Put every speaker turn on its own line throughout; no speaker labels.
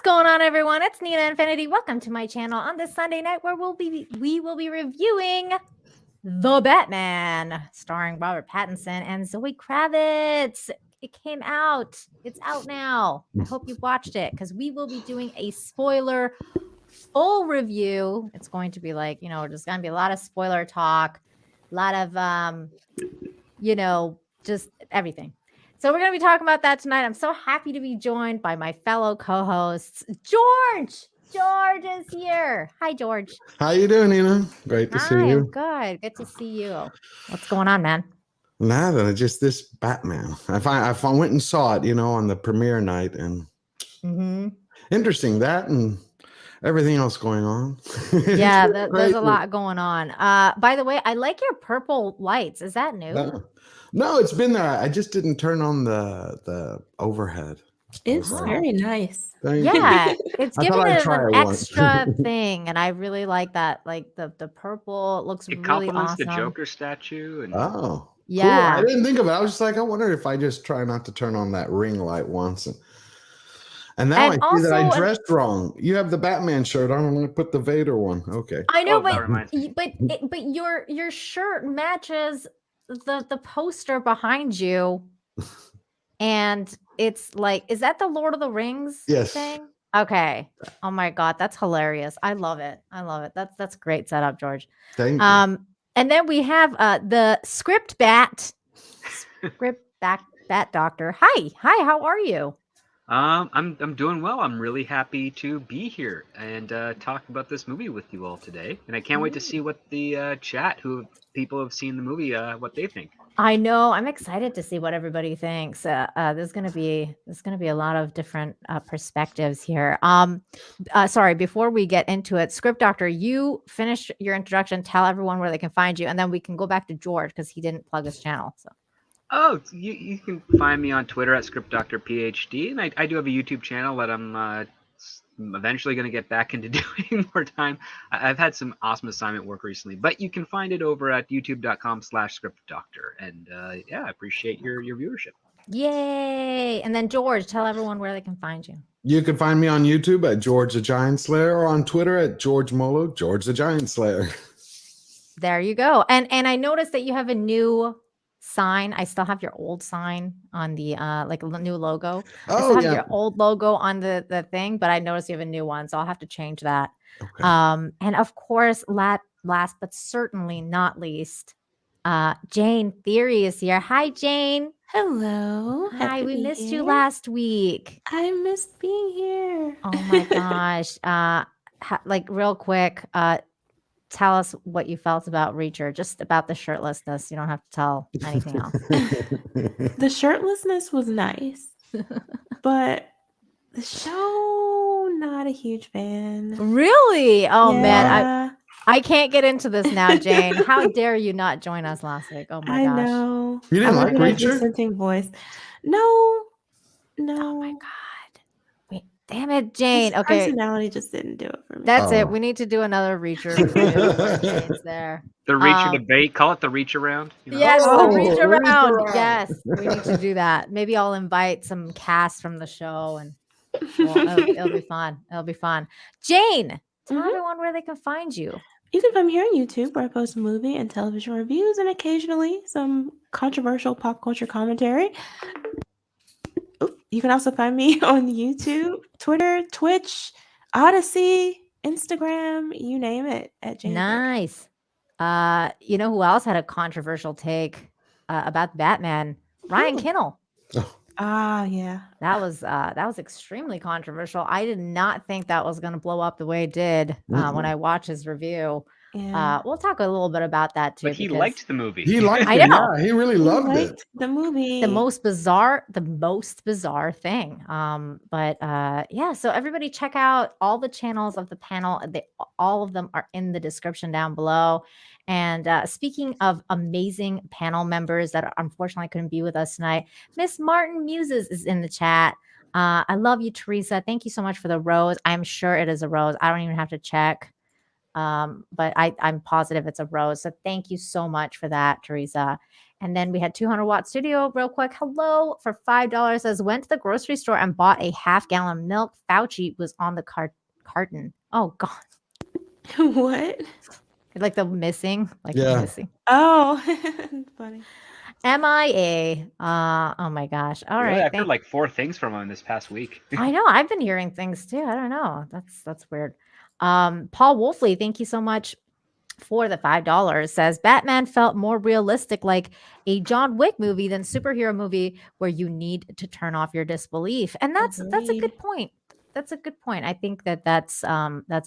going on, everyone? It's Nina Infinity. Welcome to my channel on this Sunday night where we will be reviewing The Batman, starring Robert Pattinson and Zoe Kravitz. It came out. It's out now. I hope you've watched it because we will be doing a spoiler full review. It's going to be like, there's going to be a lot of spoiler talk, a lot of, just everything. So we're going to be talking about that tonight. I'm so happy to be joined by my fellow co-hosts. George is here. Hi, George.
How you doing, Nina? Great to see you.
I'm good to see you. What's going on, man?
Nada, just this Batman. I went and saw it, on the premiere night, and interesting that and everything else going on.
Yeah, there's a lot going on. By the way, I like your purple lights. Is that new?
No, it's been there. I just didn't turn on the overhead.
It's very nice.
Yeah, it's giving it an extra thing, and I really like that. Like the purple looks really awesome. It complements
the Joker statue. And
yeah,
cool. I didn't think of it. I was just like, I wonder if I just try not to turn on that ring light once. And now I see that I dressed wrong. You have the Batman shirt on. I'm going to put the Vader one. Okay.
I know, but your shirt matches the poster behind you, and it's like, is that the Lord of the Rings thing? Okay. Oh my God, that's hilarious. I love it. That's great setup, George.
Thank you.
And then we have the Bat Doctor. Hi, how are you?
I'm doing well. I'm really happy to be here and talk about this movie with you all today. And I can't wait to see what the people have seen the movie, what they think.
I know. I'm excited to see what everybody thinks. There's gonna be a lot of different perspectives here. Sorry, before we get into it, Script Doctor, you finish your introduction. Tell everyone where they can find you, and then we can go back to George because he didn't plug his channel. So.
Oh, you can find me on Twitter at ScriptDoctorPhD, and I do have a YouTube channel that I'm eventually going to get back into doing more time. I've had some awesome assignment work recently, but you can find it over at youtube.com/ScriptDoctor, and I appreciate your viewership.
Yay! And then George, tell everyone where they can find you.
You can find me on YouTube at George the Giant Slayer or on Twitter at George Molo, George the Giant Slayer.
There you go. And I noticed that you have a new sign. I still have your old sign on the like a new logo. I still have your old logo on the thing, but I noticed you have a new one, so I'll have to change that. Okay. And of course, last but certainly not least, Jane Theory is here. Hi, Jane.
Hello.
Hi, we missed you last week.
I missed being here.
Oh my gosh. Like real quick, tell us what you felt about Reacher, just about the shirtlessness. You don't have to tell anything else.
The shirtlessness was nice, but the show, not a huge fan.
Really? Oh man, I can't get into this now, Jane. How dare you not join us last week? Oh my gosh.
I know.
You didn't like Reacher?
Dissenting voice. No.
Oh my God. Damn it, Jane.
His
okay.
Personality just didn't do it for me.
That's it. We need to do another Reacher. There.
The Reacher debate. Call it the Reach Around.
Yes, the Reach Around. Yes, we need to do that. Maybe I'll invite some cast from the show, and it'll be fun. It'll be fun. Jane, tell everyone where they can find you.
You can find me here on YouTube, where I post movie and television reviews, and occasionally some controversial pop culture commentary. You can also find me on YouTube, Twitter, Twitch, Odyssey, Instagram, you name it, at Jane.
Nice. You know who else had a controversial take about Batman? Ryan Kinnell.
Yeah.
That was extremely controversial. I did not think that was going to blow up the way it did when I watched his review. Yeah. We'll talk a little bit about that too.
But he liked the movie.
He liked it. I know. Yeah, he really loved it.
The movie.
The most bizarre thing. So everybody check out all the channels of the panel. All of them are in the description down below. And speaking of amazing panel members that unfortunately couldn't be with us tonight, Miss Martin Muses is in the chat. I love you, Teresa. Thank you so much for the rose. I'm sure it is a rose. I don't even have to check. But I'm positive it's a rose. So thank you so much for that, Teresa. And then we had 200 Watt Studio real quick. Hello for $5 says went to the grocery store and bought a half-gallon milk. Fauci was on the carton. Oh God.
What?
Like the missing. Like
Yeah.
missing.
Oh, funny.
MIA. Oh my gosh. All
Really?
right.
I've heard like 4 things from him this past week.
I know. I've been hearing things too. I don't know. That's weird. Paul Wolfley, thank you so much for the $5. Says Batman felt more realistic, like a John Wick movie than superhero movie where you need to turn off your disbelief. And that's a
Agreed.
good point. That's a good point. I think that's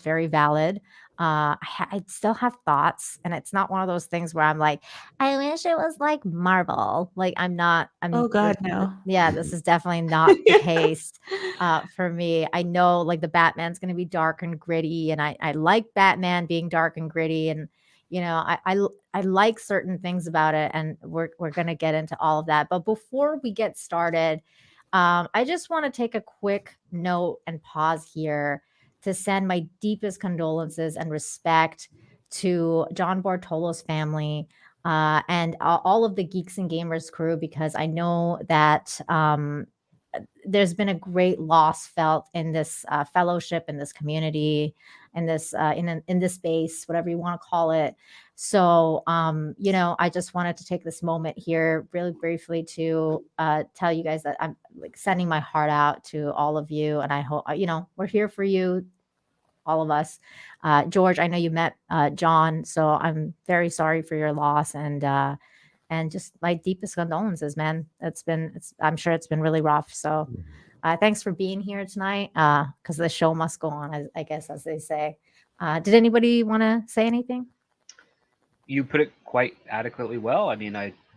very valid. I still have thoughts, and it's not one of those things where I'm like, I wish it was like Marvel. Like I'm not.
Oh God, no.
Yeah, this is definitely not the case for me. I know like the Batman's going to be dark and gritty, and I like Batman being dark and gritty, and you know I like certain things about it, and we're going to get into all of that. But before we get started, I just want to take a quick note and pause here to send my deepest condolences and respect to John Bortolo's family and all of the Geeks and Gamers crew, because I know that there's been a great loss felt in this fellowship, in this community, in this in this space, whatever you want to call it. So, you know, I just wanted to take this moment here really briefly to tell you guys that I'm like sending my heart out to all of you. And I hope, you know, we're here for you, all of us. George, I know you met John, so I'm very sorry for your loss. And just my deepest condolences, man. I'm sure it's been really rough. So thanks for being here tonight, because the show must go on, I guess, as they say. Did anybody want to say anything?
You put it quite adequately well. I mean,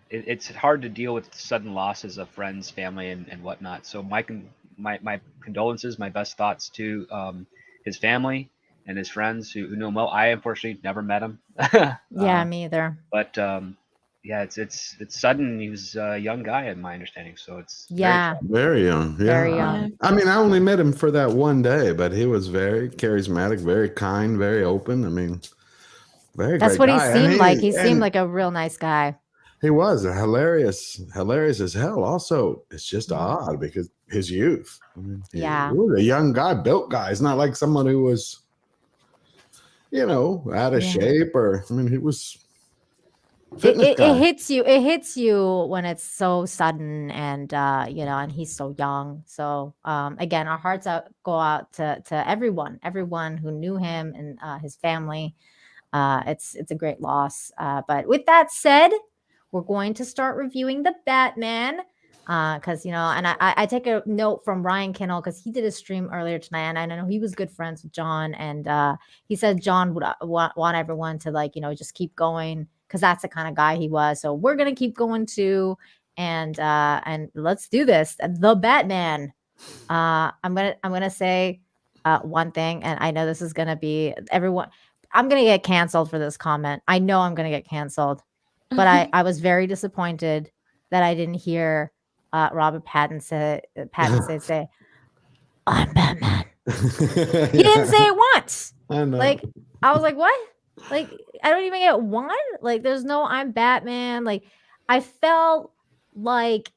it's hard to deal with sudden losses of friends, family, and whatnot. So my condolences, my best thoughts to his family and his friends who know him well. I unfortunately never met him.
Yeah, me either.
But yeah, it's sudden. He was a young guy, in my understanding. So it's
Yeah,
very young. Yeah.
very young.
I mean, I only met him for that one day, but he was very charismatic, very kind, very open. I mean, very.
That's
great
what
guy.
he seemed like. He
and
seemed like a real nice guy.
He was hilarious as hell. Also, it's just odd because his youth. I mean, he was a young guy, built guy. It's not like someone who was, you know, out of shape or. I mean, he was.
It hits you when it's so sudden, and you know, and he's so young. So again, our hearts go out to everyone who knew him and his family. It's a great loss. But with that said, we're going to start reviewing the Batman, because you know, and I take a note from Ryan Kinnell, because he did a stream earlier tonight, and I know he was good friends with John, and he said John would want everyone to, like, you know, just keep going, because that's the kind of guy he was. So we're gonna keep going too, and let's do this. The Batman. I'm gonna say one thing, and I know this is gonna be everyone. I'm gonna get canceled for this comment. I know I'm gonna get canceled, but I was very disappointed that I didn't hear Robert Pattinson say, "I'm Batman." He didn't say it once.
I know.
Like, I was like, what? Like, I don't even get one. Like, there's no "I'm Batman." Like, I felt like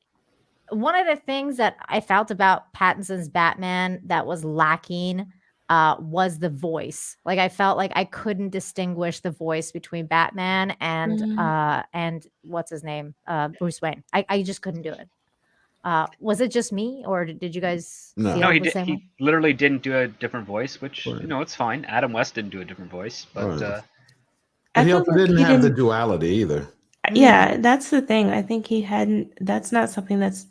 one of the things that I felt about Pattinson's Batman that was lacking was the voice. Like, I felt like I couldn't distinguish the voice between Batman and what's his name, Bruce Wayne. I just couldn't do it. Was it just me, or did you guys feel
No,
the same way?
he literally didn't do a different voice, which you know, it's fine. Adam West didn't do a different voice, but
he also didn't have the duality either.
Yeah, that's the thing. I think he hadn't. That's not something that's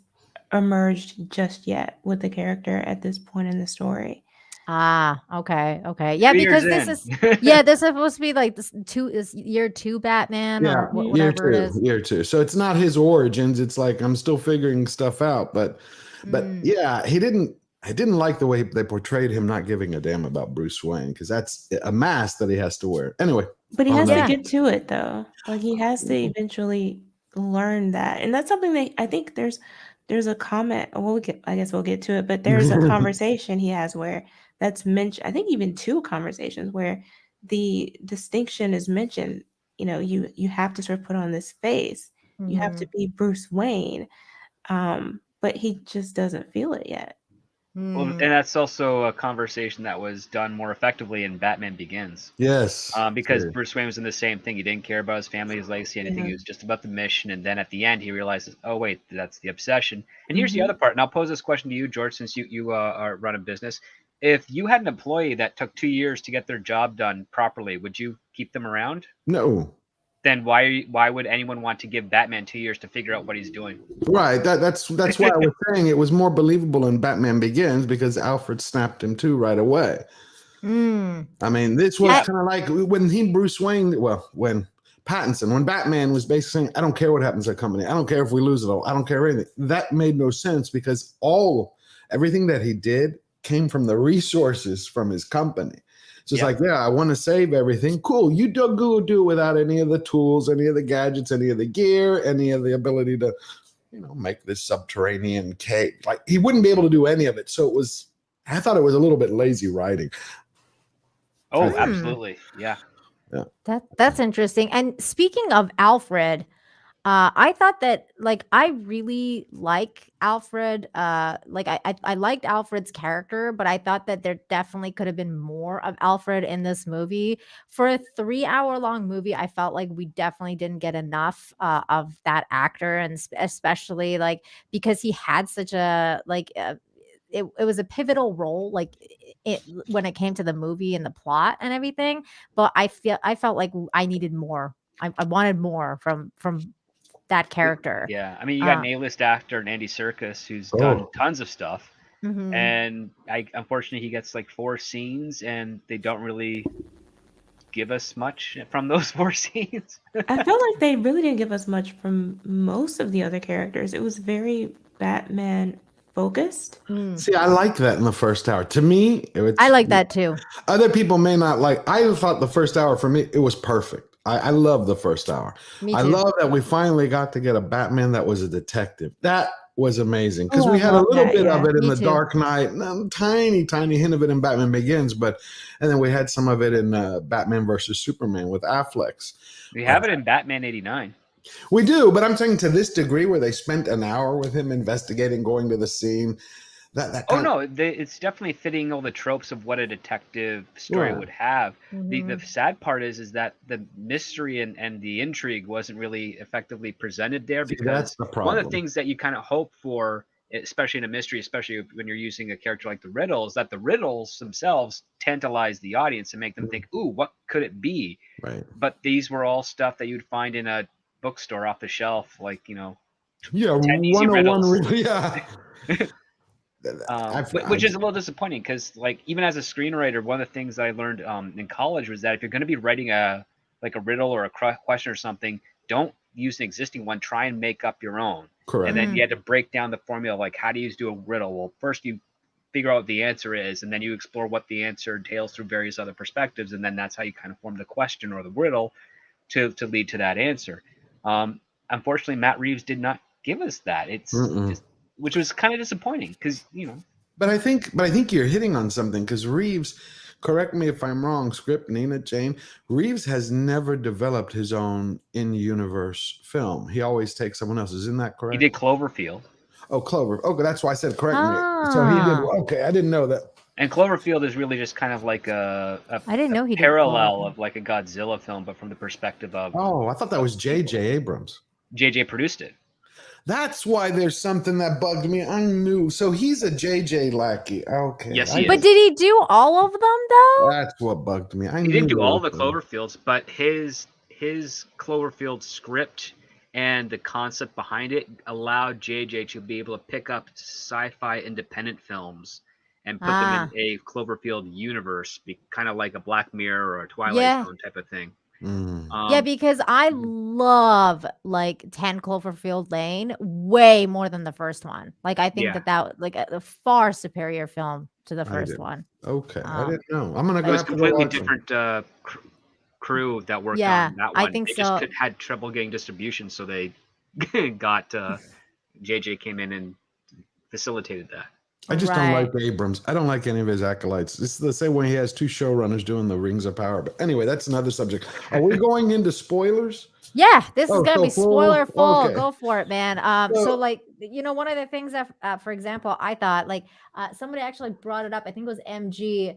emerged just yet with the character at this point in the story.
Okay. Yeah, because this is this is supposed to be like this year 2 Batman, or whatever it is.
Year 2. So it's not his origins. It's like I'm still figuring stuff out. But yeah, I didn't like the way they portrayed him not giving a damn about Bruce Wayne, because that's a mask that he has to wear. Anyway.
But he has to get to it, though. Like, he has to eventually learn that. And that's something that I think there's a comment. I guess we'll get to it, but there's a conversation he has where that's mentioned. I think even 2 conversations where the distinction is mentioned. You know, you have to sort of put on this face, You have to be Bruce Wayne. But he just doesn't feel it yet.
Well, and that's also a conversation that was done more effectively in Batman Begins.
Yes.
Because
True.
Bruce Wayne was in the same thing. He didn't care about his family, his legacy, anything. It was just about the mission. And then at the end, he realizes, oh, wait, that's the obsession. And here's the other part. And I'll pose this question to you, George, since you are running business. If you had an employee that took 2 years to get their job done properly, would you keep them around?
No.
Then why would anyone want to give Batman 2 years to figure out what he's doing?
Right. That's why I was saying it was more believable in Batman Begins because Alfred snapped him too right away. I mean, this was kind of like when when Batman was basically saying, I don't care what happens to the company. I don't care if we lose it all. I don't care anything. That made no sense because everything that he did came from the resources from his company. So it's like, I want to save everything. Cool. You go do it without any of the tools, any of the gadgets, any of the gear, any of the ability to, make this subterranean cave. Like he wouldn't be able to do any of it. So I thought it was a little bit lazy writing.
Oh, absolutely. Yeah.
That's interesting. And speaking of Alfred, I thought that I really like Alfred. I liked Alfred's character, but I thought that there definitely could have been more of Alfred in this movie. For a 3-hour-long movie, I felt like we definitely didn't get enough of that actor, and especially because he had such a it was a pivotal role when it came to the movie and the plot and everything. But I felt like I needed more. I wanted more from that character.
Yeah, I mean, you got an A-list actor, Andy Serkis, who's done tons of stuff, and unfortunately, he gets 4 scenes, and they don't really give us much from those 4 scenes.
I felt like they really didn't give us much from most of the other characters. It was very Batman focused.
See, I like that in the first hour. To me,
I like that too.
Other people may not like. I thought the first hour for me, it was perfect. I love the first hour.
Me too.
I love that we finally got to get a Batman that was a detective. That was amazing because we had a little bit of it in The Dark Knight, tiny hint of it in Batman Begins, and then we had some of it in Batman versus Superman with Affleck's.
We have it in Batman '89.
We do, but I'm saying to this degree where they spent an hour with him investigating, going to the scene.
It's definitely fitting all the tropes of what a detective story would have. The sad part is that the mystery and the intrigue wasn't really effectively presented there, because
that's the problem.
One of the things that you kind of hope for, especially in a mystery, especially when you're using a character like the riddle, is that the riddles themselves tantalize the audience and make them think, ooh, what could it be?
Right.
But these were all stuff that you'd find in a bookstore off the shelf, 10 easy
101
riddles.
Yeah.
Which is a little disappointing because, even as a screenwriter, one of the things that I learned in college was that if you're going to be writing a riddle or a question or something, don't use an existing one. Try and make up your own.
Correct.
And then you had to break down the formula, how do you do a riddle? Well, first you figure out what the answer is, and then you explore what the answer entails through various other perspectives, and then that's how you kind of form the question or the riddle to lead to that answer. Unfortunately, Matt Reeves did not give us that. Which was kind of disappointing because,
But I think you're hitting on something because Reeves, correct me if I'm wrong, script, Nina, Jane, Reeves has never developed his own in-universe film. He always takes someone else's. Isn't that correct?
He did Cloverfield.
Oh, Clover. Okay, that's why I said correct me. So he did. Okay, I didn't know that.
And Cloverfield is really just kind of like a
I didn't know he
parallel of a Godzilla film, but from the perspective of...
Oh, I thought that was J.J. Abrams.
J.J. produced it.
That's why there's something that bugged me. I knew. So he's a JJ lackey. Okay.
Yes, he is.
But did he do all of them though?
That's what bugged me.
He didn't do all the Cloverfields, but his Cloverfield script and the concept behind it allowed JJ to be able to pick up sci-fi independent films and put them in a Cloverfield universe, kind of like a Black Mirror or a Twilight Zone type of thing.
Because I love 10 Cloverfield Lane way more than the first one. I think that a far superior film to the first one.
Okay, I didn't know. I'm gonna go.
It was completely different crew that worked on that one.
I think
they just had trouble getting distribution, so they got JJ came in and facilitated that.
I just don't like Abrams. I don't like any of his acolytes. It's the same way he has 2 showrunners doing the Rings of Power. But anyway, that's another subject. Are we going into spoilers?
Yeah, this is gonna be spoiler full.
Okay.
Go for it, man. So like, one of the things that, for example, I thought like somebody actually brought it up. I think it was MG.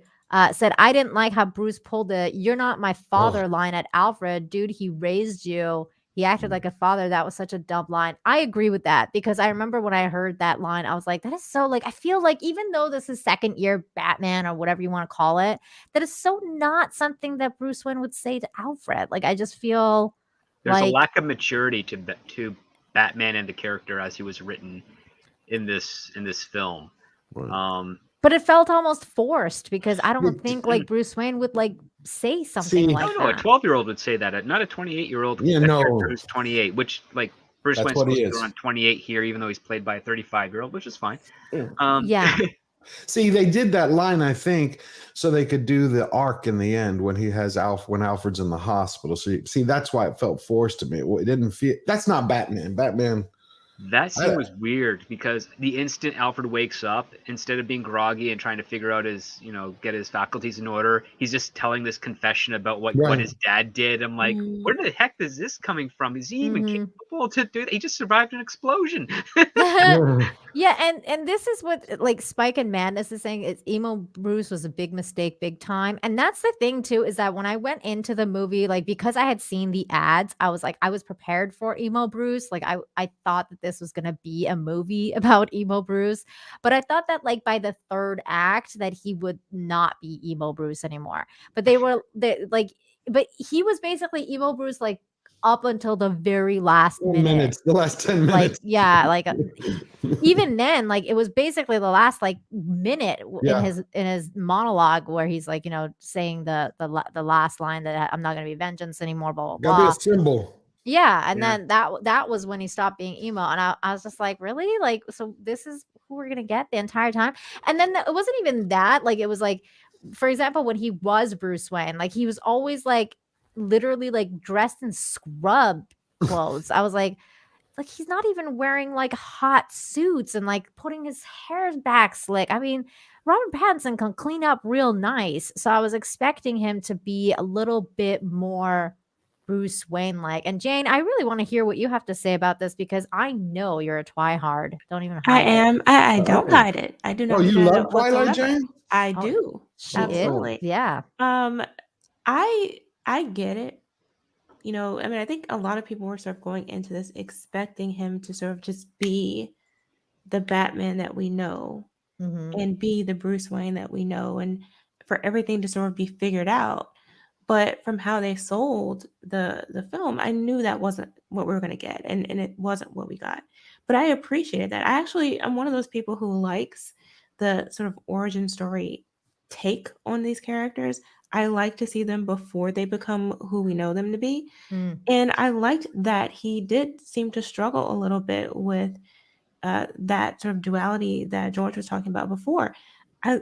Said I didn't like how Bruce pulled the "You're not my father" line at Alfred. Dude, he raised you. He acted like a father. That was such a dumb line. I agree with that because I remember when I heard that line, I was like, that is so like, I feel like even though this is second year Batman or whatever you want to call it, that is so not something that Bruce Wayne would say to Alfred. Like, I just feel
there's
like
a lack of maturity to Batman and the character as he was written in this film.
But it felt almost forced because I don't think like Bruce Wayne would like say something like that.
No, a 12-year-old would say that, not a 28-year-old.
Yeah, no.
Who's 28, which like Bruce Wayne's supposed to be around 28 here, even though he's played by a 35-year-old, which is fine.
Yeah.
See, they did that line, I think, so they could do the arc in the end when he has when Alfred's in the hospital. So see, that's why it felt forced to me. It didn't feel. That's not Batman. Batman.
That scene was weird because the instant Alfred wakes up, instead of being groggy and trying to figure out his, get his faculties in order, he's just telling this confession about what his dad did. I'm like, where the heck is this coming from? Is he even capable to do that? He just survived an explosion.
Yeah, and this is what like Spike and Madness is saying is emo Bruce was a big mistake, big time. And that's the thing too, is that when I went into the movie, like because I had seen the ads, I was like, I was prepared for emo Bruce. Like I thought that this was gonna be a movie about emo Bruce. But I thought that like by the third act that he would not be emo Bruce anymore. But but he was basically emo Bruce like up until the very last minute.
The last 10 minutes.
Like, yeah, like even then, like it was basically the last like minute in his monologue where he's like, saying the last line that I'm not gonna be vengeance anymore, blah blah blah.
Gotta be a symbol.
Yeah, and then that was when he stopped being emo, and I was just like, really? Like, so this is who we're gonna get the entire time? And then it wasn't even that. Like, it was like, for example, when he was Bruce Wayne, like he was always like literally like dressed in scrub clothes. I was like he's not even wearing like hot suits and like putting his hair back slick. I mean, Robert Pattinson can clean up real nice. So I was expecting him to be a little bit more Bruce Wayne like. And Jane, I really want to hear what you have to say about this because I know you're a twihard. Don't even hide
I am. I don't hide it. I do not.
Oh, you love Twilight, Jane?
I do. Absolutely.
Yeah.
I get it. I mean, I think a lot of people were sort of going into this expecting him to sort of just be the Batman that we know and be the Bruce Wayne that we know and for everything to sort of be figured out. But from how they sold the film, I knew that wasn't what we were going to get. And it wasn't what we got. But I appreciated that. I'm one of those people who likes the sort of origin story take on these characters. I like to see them before they become who we know them to be. And I liked that he did seem to struggle a little bit with that sort of duality that George was talking about before.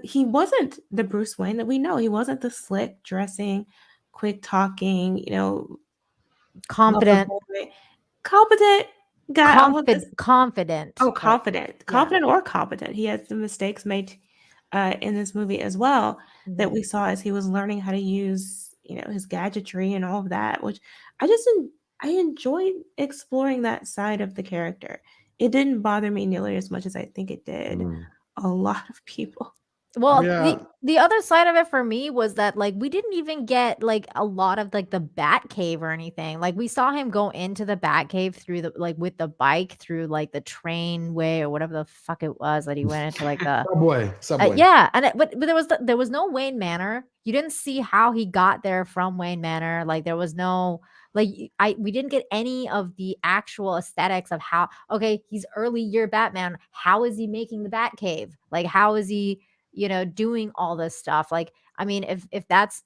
He wasn't the Bruce Wayne that we know. He wasn't the slick dressing, quick talking,
confident
guy.
Confident.
Oh, confident or competent. He had some mistakes made in this movie as well that we saw as he was learning how to use his gadgetry and all of that, which I enjoyed exploring that side of the character. It didn't bother me nearly as much as I think it did a lot of people.
Well, the other side of it for me was that like we didn't even get like a lot of like the Batcave or anything. Like we saw him go into the Batcave through the like with the bike through like the train way or whatever the fuck it was that he went into like the
subway.
Yeah, and but there was no Wayne Manor. You didn't see how he got there from Wayne Manor. Like there was no we didn't get any of the actual aesthetics of how he's early year Batman. How is he making the Batcave? Like how is he doing all this stuff? Like, I mean, if that's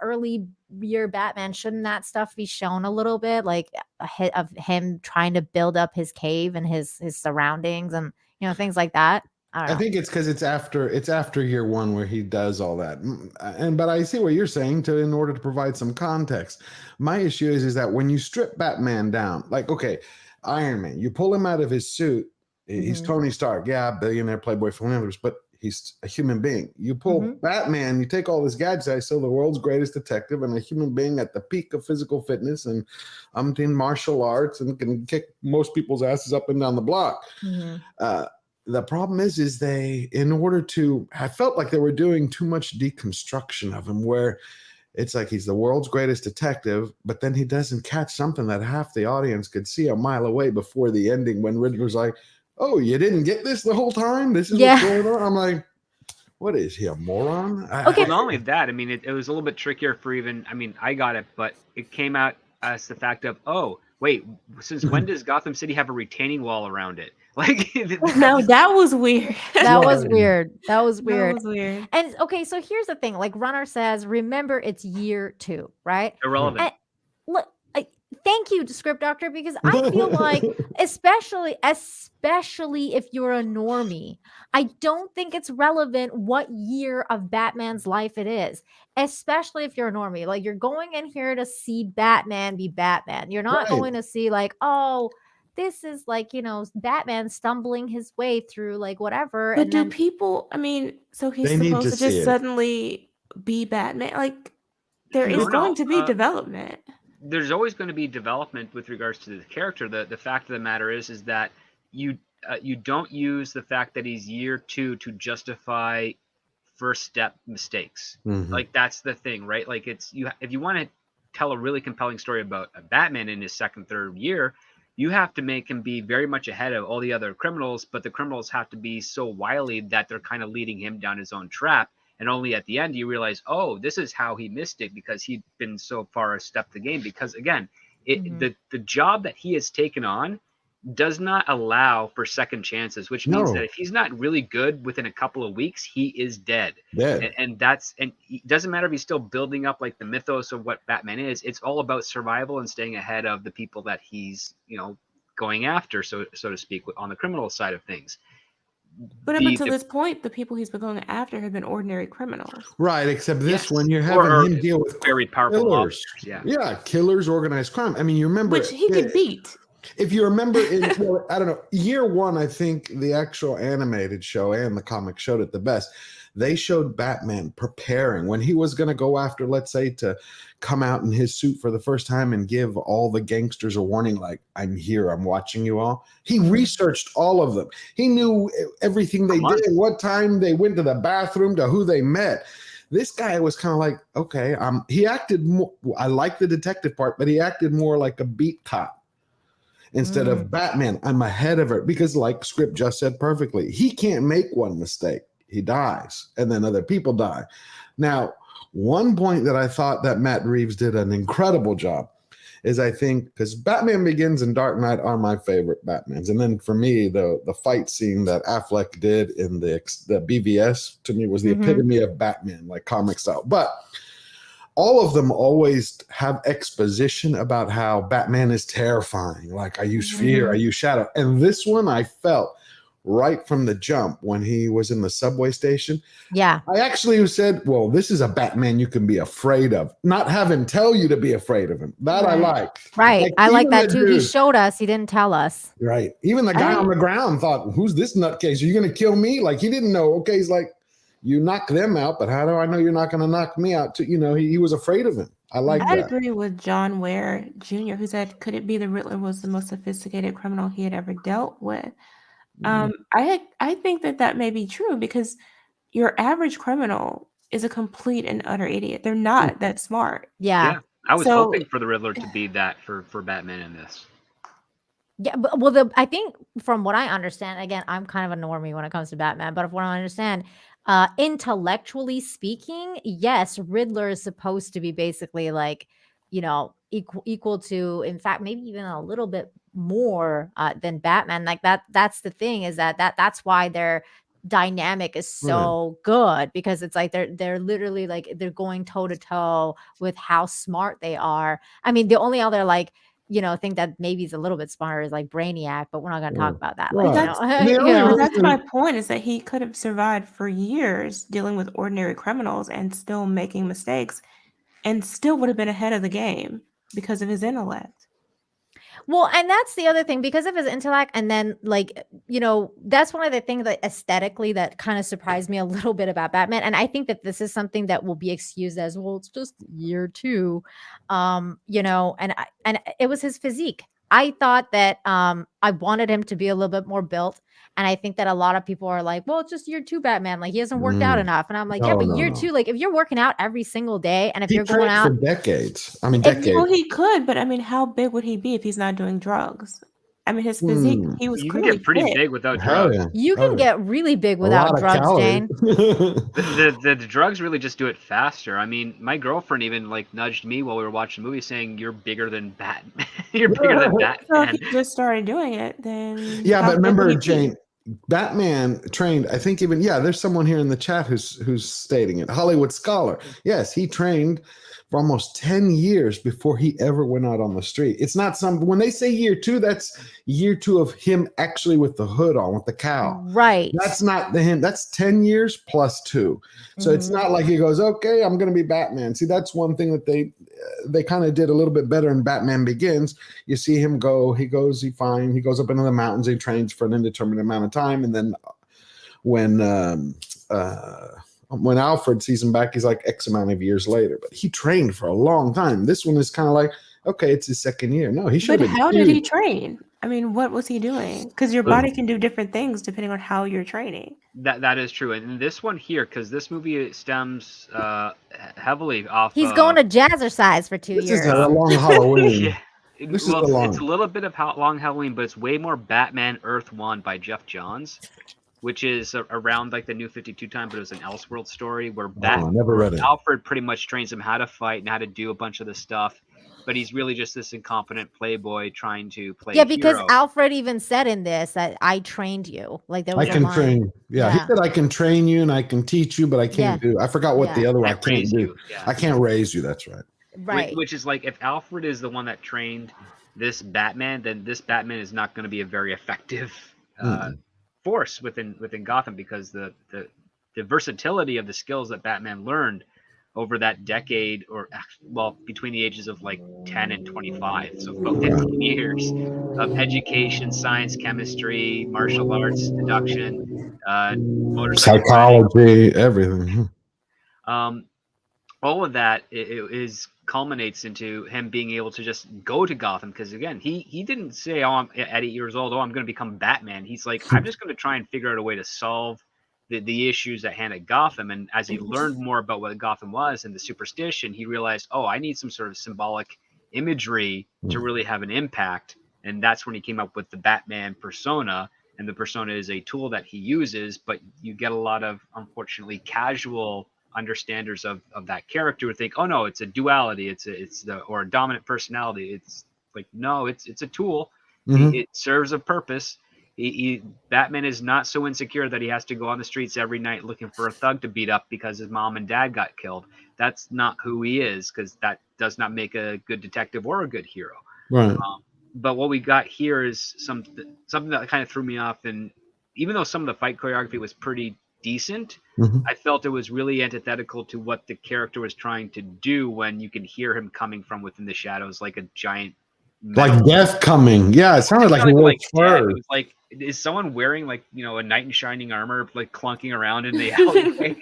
early year Batman, shouldn't that stuff be shown a little bit, like of him trying to build up his cave and his surroundings and things like that? I
think it's because it's after year one where he does all that. But I see what you're saying in order to provide some context. My issue is that when you strip Batman down, like Iron Man, you pull him out of his suit He's Tony Stark, yeah, billionaire, playboy, philanthropist, but he's a human being. You pull Batman, you take all his gadgets. I saw the world's greatest detective and a human being at the peak of physical fitness and in martial arts and can kick most people's asses up and down the block. The problem is they, in order to, I felt like they were doing too much deconstruction of him, where it's like he's the world's greatest detective, but then he doesn't catch something that half the audience could see a mile away before the ending when Riddler's like, oh, you didn't get this the whole time? This is what's going on? I'm like, what is he, a moron?
Okay. Well, not only that, I mean, it was a little bit trickier for even, I mean, I got it, but it came out as the fact of, oh, wait, since when does Gotham City have a retaining wall around it? Like,
no, that was weird.
That was weird. That was weird.
That was weird.
And okay, so here's the thing. Like Runner says, remember it's year 2, right?
Irrelevant.
And look, thank you, Script Doctor, because I feel like, especially if you're a normie, I don't think it's relevant what year of Batman's life it is, especially if you're a normie. Like, you're going in here to see Batman be Batman. You're not going to see like, oh, this is like, you know, Batman stumbling his way through like whatever.
But do people, I mean, so he's supposed to just suddenly be Batman? Like, there is going to be development.
There's always going to be development with regards to the character. The fact of the matter is that you don't use the fact that he's year 2 to justify first step mistakes. Like, that's the thing, right? Like, it's if you want to tell a really compelling story about a Batman in his second, third year, you have to make him be very much ahead of all the other criminals, but the criminals have to be so wily that they're kind of leading him down his own trap. And only at the end you realize, oh, this is how he missed it, because he'd been so far a step the game. Because again, the job that he has taken on does not allow for second chances, which means that if he's not really good within a couple of weeks, he is dead. And it doesn't matter if he's still building up like the mythos of what Batman is. It's all about survival and staying ahead of the people that he's, you know, going after, so to speak, on the criminal side of things.
But up until this point, the people he's been going after have been ordinary criminals.
Right, except this one, you're having him deal with
very powerful
killers.
Yeah,
killers, organized crime. I mean, you remember...
Which he could beat.
If you remember, I don't know, year 1, I think the actual animated show and the comic showed it the best. They showed Batman preparing when he was going to go after, let's say, to come out in his suit for the first time and give all the gangsters a warning, like, I'm here, I'm watching you all. He researched all of them. He knew everything they did, what time they went to the bathroom, to who they met. This guy was kind of like, okay, he acted more, I like the detective part, but he acted more like a beat cop. Instead of Batman, I'm ahead of it, because like Script just said perfectly, he can't make one mistake. He dies, and then other people die. Now, one point that I thought that Matt Reeves did an incredible job is, I think, because Batman Begins and Dark Knight are my favorite Batmans. And then for me, the fight scene that Affleck did in the BVS, to me, was the epitome of Batman, like comic style. But all of them always have exposition about how Batman is terrifying. Like, I use fear, I use shadow. And this one, I felt right from the jump when he was in the subway station. Yeah. I actually said, well, this is a Batman you can be afraid of. Not have him tell you to be afraid of him. That I like.
Right.
Like,
I like that too.
Dude,
he showed us. He didn't tell us.
Right. Even the guy on the ground thought, who's this nutcase? Are you going to kill me? Like, he didn't know. Okay. He's like, you knock them out, but how do I know you're not going to knock me out too? You know, he was afraid of him. I
agree with John Ware Jr., who said, could it be the Riddler was the most sophisticated criminal he had ever dealt with? I think that may be true, because your average criminal is a complete and utter idiot. They're not that smart.
Yeah.
I was hoping for the Riddler to be that for Batman in this.
Yeah, but well, I think from what I understand, again, I'm kind of a normie when it comes to Batman, but from what I understand, intellectually speaking, yes, Riddler is supposed to be basically like, you know, equal to, in fact, maybe even a little bit more than Batman. Like that's the thing, is that's why their dynamic is so good, because it's like they're literally like they're going toe to toe with how smart they are. I mean, the only other like, you know, think that maybe is a little bit smarter is like Brainiac, but we're not going to talk about that. Like,
that's my point, is that he could have survived for years dealing with ordinary criminals and still making mistakes, and still would have been ahead of the game because of his intellect.
Well, and that's the other thing because of his intellect, and then like that's one of the things that aesthetically that kind of surprised me a little bit about Batman, and I think that this is something that will be excused as well. It's just year two, and it was his physique. I thought that I wanted him to be a little bit more built. And I think that a lot of people are like, well, it's just year two Batman. Like, he hasn't worked out enough. And I'm like, yeah, but year two, like, if you're working out every single day and if you're going out
for decades. I mean, decades.
Well, he could, but I mean, how big would he be if he's not doing drugs? I mean, his physique, he was
You can get pretty big without drugs.
Yeah.
You can get really big without drugs, Jane.
The drugs really just do it faster. I mean, my girlfriend even like nudged me while we were watching the movie saying, you're bigger than Batman. You're bigger than Batman.
So if he just started doing it, then...
Yeah, but remember, Jane, Batman trained, I think even, there's someone here in the chat who's stating it. Hollywood Scholar. Yes, he trained for almost 10 years before he ever went out on the street. It's not when they say year two, that's year two of him actually with the hood on, with the cowl.
Right.
That's not him. That's 10 years plus 2. So it's not like he goes, okay, I'm going to be Batman. See, that's one thing that they kind of did a little bit better in Batman Begins. You see him go, he goes up into the mountains, he trains for an indeterminate amount of time. And then when Alfred sees him back, he's like X amount of years later. But he trained for a long time. This one is kind of like, okay, it's his second year. No, he should.
But how did he train? I mean, what was he doing? Because your body can do different things depending on how you're training.
That is true. And this one here, because this movie stems heavily off.
He's going to jazzercise for 2 years.
This is a long Halloween.
Yeah. It's a little bit of long Halloween, but it's way more Batman Earth 1 by Jeff Johns, which is around like the New 52 time, but it was an Elseworld story where
I never read it.
Alfred pretty much trains him how to fight and how to do a bunch of this stuff. But he's really just this incompetent playboy trying to play.
Yeah, because Alfred even said in this that I trained you. Like there was
I can train. Yeah, he said I can train you and I can teach you, but I can't do. I forgot what the other one I can't do. Yeah. I can't raise you. That's right.
Right.
Which is like if Alfred is the one that trained this Batman, then this Batman is not going to be a very effective force within Gotham, because the versatility of the skills that Batman learned over that decade, or between the ages of like 10 and 25, so about 15 years of education, science, chemistry, martial arts, deduction,
psychology, everything.
All of that culminates into him being able to just go to Gotham, because again, he didn't say, at 8 years old, I'm going to become Batman. He's like, I'm just going to try and figure out a way to solve the issues at hand at Gotham. And as he learned more about what Gotham was and the superstition, he realized, I need some sort of symbolic imagery to really have an impact. And that's when he came up with the Batman persona. And the persona is a tool that he uses, but you get a lot of, unfortunately, casual understanders of that character who think, no, it's a duality, or a dominant personality. It's like, no, it's a tool. It serves a purpose. Batman is not so insecure that he has to go on the streets every night looking for a thug to beat up because his mom and dad got killed. That's not who he is, because that does not make a good detective or a good hero.
Right.
But what we got here is something that kind of threw me off. And even though some of the fight choreography was pretty decent, I felt it was really antithetical to what the character was trying to do, when you can hear him coming from within the shadows like a giant
like death coming. Yeah, it sounded like
spurs. It was like, is someone wearing like a knight in shining armor, like clunking around in the alleyway?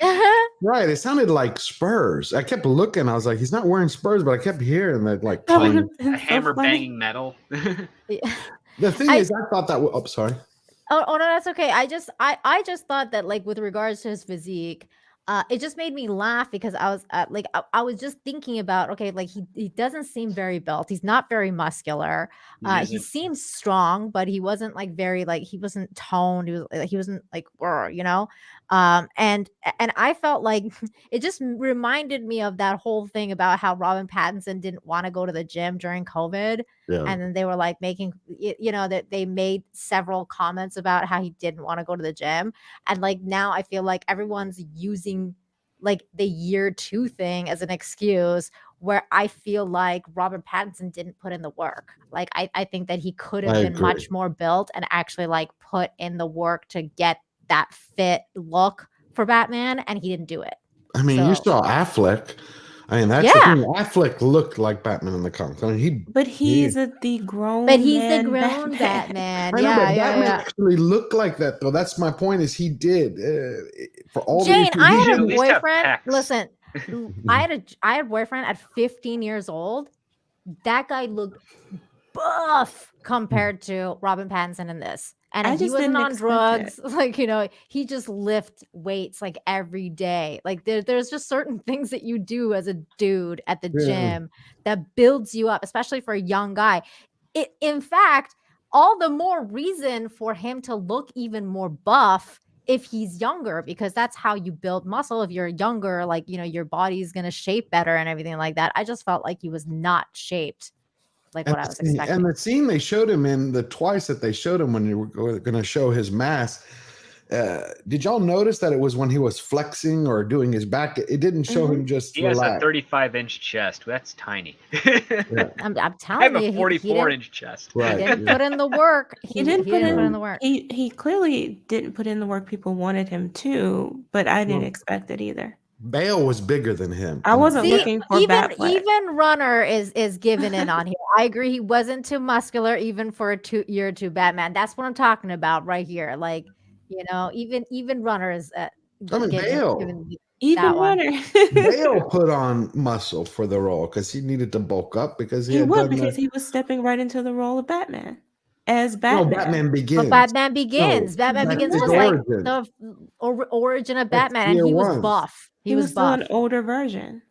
Right, it sounded like spurs. I kept looking. I was like, he's not wearing spurs, but I kept hearing that like
a hammer banging metal.
The thing is, I thought that. Sorry.
Oh no, that's okay. I just thought that, like, with regards to his physique, it just made me laugh because I was I was just thinking about, okay, like he doesn't seem very built. He's not very muscular. He seems strong, but he wasn't like very, like, he wasn't toned. He wasn't like, and I felt like it just reminded me of that whole thing about how Robert Pattinson didn't want to go to the gym during COVID.
Yeah.
And then they were like making, that they made several comments about how he didn't want to go to the gym. And like now I feel like everyone's using like the year 2 thing as an excuse, where I feel like Robert Pattinson didn't put in the work. Like I think that he could have been much more built and actually like put in the work to get that fit look for Batman, and he didn't do it.
I mean, you saw Affleck. I mean, that's the thing. Affleck looked like Batman in the comics. I mean,
But he's the grown
But he's the
man
grown Batman.
I know, but Batman
Yeah.
actually looked like that, though. That's my point. Is he did for all the
Jane,
issues
I
he
had a
at least have
boyfriend.
pecs.
Listen, I had a boyfriend at 15 years old. That guy looked buff compared to Robert Pattinson in this. And
I
he
just
wasn't
didn't
on
expect
drugs. Like, you know, he just lift weights like every day. Like there's just certain things that you do as a dude at the
Yeah.
gym that builds you up, especially for a young guy. In fact, all the more reason for him to look even more buff if he's younger, because that's how you build muscle. If you're younger, like, you know, your body's going to shape better and everything like that. I just felt like he was not shaped like what I was expecting.
And the scene they showed him in, the twice that they showed him when they were going to show his mask, did y'all notice that it was when he was flexing or doing his back? It didn't show him just
He has a
relax.
35-inch chest. That's tiny.
Yeah.
I'm
I
telling
have
you,
a 44-inch chest.
Right.
he didn't put in the work.
He didn't put
in the work.
He clearly didn't put in the work people wanted him to, but I didn't expect it either.
Bale was bigger than him.
I wasn't
See,
looking for Batfleck.
even Runner is giving in on here. I agree, he wasn't too muscular even for a year two Batman. That's what I'm talking about right here. Like, you know, even Runner is
I mean, Bale.
Even
that one.
Runner.
Bale put on muscle for the role because he needed to bulk up because
He was stepping right into the role of Batman as Batman.
No, Batman Begins.
But Batman Begins.
No,
Batman Begins
his
was like
origin.
the origin of
That's
Batman, and
year
he was
one.
buff.
He was still
buff.
an older version.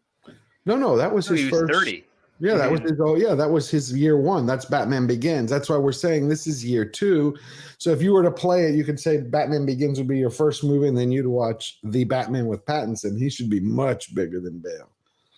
No, that was his
He was
first.
30.
Yeah, that was his. Oh, yeah, that was his year one. That's Batman Begins. That's why we're saying this is year two. So if you were to play it, you could say Batman Begins would be your first movie, and then you'd watch the Batman with Pattinson. He should be much bigger than Bale.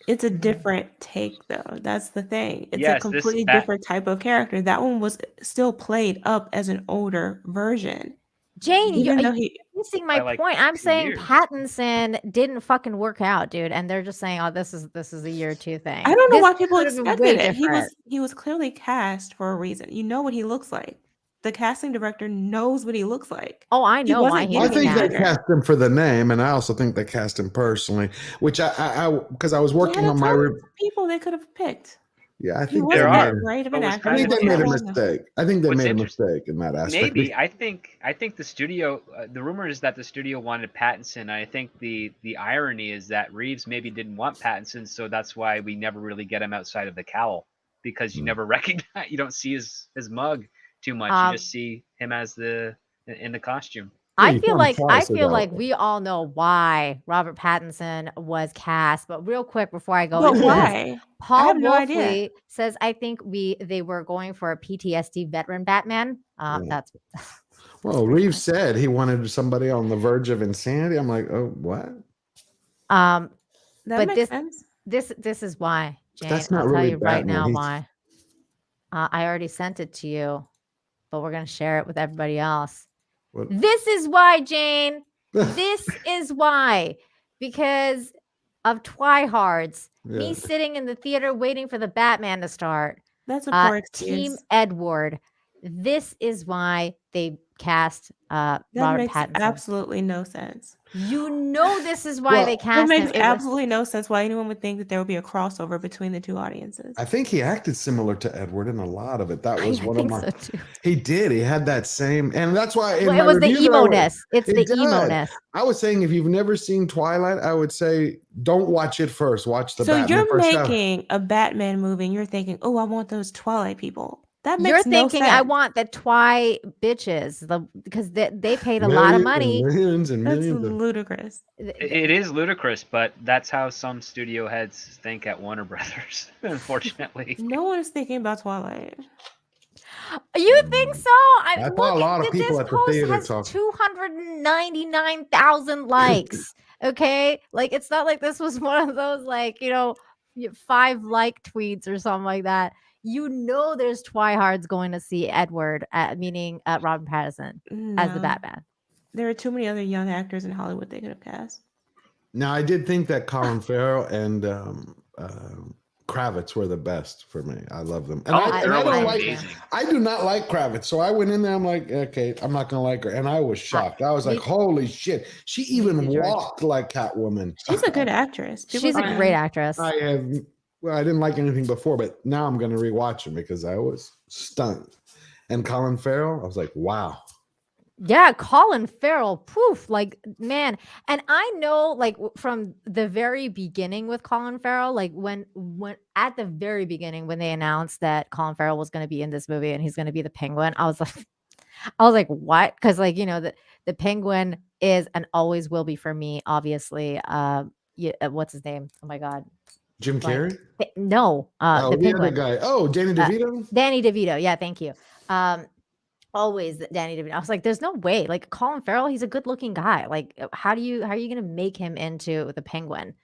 It's a different take, though. That's the thing. It's
Yes,
a completely different type of character. That one was still played up as an older version.
Jane,
Even though
you're missing my
like
point. I'm
2
saying
years.
Pattinson didn't fucking work out, dude, and they're just saying, "Oh, this is a year two thing."
I don't know
This
why people
could have been way
expected it.
different.
He was clearly cast for a reason. You know what he looks like. The casting director knows what he looks like.
Oh, I know why
wasn't
he
I
didn't
think they
cast.
cast him for the name, and I also think they cast him personally, which I because I was working on my.
People they could have picked.
Yeah, I
He
think
wasn't
There
that
are.
great of
But
an
was
actor.
I think they made a
Pattinson-
mistake. I think they
What's
made a
interesting-
mistake in that aspect.
Maybe I think the studio. The rumor is that the studio wanted Pattinson. I think the irony is that Reeves maybe didn't want Pattinson, so that's why we never really get him outside of the cowl, because you never recognize. You don't see his mug too much. You just see him as in the costume.
I feel like we all know why Robert Pattinson was cast, but real quick before I go into
why?
this, Paul
I have no idea.
Wolfley says, "I think they were going for a PTSD veteran Batman." That's
Well, Reeves said he wanted somebody on the verge of insanity. I'm like, oh, what?
That
but
makes sense.
this is why, Jane.
That's not
I'll tell
really
you right
Batman.
now
He's-
why. I already sent it to you, but we're gonna share it with everybody else.
What?
This is why, Jane. This is why, because of Twihards. Me sitting in the theater waiting for the Batman to start.
That's a poor
Team
excuse.
Edward. This is why they cast
That
Robert
makes
Pattinson.
absolutely no sense.
You know this is why they
It
cast
makes
him.
absolutely no sense why anyone would think that there would be a crossover between the two audiences.
I think he acted similar to Edward in a lot of it. That was one of my.
So too.
He did. He had that same, and that's why.
Well, it was the emo-ness. It's the emo-ness.
I was saying, if you've never seen Twilight, I would say don't watch it first. Watch the.
So
Batman
you're
first
making a Batman movie, and you're thinking, "Oh, I want those Twilight people." That makes
You're
no
thinking
sense.
I want the Twi bitches, because they paid a lot of money.
Millions and
That's
millions.
ludicrous.
It is ludicrous, but that's how some studio heads think at Warner Brothers. Unfortunately,
No one is thinking about Twilight.
You think so?
I saw a lot of people at the theater
has
talking.
299,000 likes. Okay, like it's not like this was one of those 5 like tweets or something like that. You know, there's Twihards going to see Edward, meaning Robert Pattinson as the
No.
Batman.
There are too many other young actors in Hollywood they could have cast.
Now, I did think that Colin Farrell and Kravitz were the best for me. I love them, and
Oh,
I
they're
don't
always
like.
amazing.
I do not like Kravitz, so I went in there. I'm like, okay, I'm not gonna like her, and I was shocked. I was like, holy shit, she even
too, George.
walked like Catwoman.
She's a good actress.
She's a great actress.
I have. Well, I didn't like anything before, but now I'm gonna rewatch them because I was stunned. And Colin Farrell, I was like, wow.
Yeah, Colin Farrell, poof, like, man. And I know, like, from the very beginning with Colin Farrell, like when at the very beginning when they announced that Colin Farrell was going to be in this movie and he's going to be the Penguin, I was like, what? Because, like, you know, the Penguin is and always will be for me, obviously. What's his name? Oh my God.
Jim Carrey?
No,
Oh,
the
the
Penguin.
other guy. Oh, Danny DeVito?
Danny DeVito. Yeah, thank you. Always Danny DeVito. I was like, there's no way. Like Colin Farrell, he's a good-looking guy. Like, how are you gonna make him into the Penguin?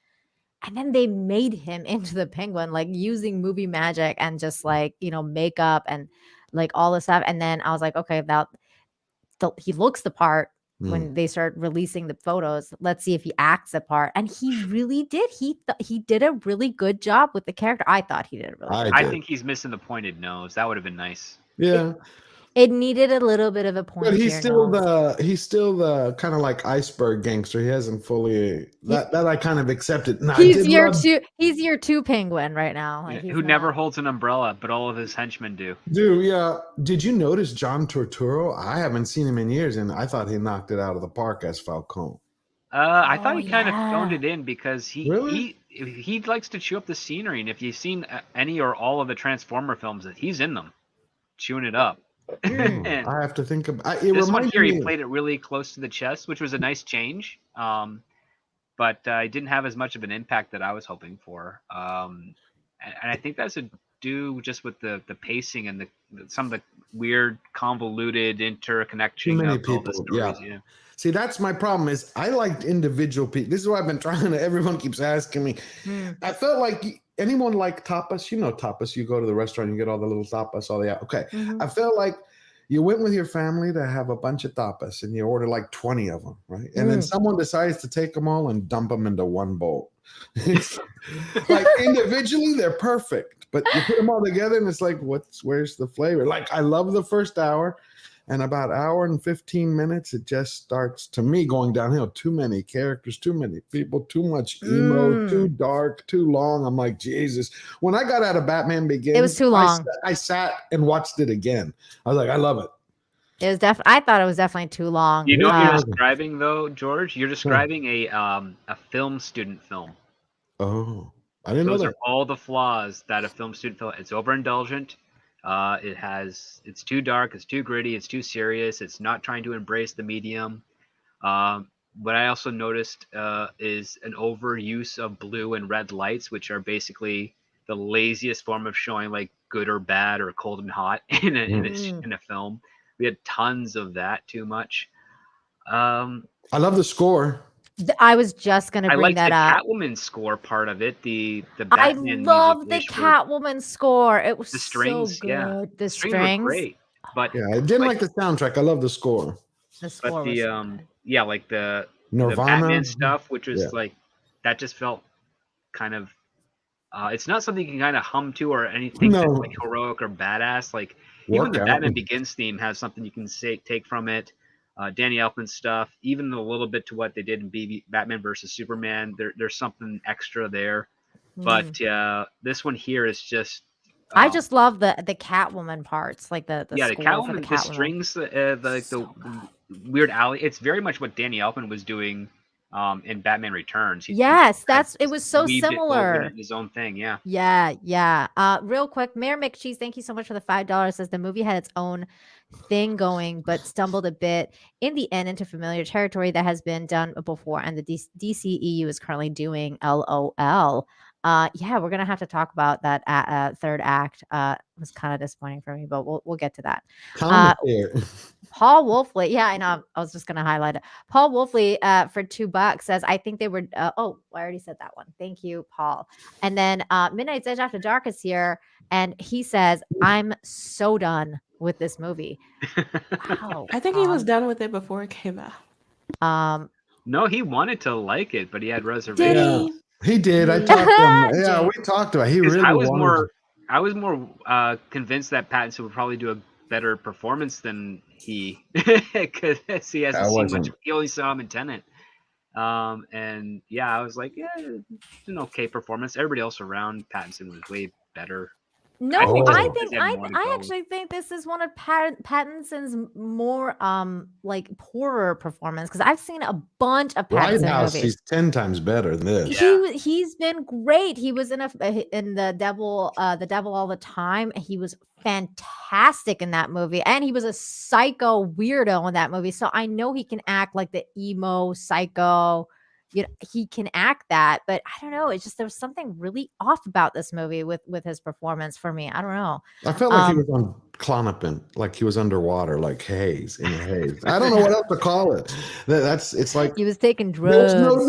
And then they made him into the Penguin, like using movie magic and just like, you know, makeup and like all this stuff. And then I was like, okay, he looks the part when they start releasing the photos. Let's see if he acts the part. And he really did. He did a really good job with the character. I thought he did a really good job.
I think he's missing the pointed nose. That would have been nice.
Yeah.
It needed a little bit of a point.
But he's still the kind of like iceberg gangster. He hasn't fully that I kind of accepted. No,
he's year two Penguin right now. Like,
who never holds an umbrella, but all of his henchmen do.
Yeah. Did you notice John Turturro? I haven't seen him in years, and I thought he knocked it out of the park as Falcone.
I thought he kind of phoned it in because he likes to chew up the scenery, and if you've seen any or all of the Transformer films, he's in them, chewing it up.
I have to think about it.
This one here, he played it really close to the chest, which was a nice change. But it didn't have as much of an impact that I was hoping for. And I think that's to do just with the pacing and some of the weird, convoluted interconnection of all the stories. Yeah.
See, that's my problem. Is I liked individual people. This is what I've been trying to. Everyone keeps asking me. I felt like. Anyone like tapas? You know tapas. You go to the restaurant, you get all the little tapas, all the okay. I felt like you went with your family to have a bunch of tapas, and you order like 20 of them, right? And then someone decides to take them all and dump them into one bowl. It's like individually, they're perfect, but you put them all together, and it's like, where's the flavor? Like I love the first hour. And about an hour and 15 minutes, it just starts, to me, going downhill. Too many characters, too many people, too much emo, too dark, too long. I'm like, Jesus. When I got out of Batman Begins,
it was too long.
I sat and watched it again. I was like, I love it.
It was I thought it was definitely too long.
You know what you're describing, though, George? You're describing a film student film.
Oh, I didn't know that.
Those are all the flaws that a film student film. It's overindulgent. It's too dark, it's too gritty, it's too serious, it's not trying to embrace the medium. What I also noticed is an overuse of blue and red lights, which are basically the laziest form of showing like good or bad or cold and hot in a film. We had tons of that, too much.
I love the score.
I was just going to bring that up.
The Catwoman score part of it. The Batman.
I love the Catwoman score. It was
the strings,
so good.
Yeah.
The strings
were great. But
I didn't like the soundtrack. I love the score.
The score
but
was
like the
Nirvana
the Batman stuff, which was like that just felt kind of it's not something you can kind of hum to or anything that's like heroic or badass. Like even the Batman Begins theme has something you can take from it. Danny Elfman's stuff, even a little bit to what they did in Batman versus Superman, there's something extra there. But this one here is just.
I just love the Catwoman parts, like the
the Catwoman, the strings, the weird alley. It's very much what Danny Elfman was doing in Batman Returns.
It was so similar.
His own thing, yeah.
Yeah. Real quick, Mayor McCheese, thank you so much for the $5. Says the movie had its own thing going, but stumbled a bit in the end into familiar territory that has been done before, and the DCEU is currently doing. LOL. We're gonna have to talk about that third act. It was kind of disappointing for me, but we'll get to that. Paul Wolfley, I know. I was just gonna highlight it. Paul Wolfley for $2 says, I think they were. I already said that one. Thank you, Paul. And then Midnight's Edge After Dark is here, and he says, I'm so done with this movie. Wow.
I think he was done with it before it came out.
No, he wanted to like it, but he had reservations.
He did. I talked to him. Yeah,
Jane.
we talked about. He
'Cause
really
I was
wanted.
more convinced that Pattinson would probably do a better performance than he, because he hasn't
I
seen much.
wasn't.
He only saw him in Tenet. And yeah, I was like, yeah, it's an okay performance. Everybody else around Pattinson was way better.
No,
Oh.
I
just
think
had more to
I
go.
actually think this is one of Pattinson's more like poorer performance, because I've seen a bunch of Pattinson
Lighthouse.
movies.
He's 10 times better than this.
Yeah.
He's been great. He was in the Devil All the Time. He was fantastic in that movie, and he was a psycho weirdo in that movie. So I know he can act like the emo psycho. You know, he can act that, but I don't know. It's just there was something really off about this movie with his performance for me. I don't know.
I felt like he was on Klonopin, like he was underwater, like haze in a haze. I don't know what else to call it. It's like
He was taking
there's
drugs.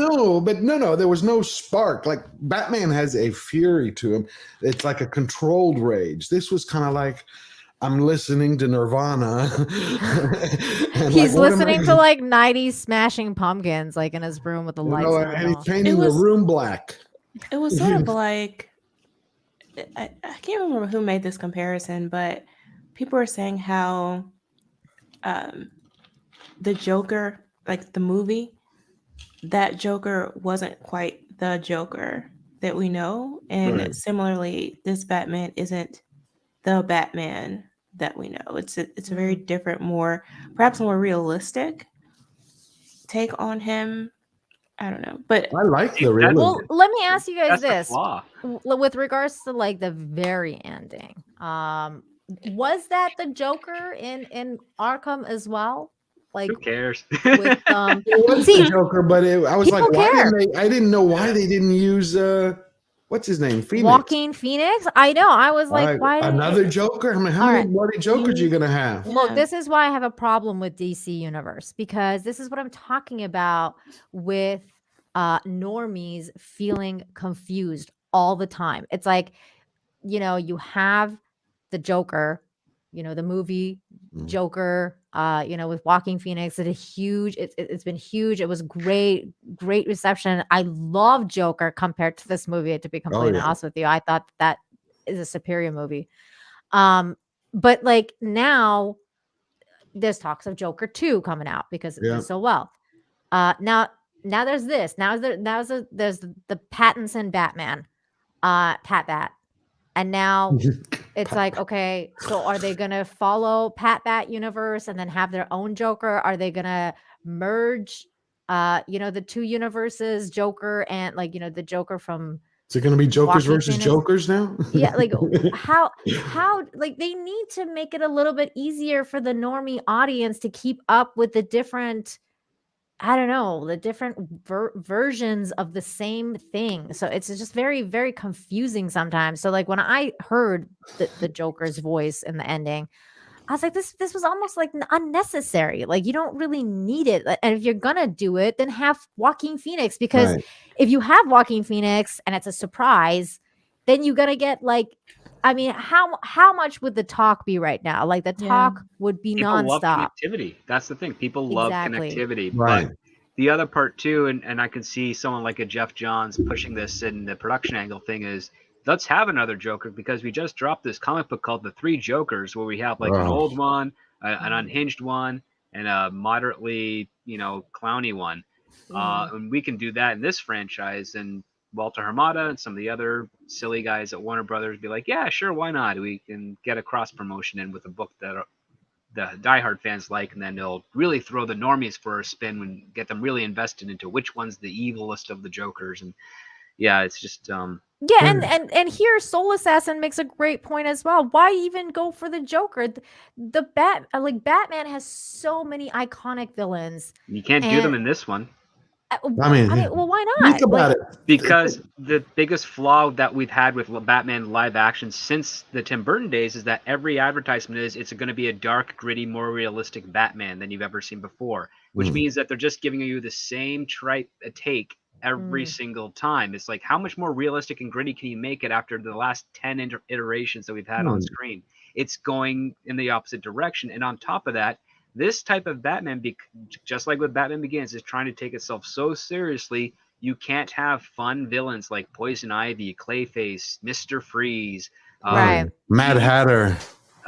no, there was no spark. Like Batman has a fury to him. It's like a controlled rage. This was kind of like, I'm listening to Nirvana. And
He's
like, what am I-
listening to like 90s Smashing Pumpkins, like in his room with the
you
lights.
know,
on
and he's
all.
painting the room black.
It was sort of like, I can't remember who made this comparison, but people were saying how the Joker, like the movie, that Joker wasn't quite the Joker that we know. And
Right.
similarly, this Batman isn't the Batman that we know. It's a very different, perhaps more realistic take on him. I don't know, but
I like the
Well,
realism.
Well, let me ask you guys
That's the
this.
flaw.
With regards to like the very ending, was that the Joker in Arkham as well? Like
Who cares?
with
It was
See,
the Joker, but I was like,
people
why
care.
didn't they? I didn't know why they didn't use what's his name, Phoenix.
Joaquin Phoenix. I know. I was like,
Why-
why didn't
another
you-
Joker? I mean, how
All
many
right.
bloody Jokers are you gonna have?
Look,
Yeah.
this is why I have a problem with DC Universe, because this is what I'm talking about with normies feeling confused all the time. It's like, you know, you have the Joker, you know, the movie
Mm.
Joker, you know, with Joaquin Phoenix. It's been huge. It was great reception. I love Joker compared to this movie, to be completely
yeah.
honest with you. I thought that is a superior movie. But like now there's talks of Joker 2 coming out because it
Yeah.
did so well. Now there's this. There's the Pattinson Batman, Pat Bat. And now it's like, okay, so are they gonna follow Pat Bat universe and then have their own Joker? Are they gonna merge you know, the two universes, Joker and like, you know, the Joker from
Is it gonna be Jokers
Joaquin
versus
Phoenix?
Jokers now?
Yeah, like how like they need to make it a little bit easier for the normie audience to keep up with the different, I don't know, the different versions of the same thing. So it's just very, very confusing sometimes. So like when I heard the Joker's voice in the ending, I was like, this was almost like unnecessary. Like you don't really need it. And if you're gonna do it, then have Joaquin Phoenix, because
Right.
if you have Joaquin Phoenix and it's a surprise, then you gotta get like, I mean, how much would the talk be right now? Like the
Yeah.
talk would be
People love
nonstop.
connectivity. That's the thing. People love
Exactly.
connectivity.
Right.
But the other part too, and I can see someone like a Jeff Johns pushing this in the production angle thing, is let's have another Joker, because we just dropped this comic book called The Three Jokers, where we have like an
Oh.
old one, an unhinged one, and a moderately, you know, clowny one. And we can do that in this franchise, and Walter Hamada and some of the other silly guys at Warner Brothers be like, yeah, sure, why not? We can get a cross promotion in with a book that the diehard fans like, and then they'll really throw the normies for a spin and get them really invested into which one's the evilest of the Jokers. And yeah, it's just
Yeah, and here Soul Assassin makes a great point as well. Why even go for the Joker? The Batman has so many iconic villains.
you can't do them in this one.
I mean,
well, why not?
think about
Like,
it.
Because the biggest flaw that we've had with Batman live action since the Tim Burton days is that every advertisement is it's going to be a dark, gritty, more realistic Batman than you've ever seen before, which means that they're just giving you the same take every single time. It's like, how much more realistic and gritty can you make it after the last 10 iterations that we've had on screen? It's going in the opposite direction. And on top of that, this type of Batman, just like with Batman Begins, is trying to take itself so seriously, You can't have fun villains like Poison Ivy, Clayface, Mr. Freeze.
Right.
Mad Hatter.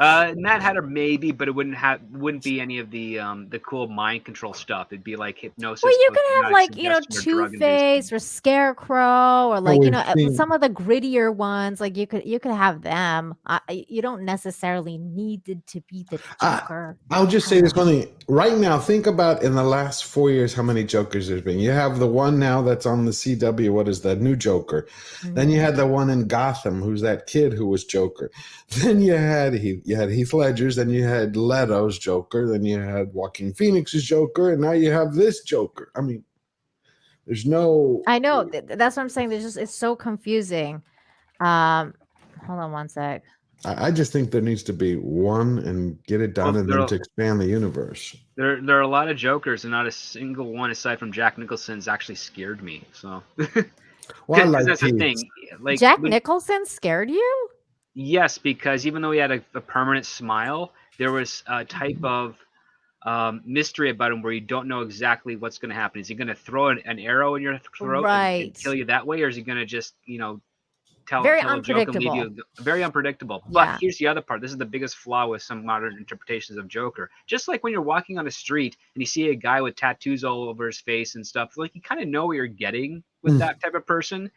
Mad Hatter maybe, but it wouldn't be any of the cool mind control stuff. It'd be like hypnosis.
Well, you
with
can have
hypnotic
like, you know,
suggestion or drug
Two-Face
inducement.
or Scarecrow or like, you
we've
know,
seen-
some of the grittier ones. Like you could have them. You don't necessarily need it to be the Joker.
I'll just say this one thing. Right now, think about in the last 4 years how many Jokers there's been. You have the one now that's on the CW. What is that? New Joker. Then you had the one in Gotham, who's that kid who was Joker. Then you had Heath Ledger's. Then you had Leto's Joker. Then you had Joaquin Phoenix's Joker, and now you have this Joker. I mean, there's no.
I know. That's what I'm saying. It's so confusing. Hold on one sec.
I just think there needs to be one and get it done, and then to expand the universe.
There are a lot of Jokers, and not a single one aside from Jack Nicholson's actually scared me. So,
Well,
because that's the thing. Like
Jack Nicholson scared you?
Yes, because even though he had a permanent smile, there was a type of mystery about him where you don't know exactly what's going to happen. Is he going to throw an arrow in your throat and kill you that way, or is he going to just tell a joke and leave you very unpredictable? But here's the other part. This is the biggest flaw with some modern interpretations of Joker. Just like when you're walking on a street and you see a guy with tattoos all over his face and stuff, like you kind of know what you're getting with that type of person.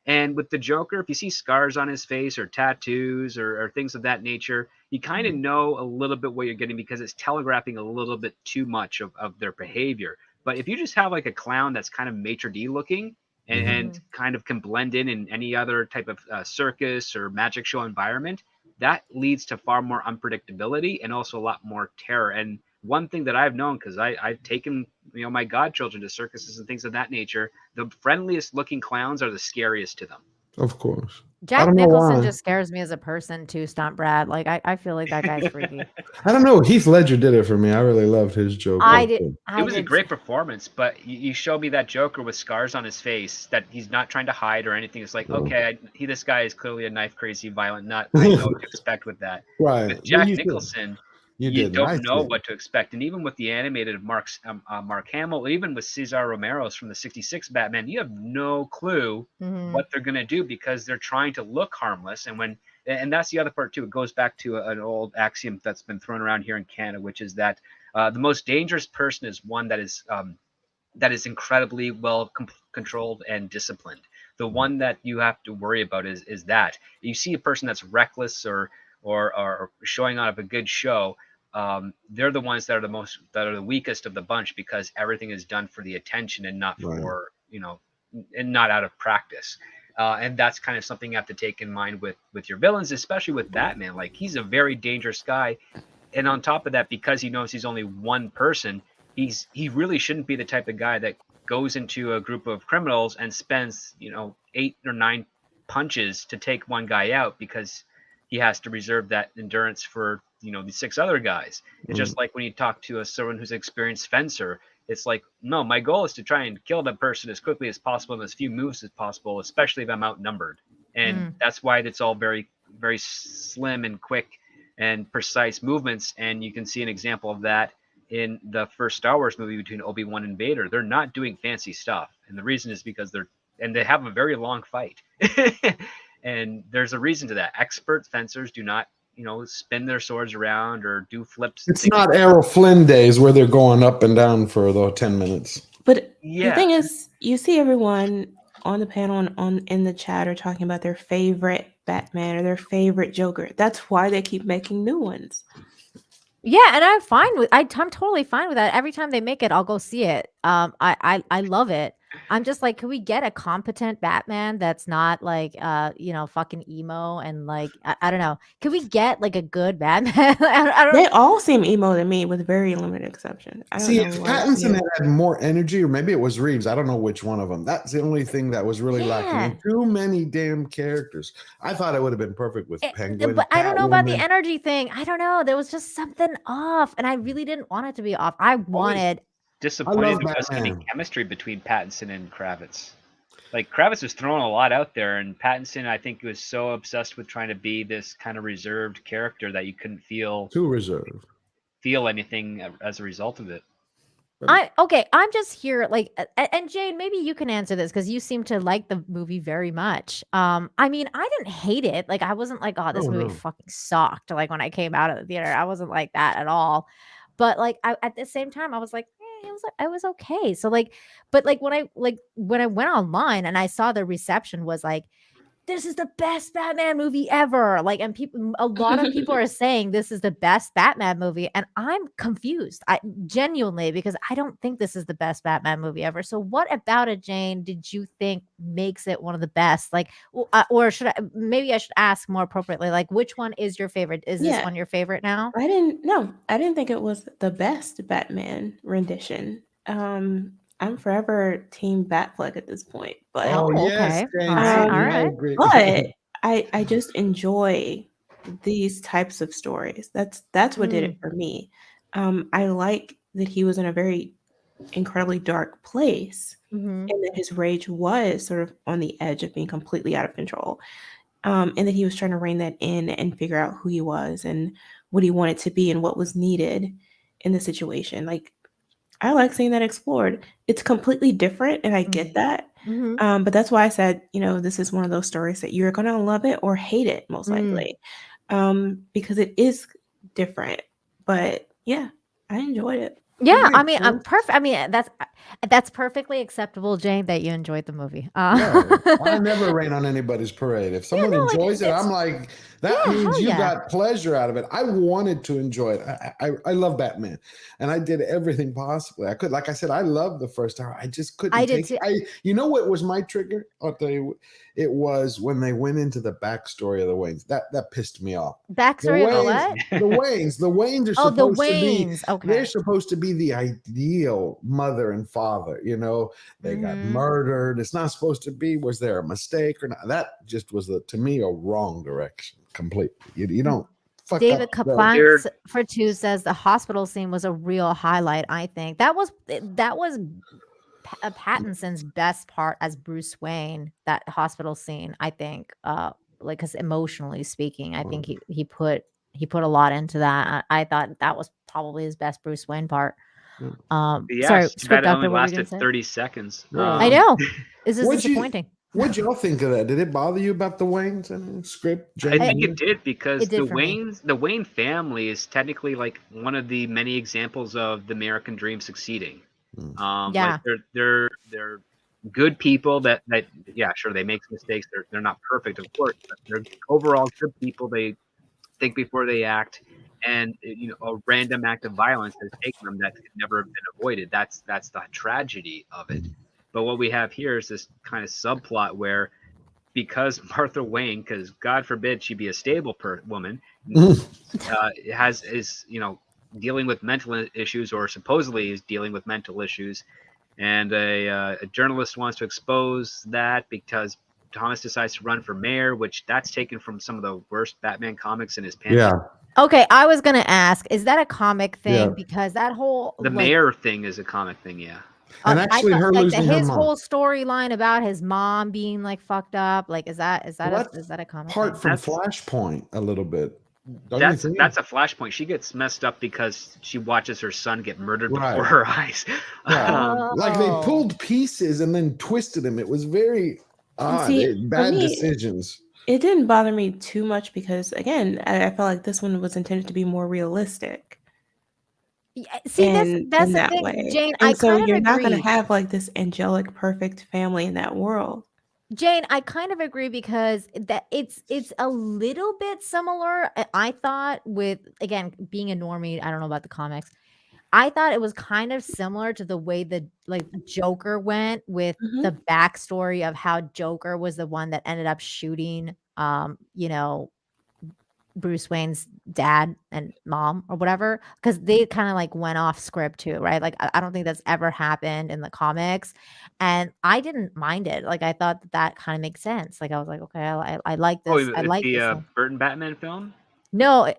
And with the Joker, if you see scars on his face or tattoos or things of that nature, you kind of know a little bit what you're getting because it's telegraphing a little bit too much of their behavior. But if you just have like a clown that's kind of maitre d' looking and kind of can blend in any other type of circus or magic show environment, that leads to far more unpredictability and also a lot more terror. And one thing that I've known, because I've taken my godchildren to circuses and things of that nature, the friendliest looking clowns are the scariest to them.
Of course.
Jack Nicholson just scares me as a person too, Stomp Brad. Like I feel like that guy's freaky.
I don't know. Heath Ledger did it for me. I really loved his Joker.
It was a great performance, but you show me that Joker with scars on his face that he's not trying to hide or anything. It's like, okay, this guy is clearly a knife crazy, violent nut. I know what to expect with that.
Right.
But Jack Nicholson, you don't know what to expect. And even with the animated Mark Hamill, even with Cesar Romero's from the 66 Batman, you have no clue what they're going to do because they're trying to look harmless. And that's the other part too. It goes back to an old axiom that's been thrown around here in Canada, which is that the most dangerous person is one that is incredibly well controlled and disciplined. The one that you have to worry about is that you see a person that's reckless or showing off a good show. They're the ones that are the weakest of the bunch because everything is done for the attention and not for and not out of practice. And that's kind of something you have to take in mind with your villains, especially with Batman. Like, he's a very dangerous guy, and on top of that, because he knows he's only one person, he really shouldn't be the type of guy that goes into a group of criminals and spends 8 or 9 punches to take one guy out because he has to reserve that endurance for the 6 other guys. It's just like when you talk to someone who's an experienced fencer. It's like, no, my goal is to try and kill that person as quickly as possible and as few moves as possible, especially if I'm outnumbered. And that's why it's all very, very slim and quick and precise movements. And you can see an example of that in the first Star Wars movie between Obi-Wan and Vader. They're not doing fancy stuff. And the reason is because they have a very long fight. And there's a reason to that. Expert fencers do not spin their swords around or do flips.
It's not Errol Flynn days where they're going up and down for the 10 minutes.
But the thing is, you see everyone on the panel and in the chat are talking about their favorite Batman or their favorite Joker. That's why they keep making new ones.
Yeah, and I'm totally fine with that. Every time they make it, I'll go see it. I love it. I'm just like, can we get a competent Batman that's not like fucking emo and like I don't know. Can we get like a good Batman? I don't
They all seem emo to me, with very limited exception.
See, if Pattinson had more energy, or maybe it was Reeves, I don't know which one of them. That's the only thing that was really lacking. Too many damn characters. I thought it would have been perfect with Penguin.
But I don't know about the energy thing. I don't know. There was just something off, and I really didn't want it to be off. I wanted.
Disappointed there wasn't any chemistry between Pattinson and Kravitz. Like, Kravitz was throwing a lot out there, and Pattinson, I think, was so obsessed with trying to be this kind of reserved character that you couldn't feel
too reserved,
feel anything as a result of it.
I'm just here like and Jane, maybe you can answer this because you seem to like the movie very much. I mean, I didn't hate it. Like I wasn't like, oh, this
Oh,
movie
no.
fucking sucked. Like when I came out of the theater, I wasn't like that at all. But like at the same time, I was like, it was okay. So like, but like when I went online and I saw the reception was like, this is the best Batman movie ever. Like, and a lot of people are saying this is the best Batman movie, and I'm confused. I genuinely because I don't think this is the best Batman movie ever. So, what about it, Jane? Did you think makes it one of the best? Like, or should I? Maybe I should ask more appropriately. Like, which one is your favorite? Is this one your favorite now?
I didn't think it was the best Batman rendition. I'm forever team Batfleck at this point, but
yes,
okay.
Jane,
All right, all
I
right.
agree.
but I just enjoy these types of stories. That's what did it for me. I like that he was in a very incredibly dark place,
Mhm.
and that his rage was sort of on the edge of being completely out of control. And that he was trying to rein that in and figure out who he was and what he wanted to be and what was needed in the situation. Like, I like seeing that explored. It's completely different, and I get that.
Mhm.
But that's why I said, this is one of those stories that you're gonna love it or hate it, most likely, because it is different. But yeah, I enjoyed it.
Yeah, I
makes
mean, I'm
sense.
perfect. I mean, that's perfectly acceptable, Jane, that you enjoyed the movie.
Yeah, I never rain on anybody's parade. If someone
no, like,
enjoys it,
it's
I'm like, that
yeah,
means
hell
you
yeah.
got pleasure out of it. I wanted to enjoy it. I love Batman, and I did everything possibly I could. Like I said, I loved the first hour. I just couldn't
I did
take
too.
it. You know what was my trigger? I'll tell you. It was when they went into the backstory of the Waynes. That pissed me off.
Backstory of the what?
The Waynes are
Oh, the
supposed to be.
Waynes.
They're
Okay.
supposed to be the ideal mother and father. They got
Mhm.
murdered. It's not supposed to be. Was there a mistake or not? That just was, to me, a wrong direction completely. You don't fuck
David
up the.
Kaplanks for 2 says the hospital scene was a real highlight. I think that was Pattinson's best part as Bruce Wayne. That hospital scene, I think, like because emotionally speaking, I think he put a lot into that. I thought that was probably his best Bruce Wayne part. Sorry,
Script
Doctor,
only
what were you gonna
lasted
say?
30 seconds.
I know. This is
What'd
disappointing.
What'd y'all think of that? Did it bother you about the Waynes and script?
I think it did because
It did
the
for me.
the Wayne family is technically like one of the many examples of the American dream succeeding.
Yeah.
Like they're good people that yeah, sure, they make mistakes. They're not perfect, of course, but they're overall good people. They think before they act, and a random act of violence has taken them that could never have been avoided. That's the tragedy of it. But what we have here is this kind of subplot where, because Martha Wayne, because God forbid she be a stable woman, is dealing with mental issues, or supposedly is dealing with mental issues, and a journalist wants to expose that because Thomas decides to run for mayor, which that's taken from some of the worst Batman comics in his pen.
Yeah.
Okay, I was gonna ask, is that a comic thing?
Yeah.
Because that whole
The mayor thing is a comic thing, yeah.
And actually, her
like
losing her
his
mom.
whole storyline about his mom being like fucked up, like is that a comic
Part
thing?
from Flashpoint a little bit.
That's a Flashpoint. She gets messed up because she watches her son get murdered before her eyes.
Yeah. Like they pulled pieces and then twisted them. It was very odd. Bad decisions.
It didn't bother me too much because, again, I felt like this one was intended to be more realistic.
Yeah, see, that's
in
the
that
thing,
way.
Jane.
And
I
so
kind of
you're
agree.
not going to have like this angelic, perfect family in that world.
Jane, I kind of agree because that it's a little bit similar. I thought with, again, being a normie, I don't know about the comics. I thought it was kind of similar to the way the Joker went with the backstory of how Joker was the one that ended up shooting, Bruce Wayne's dad and mom or whatever, because they kind of like went off script too, right? Like I don't think that's ever happened in the comics, and I didn't mind it. Like I thought that kind of makes sense. Like I was like, okay, I like this. I like
the
this.
Burton Batman film?
No,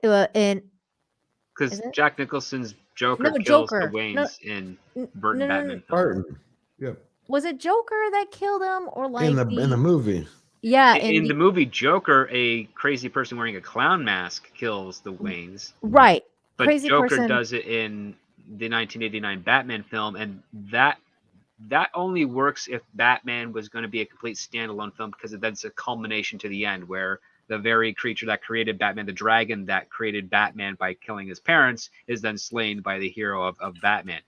because Jack Nicholson's Joker kills the Waynes in Burton Batman film.
Burton. Yep.
Was it Joker that killed him, or like
in the movie?
Yeah,
in the movie Joker, a crazy person wearing a clown mask kills the Waynes.
Right.
But
Crazy
Joker
person
does it in the 1989 Batman film, and that only works if Batman was going to be a complete standalone film, because that's a culmination to the end where the very creature that created Batman, the dragon that created Batman by killing his parents, is then slain by the hero of Batman.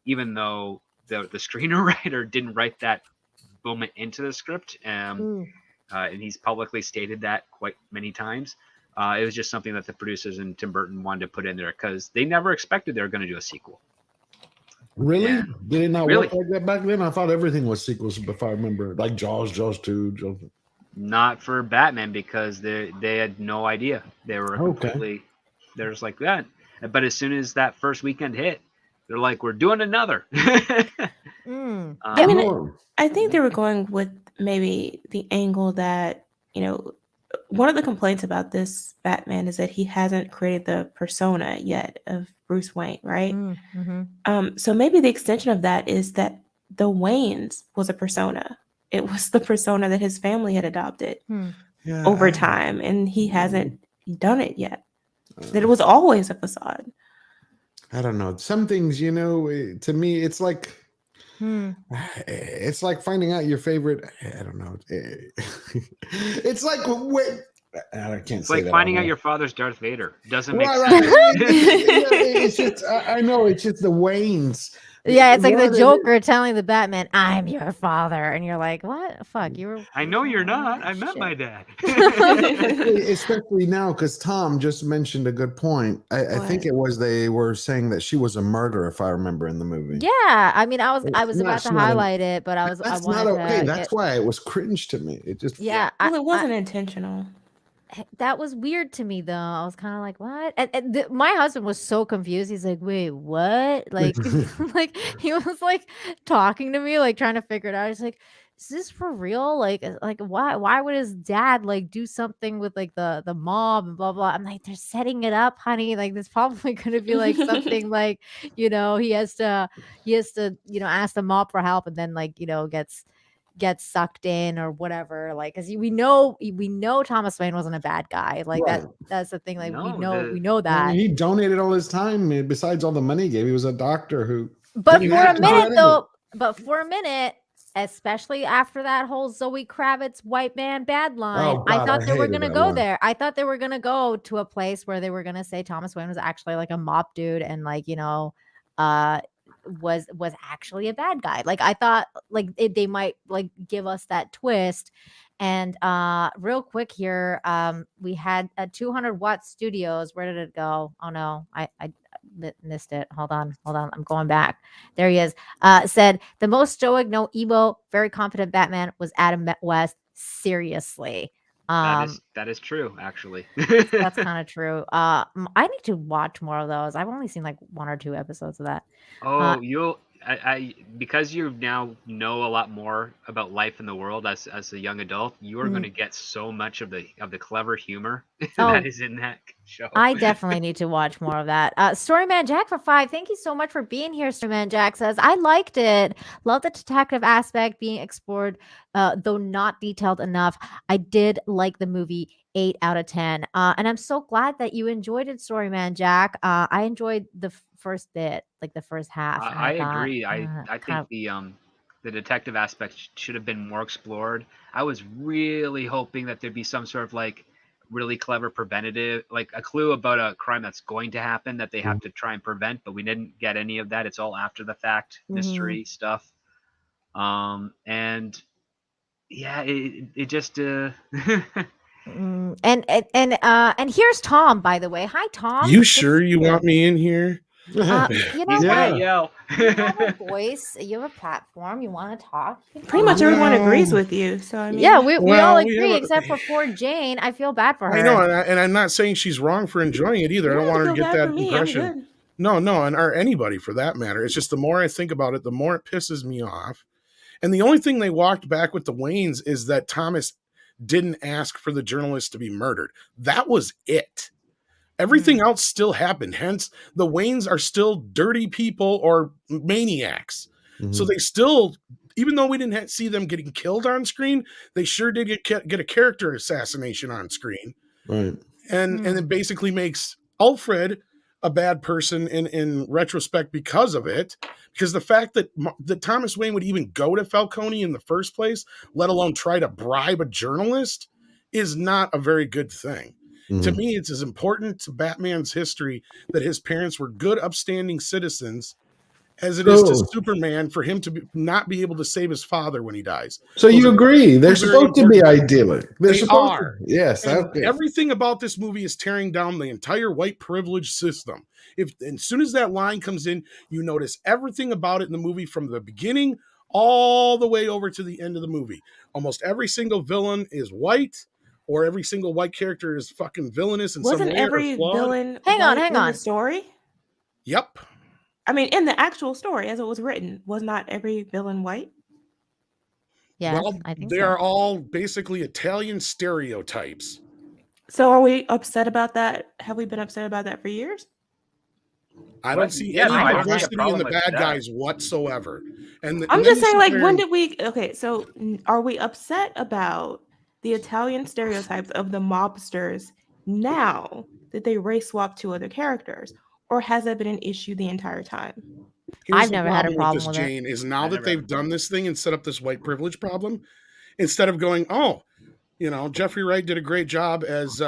Even though the screenwriter didn't write that moment into the script, and he's publicly stated that quite many times. It was just something that the producers and Tim Burton wanted to put in there because they never expected they were going to do a sequel.
Really?
Yeah.
Did it not
Really?
work like that back then? I thought everything was sequels, if I remember. Like Jaws 2, Jaws.
Not for Batman, because they had no idea. They were completely, they're just like that. But as soon as that first weekend hit, they're like, we're doing another.
I mean, I think they were going with maybe the angle that, you know, one of the complaints about this Batman is that he hasn't created the persona yet of Bruce Wayne, right? So maybe the extension of that is that the Waynes was a persona. It was the persona that his family had adopted over time, and he hasn't done it yet. That it was always a facade.
I don't know. Some things, you know, to me, it's like it's like finding out your favorite. I don't know. It's like I can't
it's
say
like
that
finding out your father's Darth Vader. Doesn't make sense.
Right. It's just I know it's just the Waynes.
Yeah, it's like the Joker telling the Batman, "I'm your father," and you're like, "What? Fuck, you were."
I know you're not. I met my dad.
Especially now, because Tom just mentioned a good point. I think it was they were saying that she was a murderer, if I remember in the movie.
Yeah, I mean, I was about to highlight it, but
That's
I wanted
not okay.
to
That's why it was cringe to me. It just
yeah.
Well, it wasn't intentional.
That was weird to me, though. I was kind of like, "What?" And my husband was so confused. He's like, "Wait, what?" Like, like he was like talking to me, like trying to figure it out. He's like, "Is this for real? Like why would his dad like do something with like the mob and blah blah?" I'm like, "They're setting it up, honey. Like, there's probably gonna be like something like, he has to ask the mob for help, and then like gets sucked in or whatever, like, because we know Thomas Wayne wasn't a bad guy, like that's the thing, like we know that.
I mean, he donated all his time. Besides all the money he gave, he was a doctor who.
But for a minute, especially after that whole Zoe Kravitz white man bad line, I thought they were gonna go there. I thought they were gonna go to a place where they were gonna say Thomas Wayne was actually like a mob dude and like was actually a bad guy. Like I thought like they might like give us that twist. And real quick here, we had a 200 Watt Studios. Where did it go? Oh no, I missed it. Hold on, I'm going back. There he is. Said the most stoic, no emo, very confident Batman was Adam West. Seriously.
That is true, actually.
That's kind of true. I need to watch more of those. I've only seen like 1 or 2 episodes of that.
Oh, because you now know a lot more about life in the world as a young adult, you are going to get so much of the clever humor that is in that show.
I definitely need to watch more of that. Storyman Jack for 5. Thank you so much for being here. Storyman Jack says, I liked it. Love the detective aspect being explored, though not detailed enough. I did like the movie. 8 out of 10. And I'm so glad that you enjoyed it, Storyman Jack. I enjoyed the first bit, like the first half.
I agree. I think the detective aspect should have been more explored. I was really hoping that there'd be some sort of like really clever preventative, like a clue about a crime that's going to happen that they have to try and prevent, but we didn't get any of that. It's all after the fact mystery stuff. And yeah, it just
and here's Tom, by the way. Hi, Tom.
You sure you want me in here?
You know what?
Yell.
You have a voice. You have a platform. You want to talk.
Pretty much everyone agrees with you. So I mean,
yeah, we all agree except for poor Jane. I feel bad for her.
I know, and I'm not saying she's wrong for enjoying it either. I don't want her to get that impression. No, or anybody for that matter. It's just the more I think about it, the more it pisses me off. And the only thing they walked back with the Waynes is that Thomas didn't ask for the journalist to be murdered. That was it. Everything else still happened. Hence, the Waynes are still dirty people or maniacs. So they still, even though we didn't see them getting killed on screen, they sure did get a character assassination on screen.
Right.
And it basically makes Alfred a bad person in retrospect because of it. Because the fact that Thomas Wayne would even go to Falcone in the first place, let alone try to bribe a journalist, is not a very good thing. To me, it's as important to Batman's history that his parents were good, upstanding citizens as it is to Superman for him to not be able to save his father when he dies.
So you agree? They're supposed to be idyllic.
They are.
Yes.
Okay. Everything about this movie is tearing down the entire white privilege system. As soon as that line comes in, you notice everything about it in the movie from the beginning all the way over to the end of the movie. Almost every single villain is white, or every single white character is fucking villainous in some way.
Wasn't every villain
hang on
in the story?
Yep.
I mean, in the actual story, as it was written, was not every villain white?
Yeah,
well,
I think
they are all basically Italian stereotypes.
So are we upset about that? Have we been upset about that for years?
I don't see any diversity in the bad guys whatsoever. And
I'm just saying, like, when did we? Okay, so are we upset about the Italian stereotypes of the mobsters now that they race swap to other characters? Or has that been an issue the entire time?
I've never had a problem with
Jane, is now that they've done this thing and set up this white privilege problem, instead of going, oh, Jeffrey Wright did a great job as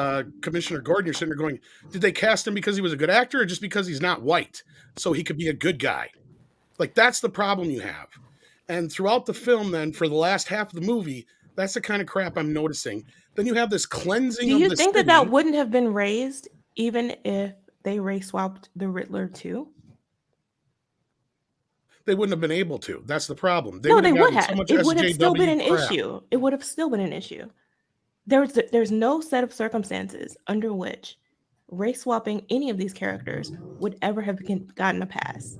Commissioner Gordon, you're sitting there going, did they cast him because he was a good actor or just because he's not white so he could be a good guy? Like, that's the problem you have. And throughout the film, then, for the last half of the movie, that's the kind of crap I'm noticing. Then you have this cleansing of the city.
Do you think that wouldn't have been raised even if they race swapped the Riddler too?
They wouldn't have been able to. That's the problem.
No, they would have. It would have still been an issue. It would have still been an issue. There's no set of circumstances under which race swapping any of these characters would ever have gotten a pass.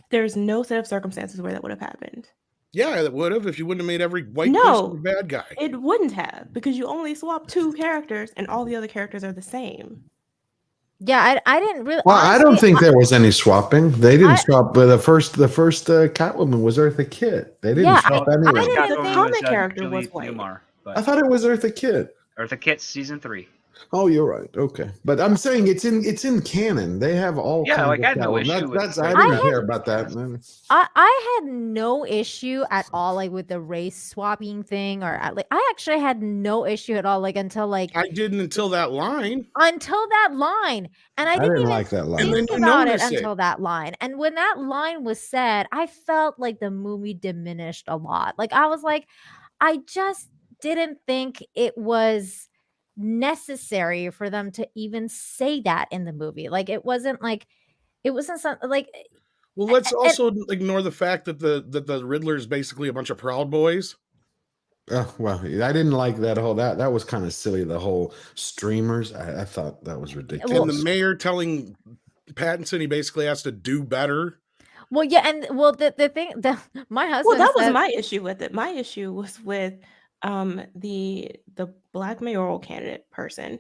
There's no set of circumstances where that would have happened.
Yeah, it would have if you wouldn't have made every white person a bad guy.
It wouldn't have, because you only swap 2 characters and all the other characters are the same.
Yeah, I didn't really.
Well, honestly, I don't think there was any swapping. They didn't swap. But the first Catwoman was Eartha Kitt. They didn't swap anyone.
The comic character was white.
I thought it was Eartha Kitt.
Eartha Kitt season 3.
Oh, you're right. Okay, but I'm saying it's in canon. They have all.
Yeah,
kinds
like
of
I had no issue.
I didn't care about that.
I had no issue at all, like with the race swapping thing, or like I actually had no issue at all, like until like
I didn't until that line.
Until that line, and I didn't even
like that line.
think about it until that line. And when that line was said, I felt like the movie diminished a lot. Like I was like, I just didn't think it was necessary for them to even say that in the movie. Like it wasn't something like.
Well, let's also ignore the fact that the Riddler is basically a bunch of Proud Boys.
Well, I didn't like that whole that was kind of silly. The whole streamers, I thought that was ridiculous.
And the mayor telling Pattinson he basically has to do better.
Well, yeah, and the thing my husband.
Well, that was my issue with it. My issue was with the black mayoral candidate person.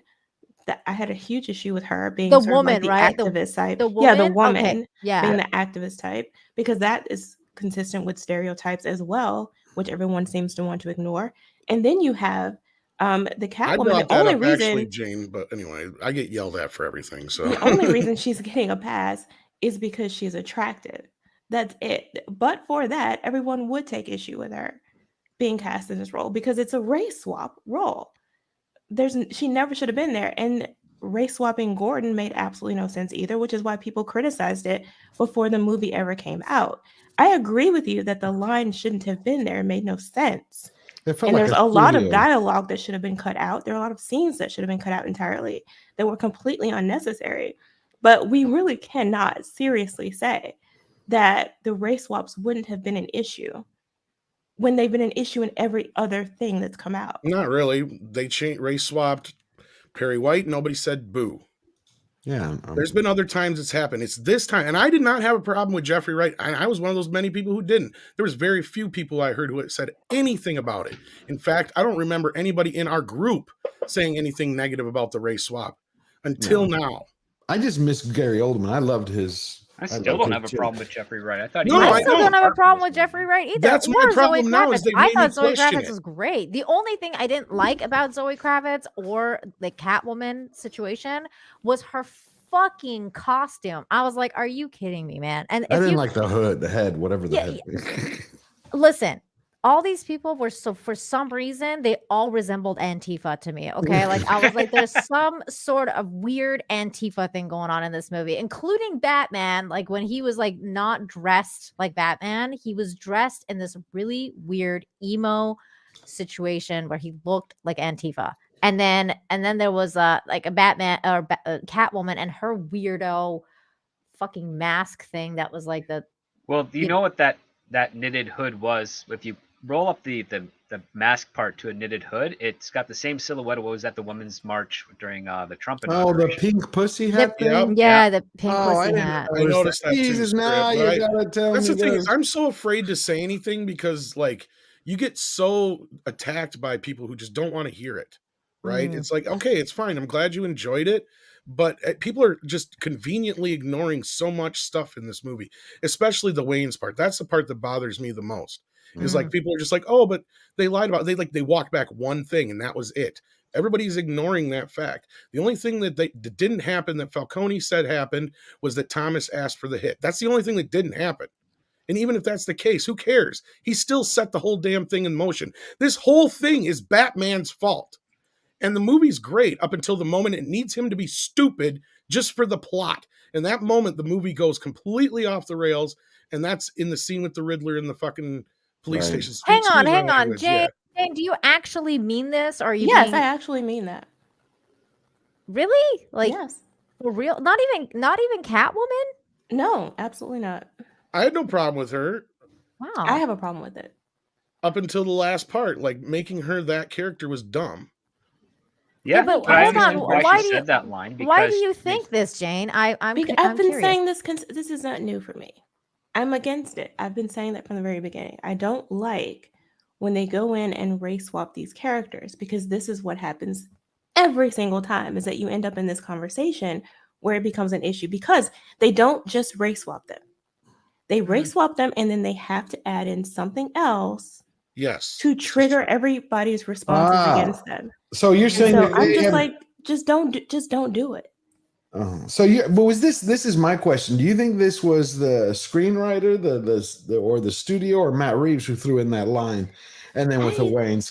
That I had a huge issue with her being
the
sort
woman,
of like the
right?
activist type.
The woman?
Yeah, the woman
okay.
being the activist type, because that is consistent with stereotypes as well, which everyone seems to want to ignore. And then you have the Catwoman. The only reason,
actually, Jane, but anyway, I get yelled at for everything. So
the only reason she's getting a pass is because she's attractive. That's it. But for that, everyone would take issue with her being cast in this role because it's a race swap role. She never should have been there. And race swapping Gordon made absolutely no sense either, which is why people criticized it before the movie ever came out. I agree with you that the line shouldn't have been there. It made no sense. And there's a lot of dialogue that should have been cut out. There are a lot of scenes that should have been cut out entirely that were completely unnecessary. But we really cannot seriously say that the race swaps wouldn't have been an issue when they've been an issue in every other thing that's come out.
Not really. They race swapped Perry White. Nobody said boo.
Yeah.
There's been other times it's happened. It's this time. And I did not have a problem with Jeffrey Wright. And I was one of those many people who didn't. There was very few people I heard who said anything about it. In fact, I don't remember anybody in our group saying anything negative about the race swap until now.
I just miss Gary Oldman. I loved his...
I still don't have a problem with Jeffrey Wright. I thought
I still don't have a problem with Jeffrey Wright either.
That's my problem now is
I thought Zoe Kravitz was great. The only thing I didn't like about Zoe Kravitz or the Catwoman situation was her fucking costume. I was like, are you kidding me, man? And
I
if
didn't
you
like the hood, the head, whatever the
Yeah,
head.
listen, all these people were for some reason they all resembled Antifa to me. Okay, like I was like, there's some sort of weird Antifa thing going on in this movie, including Batman. Like when he was like not dressed like Batman, he was dressed in this really weird emo situation where he looked like Antifa. And then there was like a Batman or a Catwoman and her weirdo fucking mask thing that was like the
Well, do you know what that knitted hood was? If you roll up the mask part to a knitted hood, it's got the same silhouette of what was at the Women's March during the Trump
the
inauguration.
pink pussy hat thing?
Yeah, the pink pussy hat.
I noticed that
Jesus,
too.
now you gotta tell me
that's the thing
this.
is, I'm so afraid to say anything because like you get so attacked by people who just don't want to hear it, right? It's like, okay, it's fine. I'm glad you enjoyed it, but people are just conveniently ignoring so much stuff in this movie, especially the Wayne's part. That's the part that bothers me the most. Is like people are just like, oh, but they lied about it. They walked back one thing and that was it. Everybody's ignoring that fact. The only thing that didn't happen that Falcone said happened was that Thomas asked for the hit. That's the only thing that didn't happen. And even if that's the case, who cares? He still set the whole damn thing in motion. This whole thing is Batman's fault. And the movie's great up until the moment it needs him to be stupid just for the plot. And that moment, the movie goes completely off the rails. And that's in the scene with the Riddler in the fucking police station.
Hang on, Jane. Jane, do you actually mean this? Or are you?
Yes, I actually mean that.
Really? Like,
yes,
for real? Not even Catwoman?
No, absolutely not.
I had no problem with her.
Wow.
I have a problem with it.
Up until the last part, like making her that character was dumb.
Yeah,
but
I
hold on.
understand why
Why
she
do you
said that line. Because
why do you think this, Jane? I'm
been
curious.
saying this. This is not new for me. I'm against it. I've been saying that from the very beginning. I don't like when they go in and race swap these characters because this is what happens every single time is that you end up in this conversation where it becomes an issue because they don't just race swap them. They race swap them and then they have to add in something else to trigger everybody's responses against them.
So you're saying
so I'm just like, just don't do it.
So but was this is my question. Do you think this was the screenwriter, or the studio, or Matt Reeves who threw in that line, and then with the Waynes?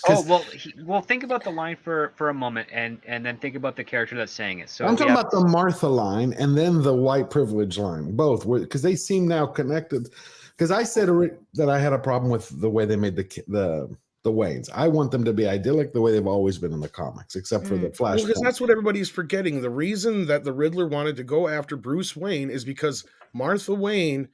Well, think about the line for a moment, and then think about the character that's saying it. So
I'm talking about the Martha line and then the white privilege line, both, because they seem now connected. Because I said that I had a problem with the way they made the Waynes. I want them to be idyllic the way they've always been in the comics, except for the Flash.
Because that's what everybody's forgetting. The reason that the Riddler wanted to go after Bruce Wayne is because Martha Wayne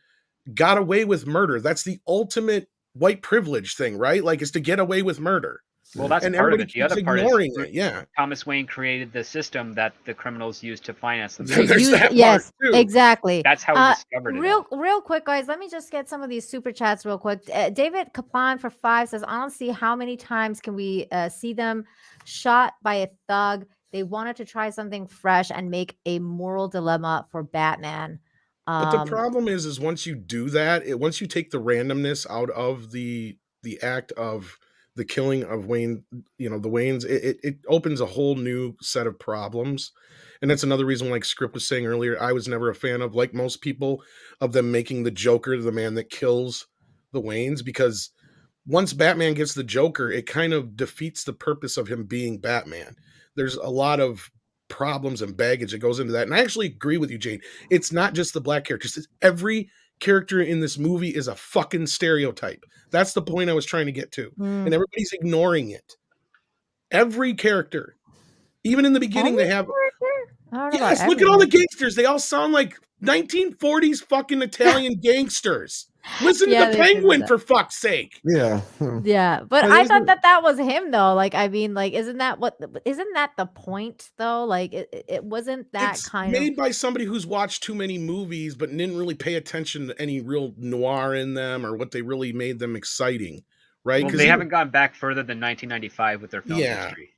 got away with murder. That's the ultimate white privilege thing, right? Like, is to get away with murder.
Well, that's
and
part of it. The other part is Thomas Wayne created the system that the criminals use to finance them.
Yes, exactly.
That's how he discovered it.
Real quick, guys, let me just get some of these super chats real quick. David Kaplan for 5 says, I don't see how many times can we see them shot by a thug. They wanted to try something fresh and make a moral dilemma for Batman.
But the problem is once you do that, once you take the randomness out of the act of the killing of Wayne, the Waynes, it opens a whole new set of problems. And that's another reason, like Script was saying earlier, I was never a fan of, like most people, of them making the Joker the man that kills the Waynes, because once Batman gets the Joker, it kind of defeats the purpose of him being Batman. There's a lot of problems and baggage that goes into that. And I actually agree with you, Jane. It's not just the black characters. It's every character in this movie is a fucking stereotype. That's the point I was trying to get to. And everybody's ignoring it. Every character. Even in the beginning, they have... Yes, look at all the gangsters. They all sound like 1940s fucking Italian gangsters. Listen to the Penguin, for fuck's sake.
Yeah.
But I thought that was him, though. Like, I mean, like, isn't that the point, though? Like, it wasn't that
it's
kind of
made by somebody who's watched too many movies but didn't really pay attention to any real noir in them or what they really made them exciting, right?
Well, they haven't gone back further than 1995 with their film history.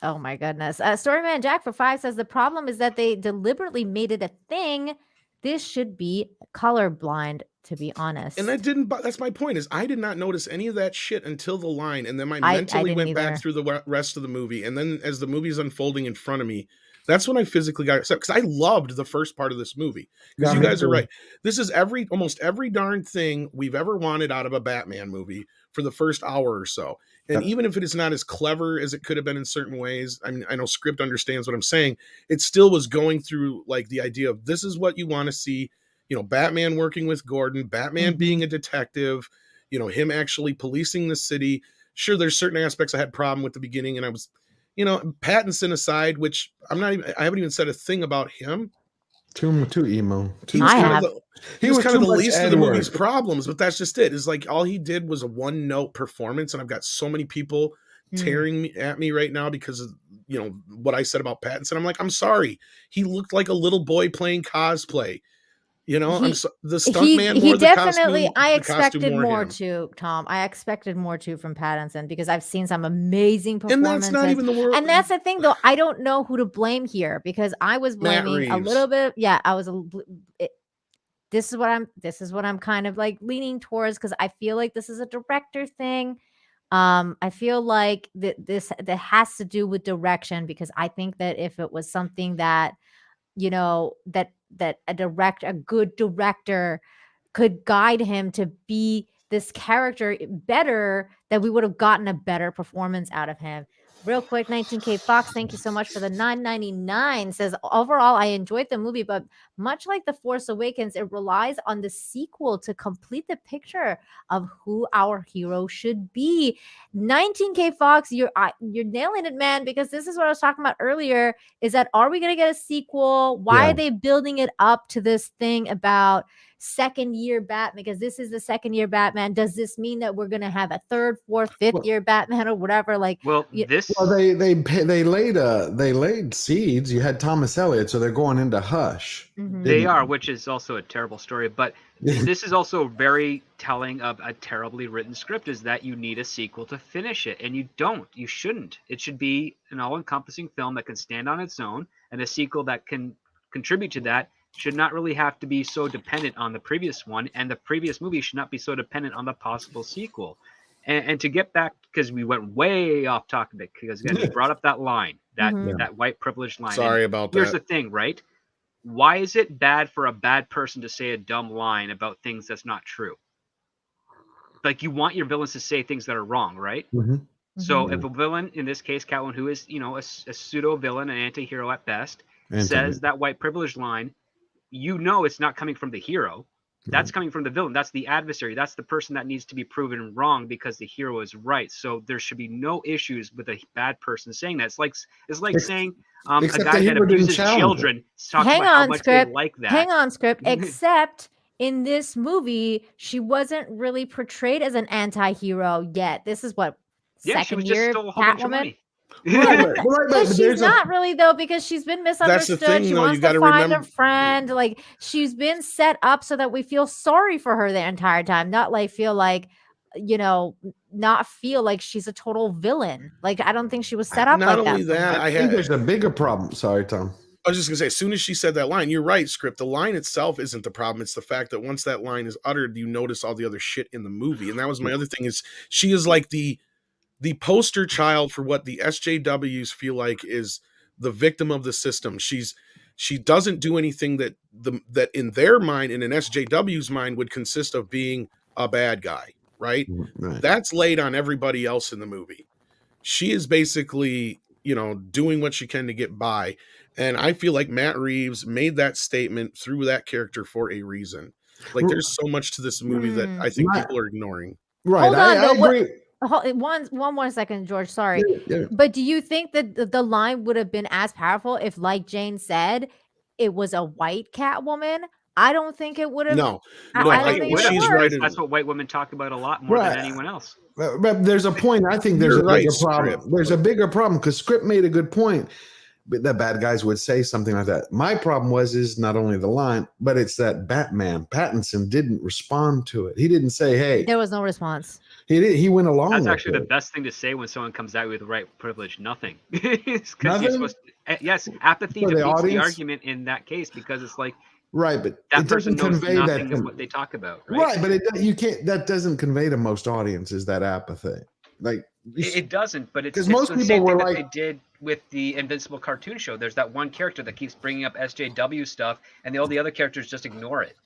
Oh my goodness. Storyman Jack for 5 says the problem is that they deliberately made it a thing. This should be colorblind, to be honest.
And that's my point, is I did not notice any of that shit until the line, and then I mentally went back through the rest of the movie, and then as the movie's unfolding in front of me, That's when I physically got upset because I loved the first part of this movie. Because you guys are right. This is almost every darn thing we've ever wanted out of a Batman movie for the first hour or so. And even if it is not as clever as it could have been in certain ways, I mean, I know script understands what I'm saying. It still was going through like the idea of this is what you want to see, you know, Batman working with Gordon, Batman being a detective, you know, him actually policing the city. Sure, there's certain aspects I had problem with the beginning, and I was, you know, Pattinson aside, which I haven't even said a thing about him.
Too emo.
He was kind of the least of the movie's problems, but that's just it. It's like all he did was a one note performance, and I've got so many people tearing at me right now because of, you know, what I said about Pattinson. I'm like, I'm sorry, he looked like a little boy playing cosplay. You know, the stuntman.
He definitely. I expected more too, Tom. I expected more too from Pattinson because I've seen some amazing performances.
And that's not even the world.
And that's the thing, though. I don't know who to blame here because I was blaming a little bit. Yeah, I was. This is what I'm kind of like leaning towards because I feel like this is a director thing. I feel like that has to do with direction because I think that if it was something that, you know, that a good director could guide him to be this character better, that we would have gotten a better performance out of him. Real quick, 19K Fox, thank you so much for the $9.99. Says, overall, I enjoyed the movie, but much like The Force Awakens, it relies on the sequel to complete the picture of who our hero should be. 19K Fox, you're nailing it, man, because this is what I was talking about earlier, is that are we going to get a sequel? Why are they building it up to this thing about second year Batman? Because this is the second year Batman. Does this mean that we're going to have a third, fourth, fifth year Batman or whatever? Like,
they laid seeds. You had Thomas Elliott, so they're going into Hush.
They are, which is also a terrible story. But this is also very telling of a terribly written script, is that you need a sequel to finish it, and you don't. You shouldn't. It should be an all-encompassing film that can stand on its own, and a sequel that can contribute to that should not really have to be so dependent on the previous one, and the previous movie should not be so dependent on the possible sequel. And to get back, because we went way off topic, because again, you brought up that line, that white privilege line.
Sorry about that.
Here's the thing, right? Why is it bad for a bad person to say a dumb line about things that's not true? Like, you want your villains to say things that are wrong, right? So if a villain, in this case, Catwoman, who is, you know, a pseudo villain, an anti-hero at best, says that white privilege line, you know it's not coming from the hero. That's coming from the villain. That's the adversary. That's the person that needs to be proven wrong because the hero is right. So there should be no issues with a bad person saying that. It's like saying a guy that abuses children talking about how much they like that.
Hang on, script. Except in this movie, she wasn't really portrayed as an anti-hero yet. This is what, second year Catwoman? But she's not really, though, because she's been misunderstood.
Thing,
she wants to find a friend. Like, she's been set up so that we feel sorry for her the entire time, not like feel like, you know, not feel like she's a total villain. Like, I don't think she was set up
not
like
only that.
I think there's a bigger problem. Sorry, Tom.
I was just gonna say, as soon as she said that line, you're right, script. The line itself isn't the problem. It's the fact that once that line is uttered, you notice all the other shit in the movie. And that was my other thing, is she is like the poster child for what the SJWs feel like is the victim of the system. She doesn't do anything that in their mind, in an SJW's mind, would consist of being a bad guy, right? That's laid on everybody else in the movie. She is basically, you know, doing what she can to get by. And I feel like Matt Reeves made that statement through that character for a reason. Like, there's so much to this movie that I think people are ignoring.
Right.
Hold on,
I agree.
One more second, George. Sorry. But do you think that the line would have been as powerful if, like Jane said, it was a white Catwoman? I don't think it would have.
No,
I don't think it would have.
That's what white women talk about a lot more than anyone else.
But there's a point. I think there's a bigger problem. There's a bigger problem because Script made a good point. But the bad guys would say something like that. My problem is not only the line, but it's that Pattinson didn't respond to it. He didn't say, "Hey."
There was no response.
He went along.
That's actually the best thing to say when someone comes at you with right privilege. Nothing. You're supposed to, yes, apathy defeats the argument in that case, because it's like,
right, but
that person knows nothing of what they talk about. Right,
but you can't. That doesn't convey to most audiences that apathy. Like
it doesn't, but it's
most
the
people
same
were
thing
like,
that they did with the Invincible cartoon show. There's that one character that keeps bringing up SJW stuff, and all the other characters just ignore it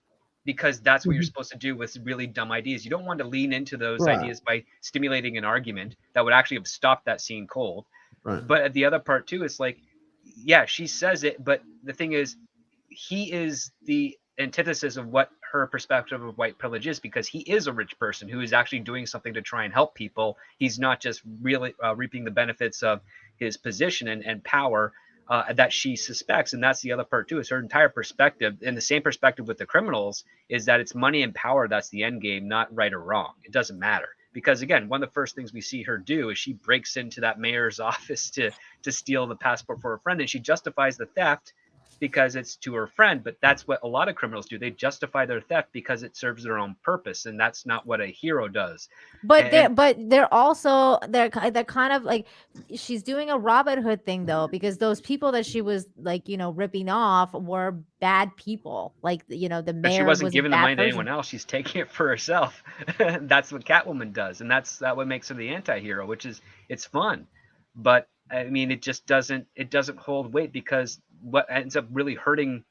because that's what you're supposed to do with really dumb ideas. You don't want to lean into those ideas by stimulating an argument that would actually have stopped that scene cold.
Right.
But at the other part too, it's like, yeah, she says it, but the thing is, he is the antithesis of what her perspective of white privilege is, because he is a rich person who is actually doing something to try and help people. He's not just really reaping the benefits of his position and power that she suspects. And that's the other part too, is her entire perspective, and the same perspective with the criminals, is that it's money and power that's the end game, not right or wrong. It doesn't matter. Because again, one of the first things we see her do is she breaks into that mayor's office to steal the passport for her friend, and she justifies the theft because it's to her friend. But that's what a lot of criminals do. They justify their theft because it serves their own purpose, and that's not what a hero does.
But they're also they're kind of like, she's doing a Robin Hood thing though, because those people that she was like, ripping off were bad people. Like, the mayor,
but she wasn't giving the money to
person.
anyone else. She's taking it for herself. That's what Catwoman does, and that what makes her the anti-hero, which is, it's fun. But I mean, it just doesn't hold weight, because what ends up really hurting,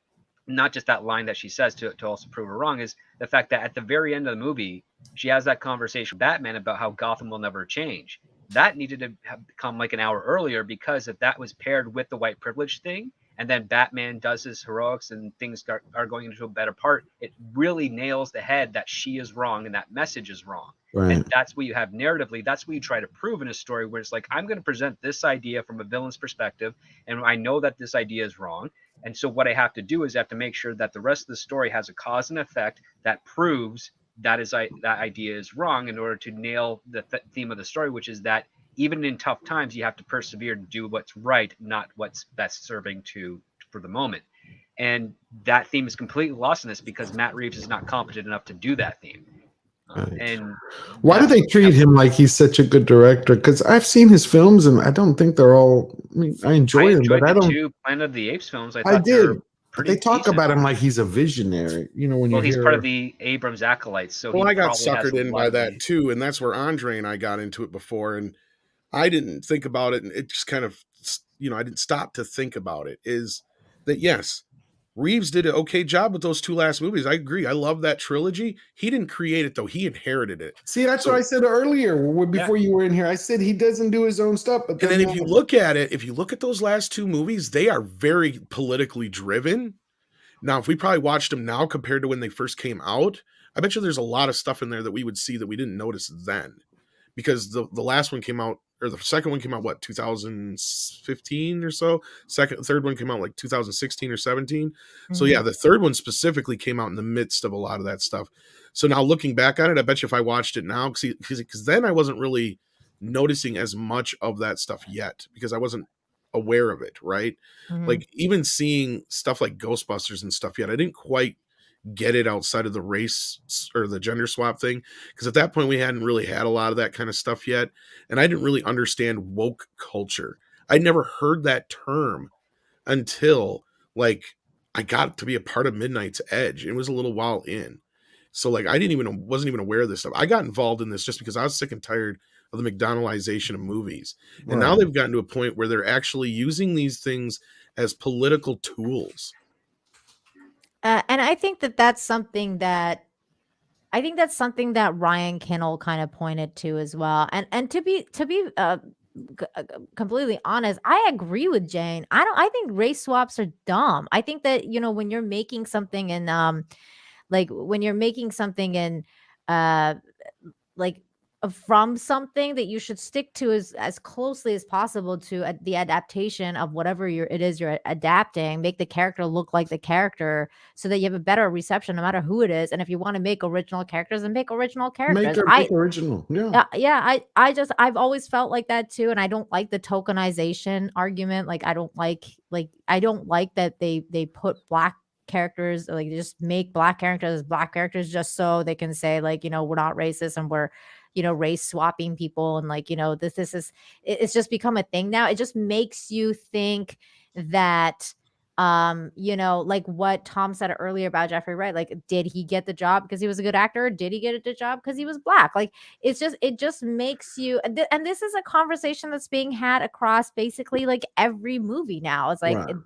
not just that line that she says to also prove her wrong, is the fact that at the very end of the movie, she has that conversation with Batman about how Gotham will never change. That needed to have come like an hour earlier, because if that was paired with the white privilege thing, and then Batman does his heroics and things are going into a better part, it really nails the head that she is wrong and that message is wrong. Right. And that's what you have narratively. That's what you try to prove in a story, where it's like, I'm going to present this idea from a villain's perspective, and I know that this idea is wrong. And so what I have to do is I have to make sure that the rest of the story has a cause and effect that proves that idea is wrong, in order to nail the theme of the story, which is that even in tough times, you have to persevere and do what's right, not what's best serving for the moment. And that theme is completely lost in this, because Matt Reeves is not competent enough to do that theme.
Right.
And
why do they treat him like he's such a good director? Because I've seen his films, and I don't think they're all. I mean, I enjoy them, but I don't.
Two Planet of the Apes films,
I did.
But
they talk about him like he's a visionary. When
he's part of the Abrams acolytes. So
I got suckered in by that too, and that's where Andre and I got into it before, and I didn't think about it, and it just kind of, I didn't stop to think about it. Is that, yes, Reeves did an okay job with those two last movies. I agree. I love that trilogy. He didn't create it though; he inherited it.
See, that's what I said earlier before you were in here. I said he doesn't do his own stuff. But
then if you look at those last two movies, they are very politically driven. Now, if we probably watched them now compared to when they first came out, I bet you there's a lot of stuff in there that we would see that we didn't notice then, because the last one came out, or the second one came out, 2015 or so. Third one came out like 2016 or 17. Mm-hmm. So yeah, the third one specifically came out in the midst of a lot of that stuff. So now looking back on it, I bet you if I watched it now, because then I wasn't really noticing as much of that stuff yet, because I wasn't aware of it, right? Mm-hmm. Like even seeing stuff like Ghostbusters and stuff yet, I didn't quite get it outside of the race or the gender swap thing, because at that point we hadn't really had a lot of that kind of stuff yet, and I didn't really understand woke culture. I'd never heard that term until like I got to be a part of Midnight's Edge. It was a little while in, so like I wasn't even aware of this stuff. I got involved in this just because I was sick and tired of the McDonaldization of movies, and now they've gotten to a point where they're actually using these things as political tools.
And I think that's something that Ryan Kinnell kind of pointed to as well. And to be completely honest, I agree with Jane. I think race swaps are dumb. I think that when you're making something in from something, that you should stick to as closely as possible to the adaptation of whatever you're adapting. Make the character look like the character, so that you have a better reception no matter who it is. And if you want to make original characters, then make original characters.
Make original.
I've always felt like that too, and I don't like the tokenization argument. Like I don't like that they put black characters, like they just make black characters just so they can say like, we're not racist and we're race swapping people, and like, it's just become a thing now. It just makes you think that Like what Tom said earlier about Jeffrey Wright, like, did he get the job because he was a good actor, or did he get the job because he was black? Like, it just makes you, and this is a conversation that's being had across basically like every movie now. It's like,
right.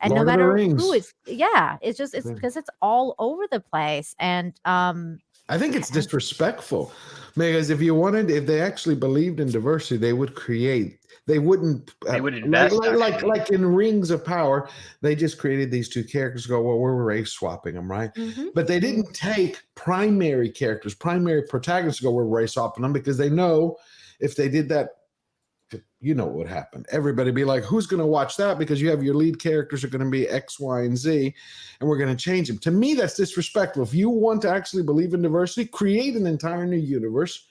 And
Lord
no matter
who
it's because it's all over the place. And
I think it's disrespectful, because if they actually believed in diversity, they would invest, like in Rings of Power, they just created these two characters, go, well, we're race swapping them, right? But they didn't take primary protagonists, go, we're race swapping them, because they know if they did that, what would happen. Everybody be like, who's going to watch that? Because you have your lead characters are going to be X, Y, and Z, and we're going to change them. To me, that's disrespectful. If you want to actually believe in diversity, create an entire new universe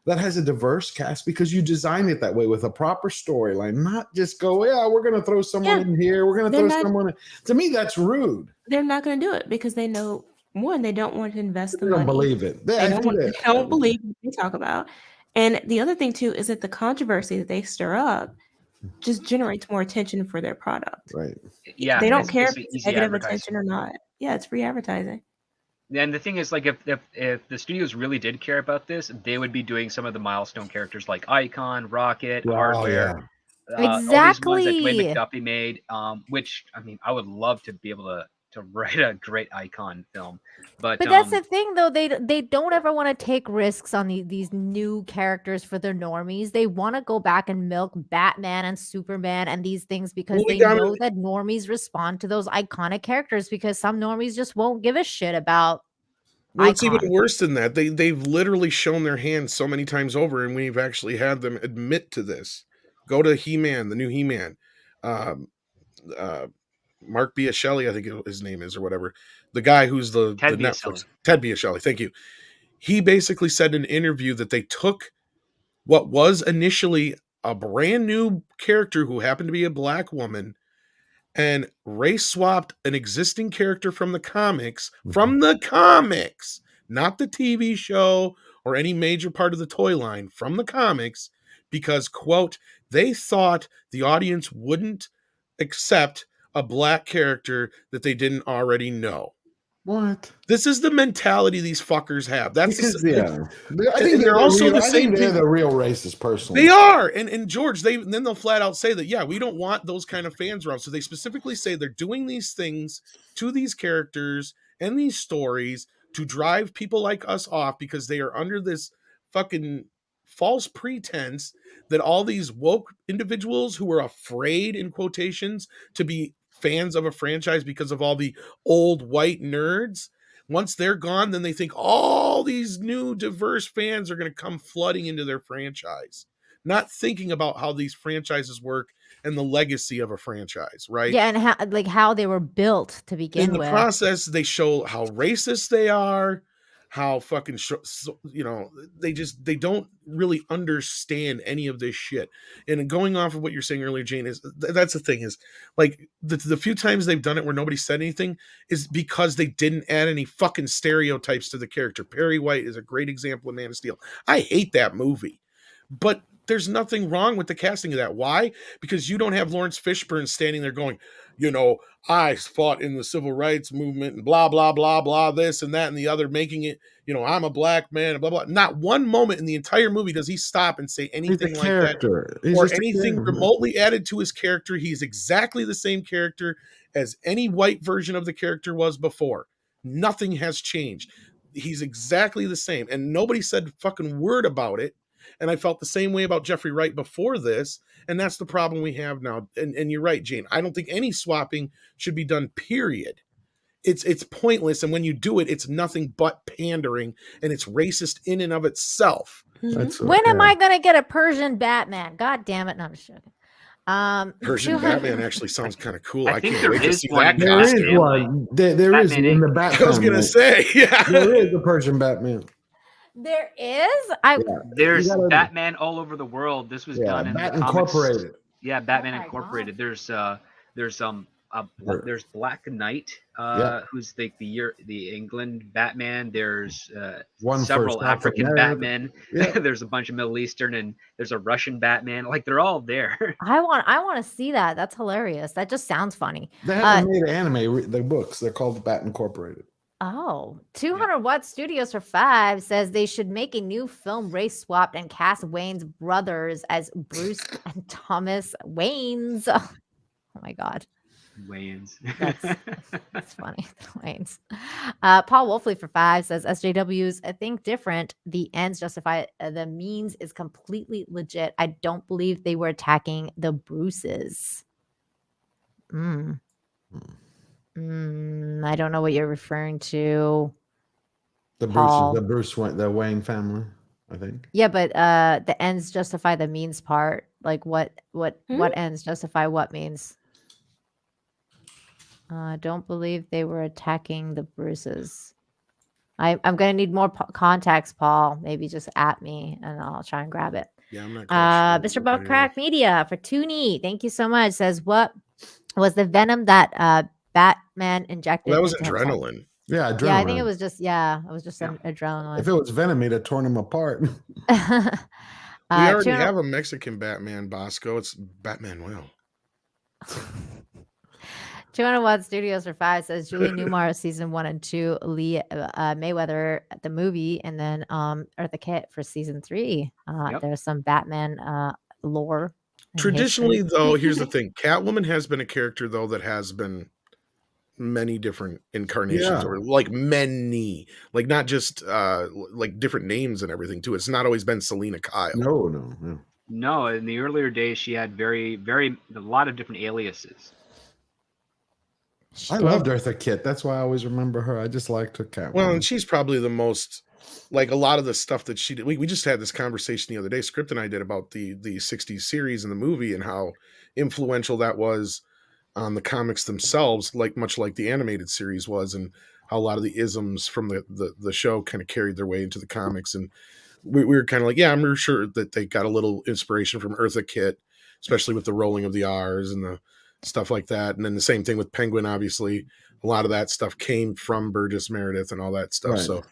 that has a diverse cast, because you design it that way with a proper storyline, not just go, we're going to throw someone in here. We're going to throw someone in. To me, that's rude.
They're not going to do it because they know, one, they don't want to invest the money.
They don't believe it.
They don't believe what they talk about. And the other thing, too, is that the controversy that they stir up just generates more attention for their product.
Right.
Yeah.
They don't care if it's negative attention or not. Yeah, it's free advertising.
And the thing is, like, if the studios really did care about this, they would be doing some of the milestone characters like Icon, Rocket, Hardware.
Exactly.
All these ones that Dwayne McDuffie made, which, I mean, I would love to be able to write a great Icon film. But
that's the thing, though. They don't ever want to take risks on these new characters for their normies. They want to go back and milk Batman and Superman and these things because they know that normies respond to those iconic characters, because some normies just won't give a shit about.
Well, it's even worse than that. They've literally shown their hands so many times over, and we've actually had them admit to this. Go to He-Man, the new He-Man. Mark Biaselli, I think his name is, or whatever. The guy who's the Netflix. Ted Biaselli, thank you. He basically said in an interview that they took what was initially a brand new character who happened to be a black woman and race swapped an existing character from the comics, not the TV show or any major part of the toy line, from the comics, because, quote, they thought the audience wouldn't accept a black character that they didn't already know.
What?
This is the mentality these fuckers have. That's
because, I think they're also the same. They're the real racists, personally.
They are, and George, they'll flat out say that, we don't want those kind of fans around. So they specifically say they're doing these things to these characters and these stories to drive people like us off, because they are under this fucking false pretense that all these woke individuals who are afraid, in quotations, to be fans of a franchise because of all the old white nerds, once they're gone, then they think all these new diverse fans are going to come flooding into their franchise, not thinking about how these franchises work and the legacy of a franchise, right?
Yeah, and how they were built to begin with.
In the process, they show how racist they are, how fucking they don't really understand any of this shit. And going off of what you're saying earlier, Jane, is that's the thing, is like the few times they've done it where nobody said anything is because they didn't add any fucking stereotypes to the character. Perry White is a great example of Man of Steel. I hate that movie, but there's nothing wrong with the casting of that. Why? Because you don't have Lawrence Fishburne standing there going, I fought in the civil rights movement and blah, blah, blah, blah, this and that and the other, making it, I'm a black man and blah, blah. Not one moment in the entire movie does he stop and say anything like that or anything remotely added to his character. He's exactly the same character as any white version of the character was before. Nothing has changed. He's exactly the same. And nobody said a fucking word about it. And I felt the same way about Jeffrey Wright before this. And that's the problem we have now. And you're right, Jane. I don't think any swapping should be done, period. It's pointless. And when you do it, it's nothing but pandering. And it's racist in and of itself.
When am I going to get a Persian Batman? God damn it. No, I'm just joking.
Persian Batman actually sounds kind of cool.
I can't wait to see that
There is one. There is in the Batman.
I was going to say,
there is a Persian Batman.
There is?
There's Batman all over the world. This was done in the comics.
Incorporated.
Yeah, Batman Incorporated. There's there's Black Knight, who's like the England Batman. There's several African Batmen. Yeah. There's a bunch of Middle Eastern, and there's a Russian Batman. Like they're all there.
I want to see that. That's hilarious. That just sounds funny.
They haven't made anime. Their books. They're called Bat Incorporated.
Oh, 200 Watt Studios for 5 says they should make a new film race swapped and cast Wayne's brothers as Bruce and Thomas Waynes. Oh my God.
Wayans.
That's funny. Waynes. Paul Wolfley for 5 says SJWs think different. The ends justify the means is completely legit. I don't believe they were attacking the Bruces. I don't know what you're referring to.
The Wayne family, I think.
Yeah, but the ends justify the means part. Like what ends justify what means? Don't believe they were attacking the Bruces. I'm gonna need more context, Paul. Maybe just at me and I'll try and grab it.
Yeah, I'm not.
Mr. Bob Crack Media for Toonie. Thank you so much. Says what was the venom that Batman injected?
Well, that was adrenaline.
Yeah, adrenaline.
Yeah, I think it was just an adrenaline.
If it was venom, he'd have torn him apart.
We already have a Mexican Batman, Bosco. It's Batman Will.
200 Watt Studios for 5 says Julie Newmar season 1 and 2, Lee Mayweather the movie, and then Eartha Kitt for season 3. There's some Batman lore.
Traditionally, though, here's the thing: Catwoman has been a character though that has been many different incarnations, or like many, like not just like different names and everything too. It's not always been Selena Kyle.
No. In the earlier days, she had a lot of different aliases.
I loved Eartha Kitt. That's why I always remember her. I just liked her Catwoman.
Well, and she's probably the most, like a lot of the stuff that she did. We just had this conversation the other day, Script and I did, about the 60s series and the movie and how influential that was on the comics themselves, like much like the animated series was, and how a lot of the isms from the show kind of carried their way into the comics. And we were kind of like, yeah, I'm sure that they got a little inspiration from Eartha Kitt, especially with the rolling of the R's and the stuff like that. And then the same thing with Penguin, obviously a lot of that stuff came from Burgess Meredith and all that stuff. Right. So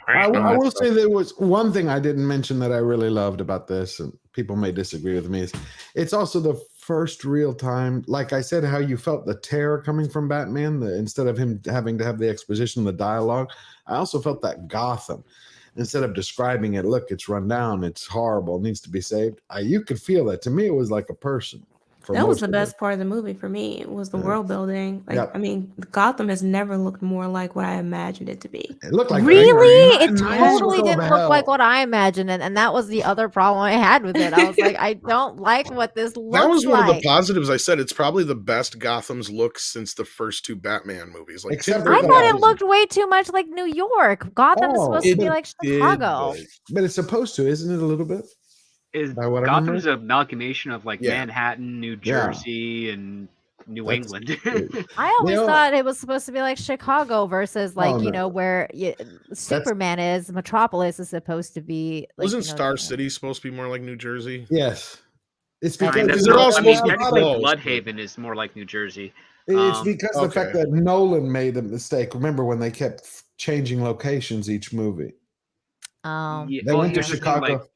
I will say there was one thing I didn't mention that I really loved about this, and people may disagree with me, is it's also the first real time, like I said, how you felt the terror coming from Batman, instead of him having to have the exposition, the dialogue. I also felt that Gotham, instead of describing it, look, it's run down, it's horrible, it needs to be saved. You could feel that. To me, it was like a person.
That was the best part of the movie for me. It was the world building. Like, I mean, Gotham has never looked more like what I imagined it to be.
It looked like
really, it totally didn't look like what I imagined, and that was the other problem I had with it. I was like, I don't like what this looks like.
That was one of the positives. I said it's probably the best Gotham's looked since the first 2 Batman movies. Like,
I thought it looked way too much like New York. Gotham is supposed to be like Chicago,
but it's supposed to, isn't it? A little bit.
Gotham's an amalgamation of like Manhattan, New Jersey, and New England.
I always thought it was supposed to be like Chicago versus like where Superman is. Metropolis is supposed to be. Like,
wasn't Star City supposed to be more like New Jersey?
Yes,
it's because they're all supposed to be close.
Bloodhaven is more like New Jersey.
It's because the fact that Nolan made a mistake. Remember when they kept changing locations each movie? They went to Chicago.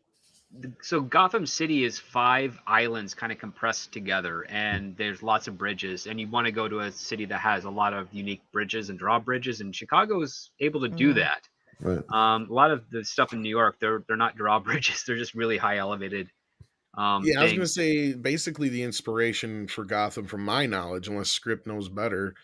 So Gotham City is 5 islands kind of compressed together, and there's lots of bridges, and you want to go to a city that has a lot of unique bridges and drawbridges, and Chicago is able to do that.
Right.
A lot of the stuff in New York, they're not drawbridges, they're just really high elevated.
I was going to say, basically the inspiration for Gotham, from my knowledge, unless Script knows better,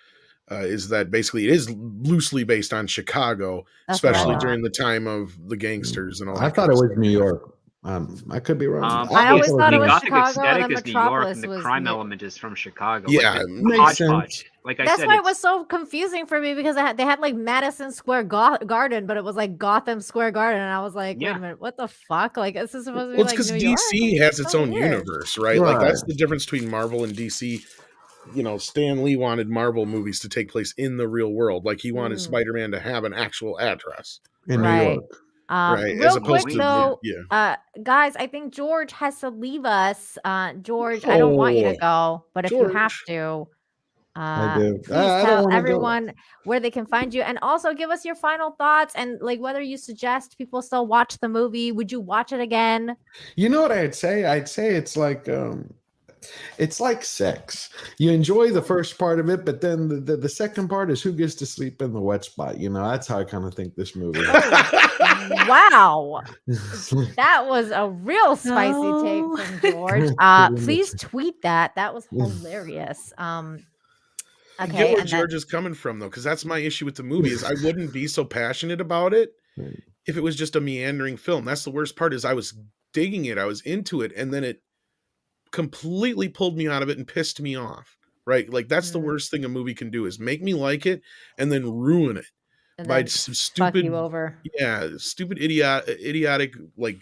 is that basically it is loosely based on Chicago, especially during the time of the gangsters and all that.
I thought it was New York. I could be wrong.
I always thought it was
Gothic
Chicago,
aesthetic
and
is New York, and the crime element is from Chicago. Yeah,
like makes sense.
Like I
That's
said,
why it was so confusing for me, because they had like Madison Square Garden, but it was like Gotham Square Garden, and I was like, wait a minute, what the fuck? Like, this is supposed to be like
because
New York?
DC has its own universe, right? Like that's the difference between Marvel and DC. Stan Lee wanted Marvel movies to take place in the real world. Like he wanted Spider-Man to have an actual address
in New York.
Right.
Real quick though, guys, I think George has to leave us. George, I don't want you to go, but if you have to,
I do.
Please
I don't
tell
want to
everyone where they can find you, and also give us your final thoughts and like whether you suggest people still watch the movie. Would you watch it again?
You know what I'd say? I'd say it's like sex. You enjoy the first part of it, but then the second part is who gets to sleep in the wet spot. You know, that's how I kind of think this movie is.
Wow. That was a real spicy take from George. Please tweet that. That was hilarious.
I
Okay,
get where
and
George is coming from, though, because that's my issue with the movie is I wouldn't be so passionate about it if it was just a meandering film. That's the worst part is I was digging it. I was into it, and then it completely pulled me out of it and pissed me off, right? Like, that's the worst thing a movie can do is make me like it and then ruin it by some stupid,
fuck you over.
Stupid idiotic, like,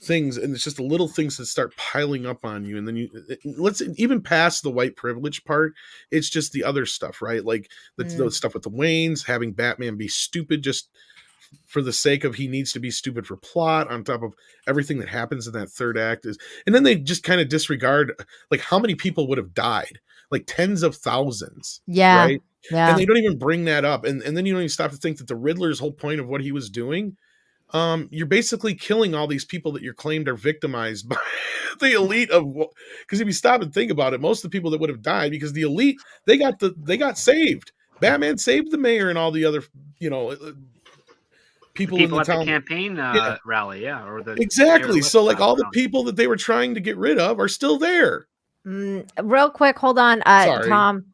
things, and it's just the little things that start piling up on you, and then let's even past the white privilege part, it's just the other stuff, right? Like the stuff with the Waynes, having Batman be stupid just for the sake of he needs to be stupid for plot, on top of everything that happens in that third act is, and then they just kind of disregard like how many people would have died, like tens of thousands, right? And they don't even bring that up, and then you don't even stop to think that the Riddler's whole point of what he was doing, you're basically killing all these people that you're claimed are victimized by the elite of, because if you stop and think about it, most of the people that would have died because the elite, they got saved. Batman saved the mayor and all the other, people in the
at
town.
The campaign rally, or the
exactly. So like all the people that they were trying to get rid of are still there.
Real quick, hold on,
Sorry.
Tom,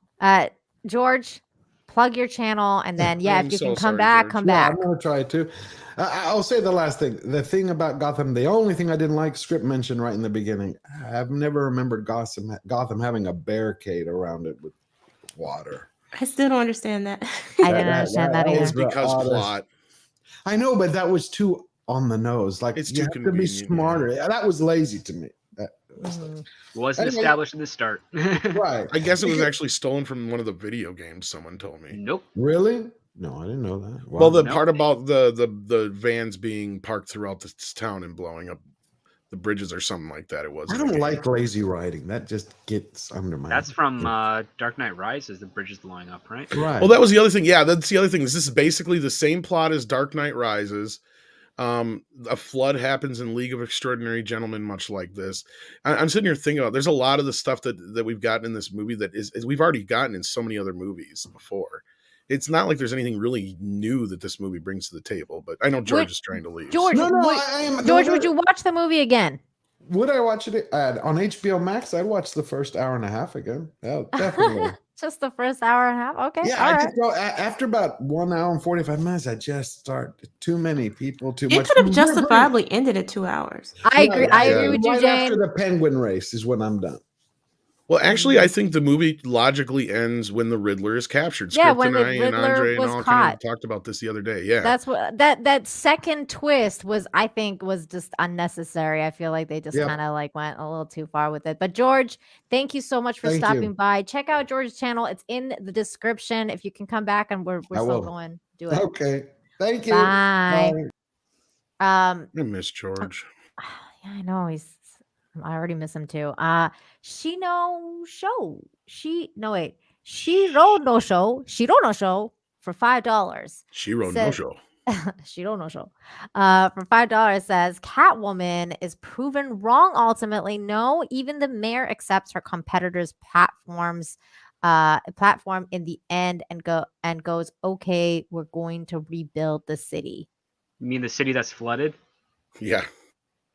George, plug your channel, and then if you can come back, come back.
I'm gonna try to. I'll say the last thing. The thing about Gotham, the only thing I didn't like, script mentioned right in the beginning. I've never remembered Gotham having a barricade around it with water.
I still don't understand that.
I didn't understand that either.
It's because plot.
I know, but that was too on the nose. Like,
it's
you have to be smarter. Yeah. That was lazy to me.
Wasn't established in the start.
Right.
I guess it was actually stolen from one of the video games, someone told me.
Nope.
Really? No, I didn't know that.
Wow. Well, the part about the vans being parked throughout this town and blowing up the bridges or something like that, it was.
I don't like lazy writing. That just gets under my.
That's from Dark Knight Rises. The bridge is blowing up, right?
Right.
Well, that was the other thing. Yeah, that's the other thing. This is basically the same plot as Dark Knight Rises. A flood happens in League of Extraordinary Gentlemen, much like this. I'm sitting here thinking about, there's a lot of the stuff that we've gotten in this movie that is we've already gotten in so many other movies before. It's not like there's anything really new that this movie brings to the table, but I know George is trying to leave.
George, George, would you watch the movie again?
Would I watch it on HBO Max? I'd watch the first hour and a half again. Yeah, definitely.
Just the first hour and a half? Okay.
Yeah, I just go after about 1 hour and 45 minutes. I just start too many people, too much.
It could have justifiably ended at 2 hours.
I agree. I agree with you,
right
Jane.
After the penguin race is when I'm done.
Well, actually, I think the movie logically ends when the Riddler is captured.
Yeah,
Script
when
and
the
I and
Riddler
Andre
was
and all
caught.
kind of talked about this the other day. Yeah,
that's what that second twist was. I think was just unnecessary. I feel like they just kind of like went a little too far with it. But George, thank you so much for stopping by. Check out George's channel. It's in the description. If you can come back, and we're still going, do it.
Okay, thank you.
Bye.
I miss George.
Yeah, I know I already miss him too. She no show for $5.
She wrote no show.
She don't know show. For $5 says Catwoman is proven wrong ultimately. No, even the mayor accepts her competitor's platform in the end and goes, okay, we're going to rebuild the city.
You mean the city that's flooded?
Yeah.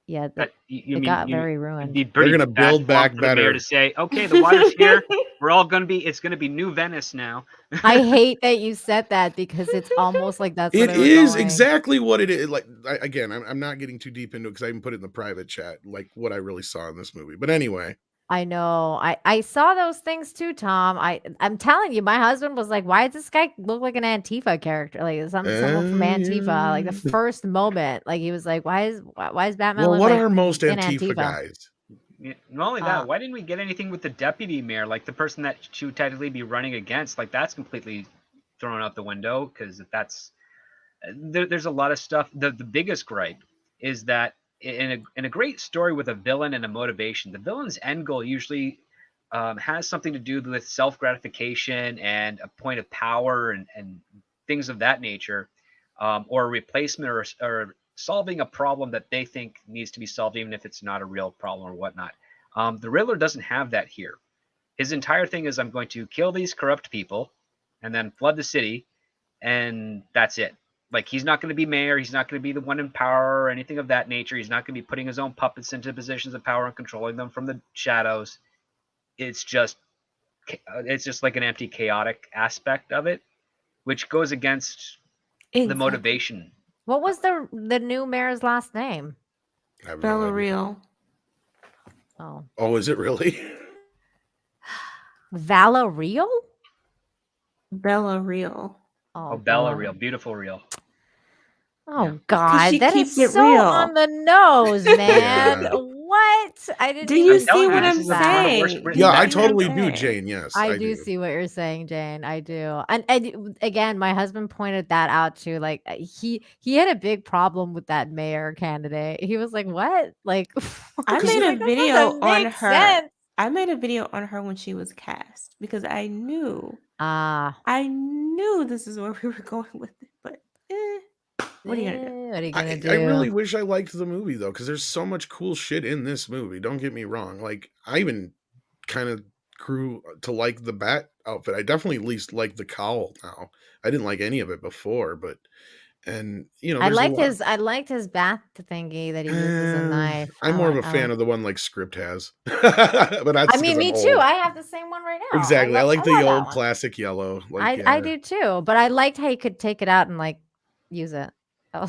Yeah, it got very ruined.
They're going to build back better.
To say, okay, the water's here. We're all going to be. It's going to be New Venice now.
I hate that you said that because it's almost like that's.
It is exactly what it is. Like again, I'm not getting too deep into it because I even put it in the private chat, like what I really saw in this movie. But anyway.
I know. I saw those things too, Tom. I'm telling you, my husband was like, "Why does this guy look like an Antifa character? Like someone from Antifa?" Like the first moment, like he was like, "Why is Batman?"
Well,
look
what
like
are most Antifa guys?
Not only that, why didn't we get anything with the deputy mayor, like the person that she would technically be running against? Like that's completely thrown out the window because there's a lot of stuff. The biggest gripe is that in a great story with a villain and a motivation, the villain's end goal usually has something to do with self-gratification and a point of power and things of that nature, or a replacement or solving a problem that they think needs to be solved, even if it's not a real problem or whatnot. The Riddler doesn't have that here. His entire thing is, I'm going to kill these corrupt people and then flood the city, and that's it. Like, he's not going to be mayor. He's not going to be the one in power or anything of that nature. He's not going to be putting his own puppets into positions of power and controlling them from the shadows. It's just like an empty, chaotic aspect of it, which goes against the motivation.
What was the new mayor's last name?
Villarreal.
Oh, is it really?
Villarreal?
Villarreal.
Oh, Bella Real, beautiful Real.
Oh God, that is
it
so
real.
on the nose, man.
Yeah.
What? I didn't.
Do you
even
see what
catch
I'm
that.
saying?
Yeah, I
That's
totally
what I'm
do,
saying.
Jane. Yes,
I do see what you're saying, Jane. I do. And again, my husband pointed that out too. Like he had a big problem with that mayor candidate. He was like, "What?" Like
I
Because
made
like,
a
that
video
doesn't
on
make
her.
sense.
I made a video on her when she was cast because I knew this is where we were going with it. But what are you gonna do?
What are you gonna do?
I really wish I liked the movie though, because there's so much cool shit in this movie. Don't get me wrong. Like, I even kind of grew to like the bat outfit. I definitely at least like the cowl now. I didn't like any of it before, but
I liked his bath thingy that he uses a knife.
I'm more of a fan of the one like Script has. But that's
I mean, me too. I have the same one right now.
Exactly. I like the
love that
old
one.
classic yellow. Like,
I do too, but I liked how you could take it out and like use it. I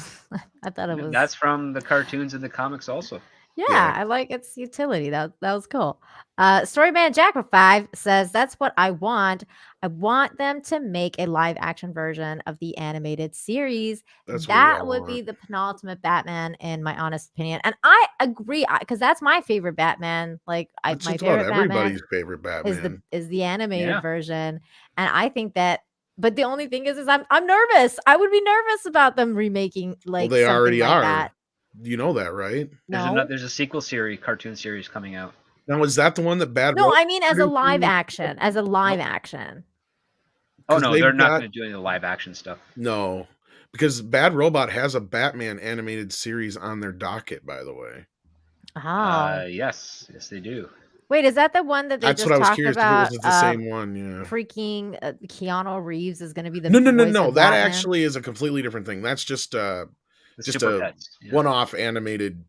thought it was.
That's from the cartoons and the comics also.
Yeah, I like its utility. That was cool. Storyman Jack for 5 says that's what I want. I want them to make a live action version of the animated series. That would be the penultimate Batman, in my honest opinion. And I agree, because that's my favorite Batman. Like, my favorite
everybody's favorite Batman
is the animated version, and I think that. But the only thing is I'm nervous. I would be nervous about them remaking like
they
something
already
like
are.
that.
You know that, right?
No.
There's a sequel series, cartoon series coming out.
Now, is that the one that Bad?
No, I mean as a live action. As a live action.
Oh no, they're not going to do any live action stuff.
No, because Bad Robot has a Batman animated series on their docket, by the way.
Oh.
Yes, they do.
Wait, is that the one that they
That's
just
what I was
talked
curious
about?
if it was the same one. Yeah.
Freaking Keanu Reeves is going to be the
No.
voice of
That
Batman?
actually is a completely different thing. That's just a one-off animated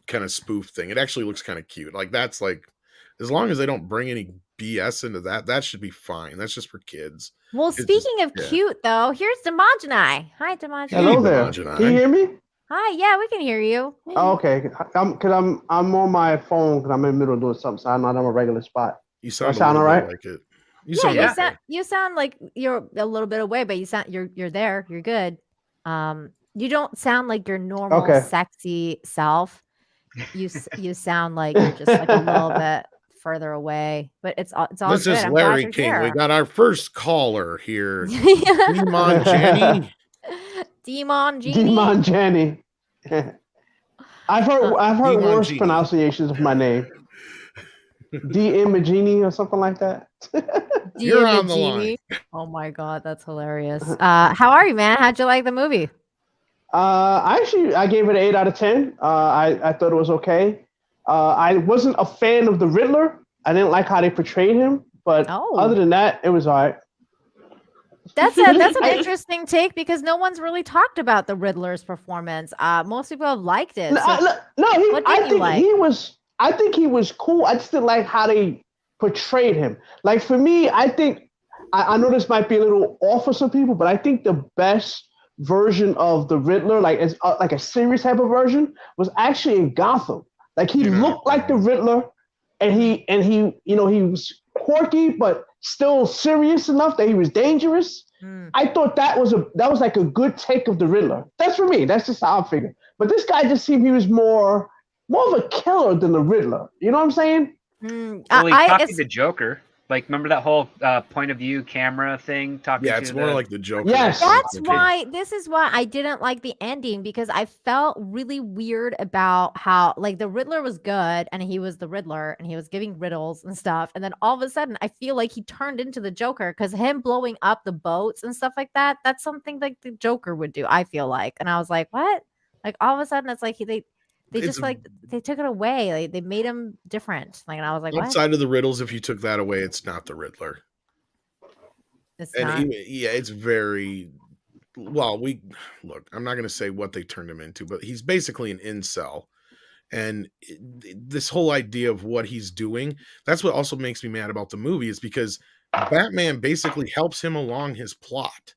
kind of spoof thing. It actually looks kind of cute. Like, that's like, as long as they don't bring any BS into that should be fine. That's just for kids.
Well, speaking of cute, though, here's Demogeny. Hi, Demogeny.
Hello there. Can you hear me?
Hi, yeah, we can hear you.
Oh, okay, because I'm on my phone because I'm in the middle of doing something, so I'm not on a regular spot.
You sound
all right?
like it.
You sound like you're a little bit away, but you're there. You're good. You don't sound like your normal sexy self. You sound like you're just like a little bit further away, but it's all
This
good.
is
I'm
Larry
glad
King.
you're
We
here.
got our first caller here. Demon Jenny.
Demon Genie.
Demon Jenny. I've heard worse pronunciations of my name. D-Imagini or something like that.
You're on the line.
Oh my god, that's hilarious. How are you, man? How'd you like the movie?
I gave it an 8 out of 10. I thought it was okay. I wasn't a fan of the Riddler. I didn't like how they portrayed him, but other than that, it was all right.
That's an interesting take because no one's really talked about the Riddler's performance. Most people have liked it.
I think he was cool. I just didn't like how they portrayed him. Like, for me, I think I know this might be a little off for some people, but I think the best version of the Riddler, like a serious type of version, was actually in Gotham. Like, he looked like the Riddler, and he he was quirky but still serious enough that he was dangerous. I thought that was like a good take of the Riddler. That's for me. That's just how I figure. But this guy just seemed he was more of a killer than the Riddler. You know what I'm saying?
Well, he copied the Joker. Like, remember that whole point of view camera thing?
Yeah, it's more like the Joker.
Yes.
This is why I didn't like the ending, because I felt really weird about how, like, the Riddler was good and he was the Riddler and he was giving riddles and stuff. And then all of a sudden, I feel like he turned into the Joker, because him blowing up the boats and stuff like that, that's something like the Joker would do, I feel like. And I was like, what? Like, all of a sudden, it's like they just like they took it away. Like, they made him different. Like, and I was like,
outside of the riddles, if you took that away, it's not the Riddler.
It's not.
It's very well. Look, I'm not going to say what they turned him into, but he's basically an incel. And this whole idea of what he's doing, that's what also makes me mad about the movie, is because Batman basically helps him along his plot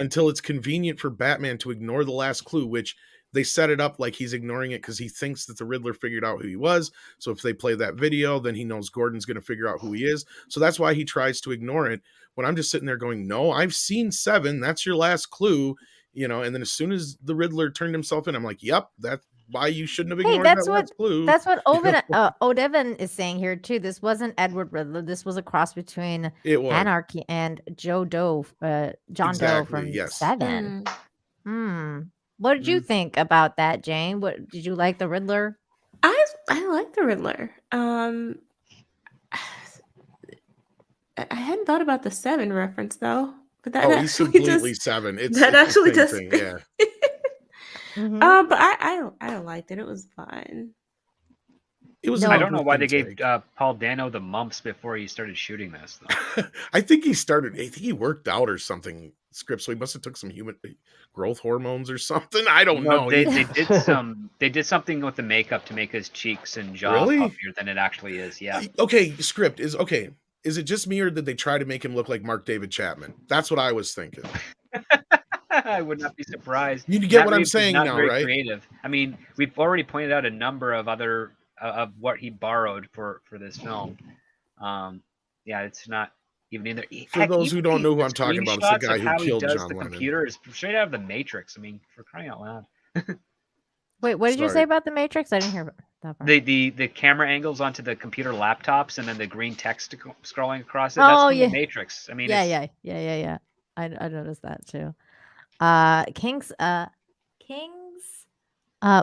until it's convenient for Batman to ignore the last clue, which they set it up like he's ignoring it because he thinks that the Riddler figured out who he was. So if they play that video, then he knows Gordon's going to figure out who he is. So that's why he tries to ignore it. When I'm just sitting there going, no, I've seen 7. That's your last clue, And then as soon as the Riddler turned himself in, I'm like, yep, that's why you shouldn't have ignored that last clue.
That's what Odevan is saying here too. This wasn't Edward Riddler. This was a cross between Anarchy and John Doe from 7. What did you think about that, Jane? What did you like the Riddler?
I like the Riddler. I hadn't thought about the 7 reference though, but that
he's completely 7.
That actually does.
Yeah.
But I liked it. It was fun.
It was.
I don't know why they gave Paul Dano the mumps before he started shooting this, though.
I think he worked out or something. Script, so he must have took some human growth hormones or something. I don't know.
They did something with the makeup to make his cheeks and jaw puffier than it actually is. Yeah.
Okay, script is okay. Is it just me, or did they try to make him look like Mark David Chapman? That's what I was thinking.
I would not be surprised.
You get what I'm saying now, right?
Creative. I mean, we've already pointed out a number of other of what he borrowed for this film. It's not even in there.
For those who don't know who I'm talking about, it's the guy who killed John Lennon.
The computer is straight out of the Matrix. I mean, for crying out loud.
Wait, what did you say about the Matrix? I didn't hear that part.
The camera angles onto the computer laptops and then the green text scrolling across it. That's from the Matrix. I mean,
yeah. I noticed that too. King's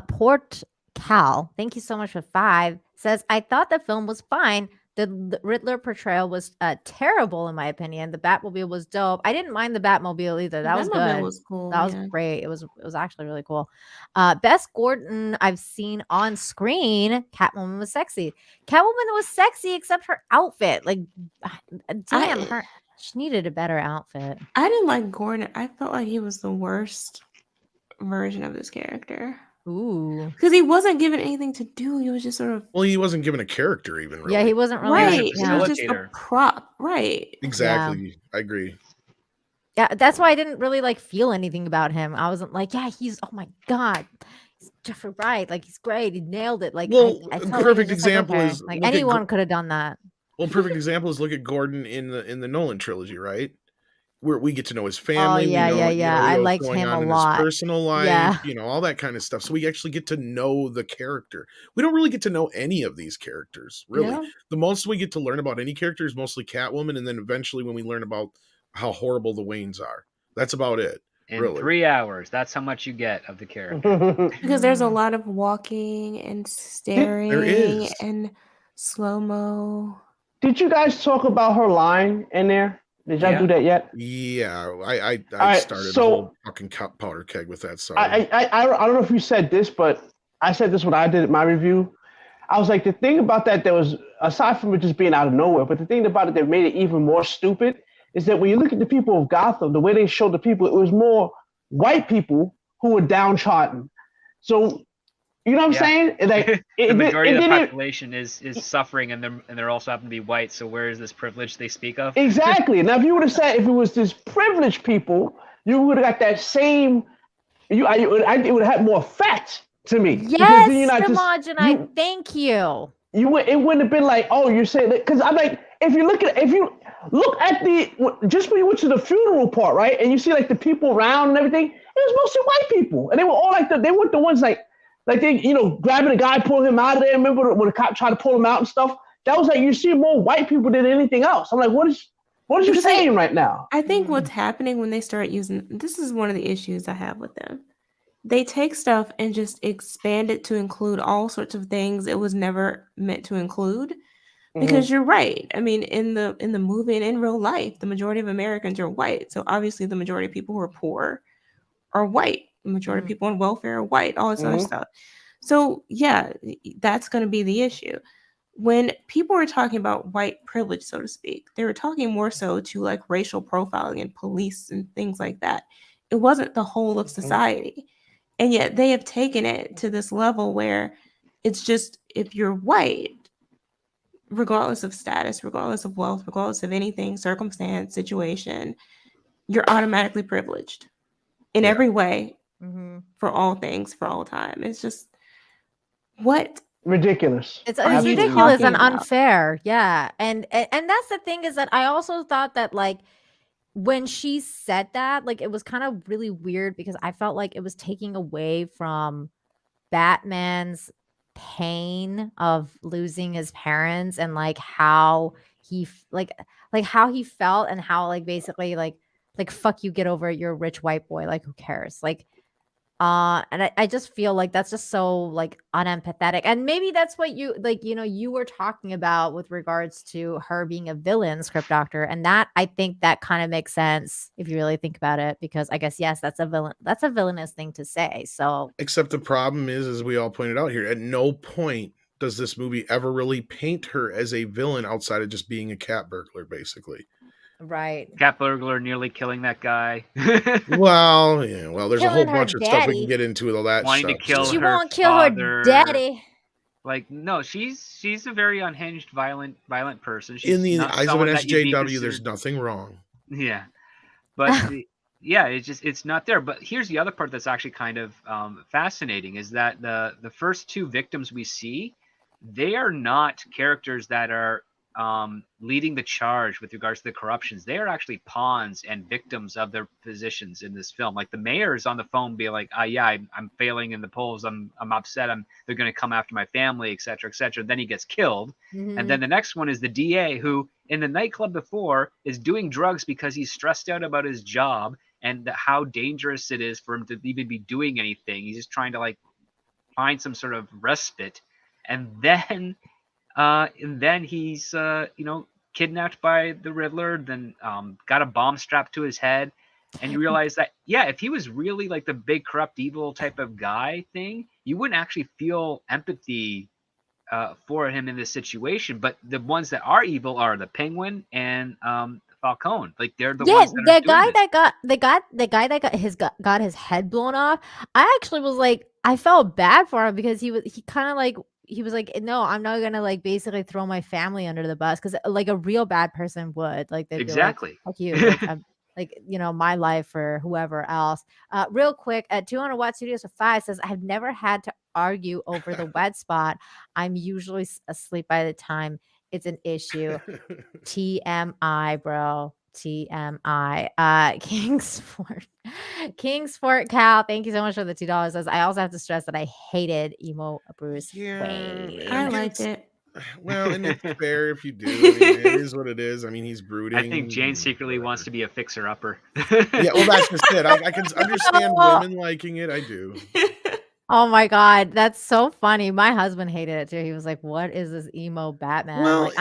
Port Cal, thank you so much for 5, says, I thought the film was fine. The Riddler portrayal was terrible in my opinion. The Batmobile was dope. I didn't mind the Batmobile either. That was good.
Was cool.
That was great. It was actually really cool. Best Gordon I've seen on screen. Catwoman was sexy. Catwoman was sexy except her outfit. Like, damn, she needed a better outfit.
I didn't like Gordon. I felt like he was the worst version of this character.
Ooh.
Because he wasn't given anything to do. He was just sort of...
Well, he wasn't given a character even, really.
Yeah, he wasn't really...
Right. He was just a prop. Right.
Exactly. Yeah. I agree.
Yeah, that's why I didn't really, feel anything about him. I wasn't like, yeah, he's... Oh, my God. He's Jeffrey Wright. Like, he's great. He nailed it. Like,
well, a perfect example is...
Like, anyone could have done that.
Well, perfect example is look at Gordon in the Nolan trilogy, right? Where we get to know his family.
Oh, yeah. I liked him a lot.
His personal life, all that kind of stuff. So we actually get to know the character. We don't really get to know any of these characters, really. Yeah. The most we get to learn about any character is mostly Catwoman, and then eventually when we learn about how horrible the Waynes are. That's about it.
In 3 hours, that's how much you get of the character.
Because there's a lot of walking and staring and slow-mo.
Did you guys talk about her line in there? Did y'all do that yet?
Yeah, I started a whole fucking powder keg with that. Sorry.
I don't know if you said this, but I said this when I did my review. I was like, the thing about that was, aside from it just being out of nowhere, but the thing about it that made it even more stupid is that when you look at the people of Gotham, the way they showed the people, it was more white people who were downtrodden. So, you know what I'm saying? Like,
the majority of the population is suffering, and they're also happen to be white. So where is this privilege they speak of?
Exactly. Now, if you would have said if it was this privileged people, you would have got that same. It would have had more effect to me.
Yes, Samaj, thank you.
It wouldn't have been like, oh, you're saying that, because I'm like, if you look at just when you went to the funeral part, right, and you see the people around and everything, it was mostly white people, and they were all they weren't the ones like they, grabbing a guy, pulling him out of there. Remember when the cop tried to pull him out and stuff? that was like you see more white people than anything else. I'm like, what is you saying right now?
I think what's happening when they start using this is one of the issues I have with them. They take stuff and just expand it to include all sorts of things it was never meant to include. Because you're right. I mean, in the movie and in real life, the majority of Americans are white. So obviously the majority of people who are poor are white. The majority of people on welfare are white, all this other stuff. So yeah, that's going to be the issue. When people were talking about white privilege, so to speak, they were talking more so to like racial profiling and police and things like that. It wasn't the whole of society. And yet they have taken it to this level where it's just if you're white, regardless of status, regardless of wealth, regardless of anything, circumstance, situation, you're automatically privileged in every way for all things, for all time. It's just what
ridiculous.
It's ridiculous and unfair. Yeah. And that's the thing is that I also thought that like when she said that, like it was kind of really weird because I felt like it was taking away from Batman's pain of losing his parents and like how he how he felt and how like basically like fuck you, get over it, you're a rich white boy, like who cares, like and I just feel like that's just so like unempathetic. And maybe that's what you like, you know, you were talking about with regards to her being a villain, Script Doctor. And that I think that kind of makes sense if you really think about it, because I guess yes, that's a villainous thing to say. So
except the problem is, as we all pointed out here, at no point does this movie ever really paint her as a villain outside of just being a cat burglar, basically.
Right.
Cat burglar nearly killing that guy.
Well, yeah. Well, there's
killing
a whole bunch of stuff we can get into with all that
wanting
stuff.
To kill
she
her
won't kill
father.
her daddy.
Like, no, she's a very unhinged, violent person. She's
in the
not
eyes of an
SJW,
SJW, there's nothing wrong.
Yeah, but yeah, it's not there. But here's the other part that's actually kind of fascinating is that the first two victims we see, they are not characters that are leading the charge with regards to the corruptions. They are actually pawns and victims of their positions in this film. Like the mayor is on the phone being like, yeah, I'm failing in the polls. I'm upset. They're going to come after my family, et cetera, et cetera. Then he gets killed. And then the next one is the DA who in the nightclub before is doing drugs because he's stressed out about his job and how dangerous it is for him to even be doing anything. He's just trying to like find some sort of respite. And then he's kidnapped by the Riddler, then got a bomb strapped to his head, and you realize that if he was really like the big corrupt evil type of guy thing, you wouldn't actually feel empathy for him in this situation. But the ones that are evil are the Penguin and Falcone. Like they're the ones that
the guy that got his head blown off. I actually was like, I felt bad for him because he was like, no, I'm not gonna like basically throw my family under the bus, because like a real bad person would, like they'd
exactly
be like, fuck you, like, I'm, like, you know, my life or whoever else. Real quick, at 200 Watt Studios for 5 says, I've never had to argue over the wet spot. I'm usually asleep by the time it's an issue. TMI, bro. TMI. Kingsport Cal, thank you so much for the $2. Says, I also have to stress that I hated emo Bruce Wayne.
I liked it.
Well, and it's fair if you do. I mean, it is what it is. I mean, he's brooding.
I think Jane secretly wants to be a fixer-upper.
Yeah, well, that's just it. I can understand women liking it. I do.
Oh my God, that's so funny. My husband hated it too. He was like, what is this emo Batman?
Well,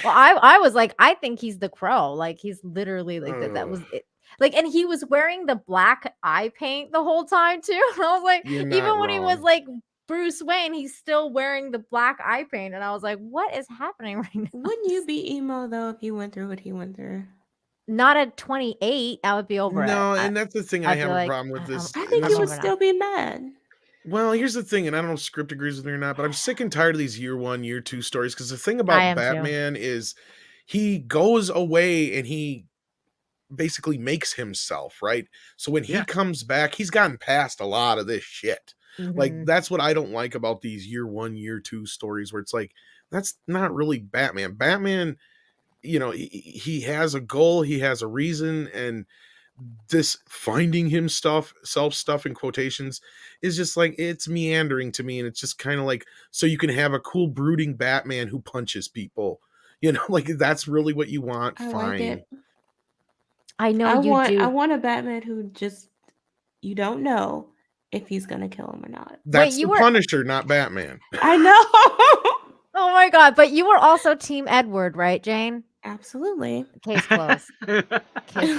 I was like, I think he's the Crow. Like, he's literally like, that was it. Like, and he was wearing the black eye paint the whole time too. And I was like, even when he was like Bruce Wayne, he's still wearing the black eye paint. And I was like, what is happening right now?
Wouldn't you be emo though if you went through what he went through?
Not at 28. I would be over it.
No, and that's the thing. I have a problem with this.
I think you would still be mad.
Well, here's the thing, and I don't know if Script agrees with me or not, but I'm sick and tired of these year 1, year 2 stories, because the thing about Batman is he goes away and he basically makes himself, right? So when he comes back, he's gotten past a lot of this shit. Like, that's what I don't like about these year 1, year 2 stories, where it's like, that's not really Batman. Batman, you know, he has a goal, he has a reason, and this finding himself stuff in quotations is just like, it's meandering to me, and it's just kind of like, so you can have a cool brooding Batman who punches people, like that's really what you want.
I
Fine.
like it.
I know you do.
I want a Batman who just, you don't know if he's gonna kill him or not.
That's the Punisher, not Batman.
I know.
Oh my God! But you were also Team Edward, right, Jane?
Absolutely.
Case closed. Case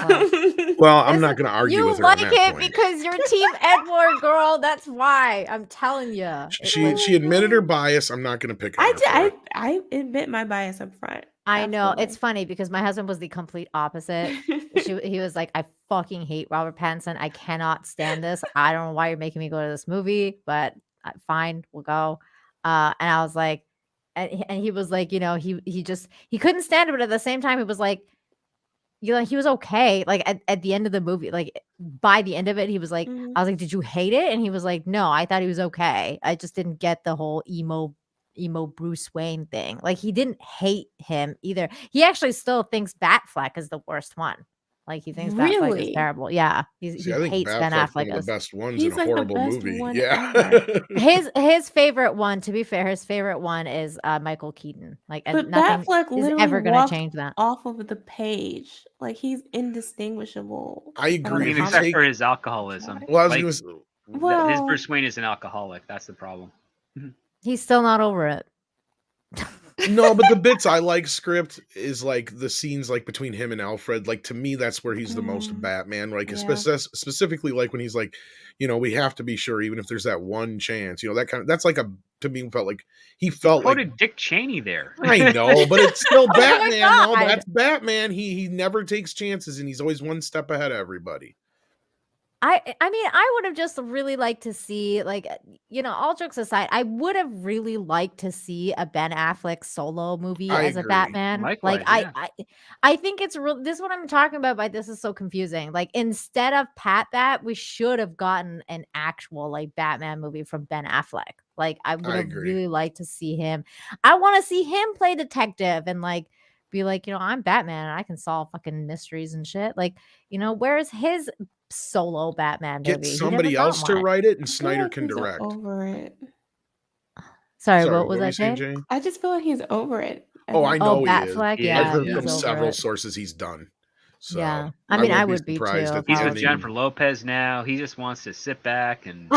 closed.
Well, I'm not going to argue with her.
You like it because you're Team Edward, girl. That's why. I'm telling you.
She admitted her bias. I'm not going to pick on her.
I admit my bias up front.
I know. It's funny because my husband was the complete opposite. He was like, I fucking hate Robert Pattinson. I cannot stand this. I don't know why you're making me go to this movie, but fine, we'll go. And I was like, and he was like, he couldn't stand it, but at the same time, he was like, he was okay. Like at the end of the movie, like by the end of it, he was like, I was like, did you hate it? And he was like, no, I thought he was okay. I just didn't get the whole emo Bruce Wayne thing. Like he didn't hate him either. He actually still thinks Batfleck is the worst one. Like he thinks Batfleck is terrible. Yeah, he hates Ben Affleck.
One of the best ones
He's
in a
like
horrible
the best
movie.
one
Yeah,
his favorite one. To be fair, his favorite one is Michael Keaton. Like,
but
nothing
Batfleck
is ever going to change that.
Off of the page, like he's indistinguishable.
I agree.
Except for his alcoholism.
Well,
his Bruce Wayne is an alcoholic. That's the problem.
He's still not over it.
No, but the bits I like script is like the scenes like between him and Alfred. Like to me, that's where he's the most Batman. Like specifically, like when he's like, we have to be sure, even if there's that one chance. That kind of, that's like to me felt like he felt like
Dick Cheney there.
I know, but it's still Batman. No, that's Batman. He never takes chances, and he's always one step ahead of everybody.
I mean, I would have just really liked to see, like, all jokes aside, I would have really liked to see a Ben Affleck solo movie as a Batman.
Likewise,
I think it's real. This is what I'm talking about. But this is so confusing. Like, instead of Bat, we should have gotten an actual like Batman movie from Ben Affleck. Like, I would have really liked to see him. I want to see him play detective and like be like, I'm Batman and I can solve fucking mysteries and shit. Like, where's his solo Batman movie?
Get somebody else to write it, and Snyder can direct.
Over it.
Sorry, what was that, Jane?
I just feel like he's over it.
Oh, I know he
Batfleck,
is.
Yeah,
I've heard from several sources he's done. So
yeah, I mean, I would be too.
He's with Jennifer Lopez now. He just wants to sit back and.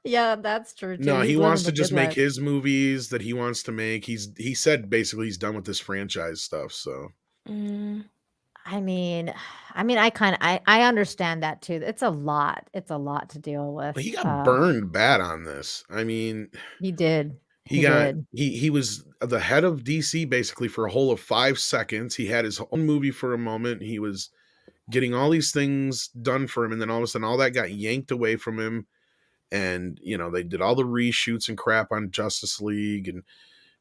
Yeah, that's true too.
No, he wants to just make his movies that he wants to make. He said basically he's done with this franchise stuff. So.
I mean, I understand that too. It's a lot. It's a lot to deal with.
He got burned bad on this. I mean,
he did.
He was the head of DC basically for a whole of 5 seconds. He had his own movie for a moment. He was getting all these things done for him, and then all of a sudden, all that got yanked away from him. And they did all the reshoots and crap on Justice League, and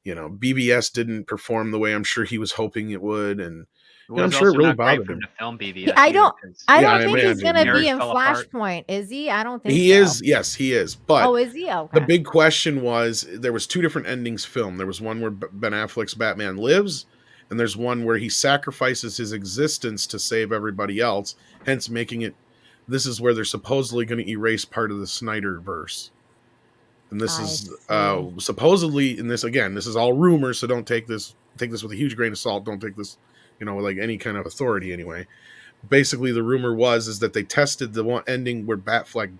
BBS didn't perform the way I'm sure he was hoping it would, and. I'm sure it really bothered him.
To film BBS
I don't think he's going to be in Flashpoint, is he? I don't think
he is. Yes, he is. But
is he? Okay.
The big question was there was 2 different endings filmed. There was one where Ben Affleck's Batman lives, and there's one where he sacrifices his existence to save everybody else, hence making it. This is where they're supposedly going to erase part of the Snyderverse. And this is supposedly, in this again, this is all rumors, so don't take this with a huge grain of salt. Don't take this like any kind of authority anyway. Basically, the rumor is that they tested the one ending where Batfleck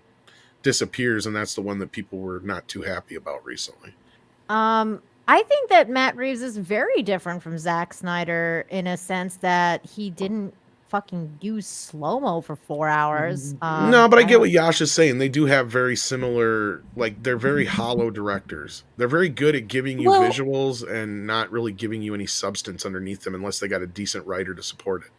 disappears, and that's the one that people were not too happy about recently.
I think that Matt Reeves is very different from Zack Snyder in a sense that he didn't fucking use slow-mo for 4 hours.
No, but I get what Yasha's saying. They do have very similar, like, they're very hollow directors. They're very good at giving you visuals and not really giving you any substance underneath them unless they got a decent writer to support it.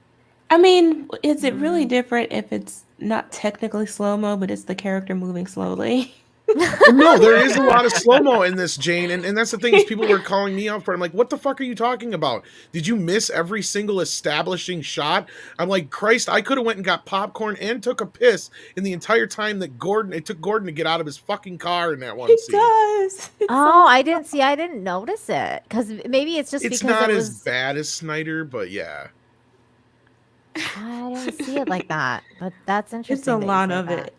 I mean, is it really different if it's not technically slow-mo, but it's the character moving slowly?
No, there is a lot of slow-mo in this, Jane, and that's the thing is people were calling me out for it. I'm like, what the fuck are you talking about? Did you miss every single establishing shot? I'm like, Christ, I could have went and got popcorn and took a piss in the entire time that it took Gordon to get out of his fucking car in that one scene.
Does.
I didn't notice it because maybe it's just because
it's not as bad as Snyder, but yeah.
I didn't see it like that, but that's interesting.
It's a lot of it.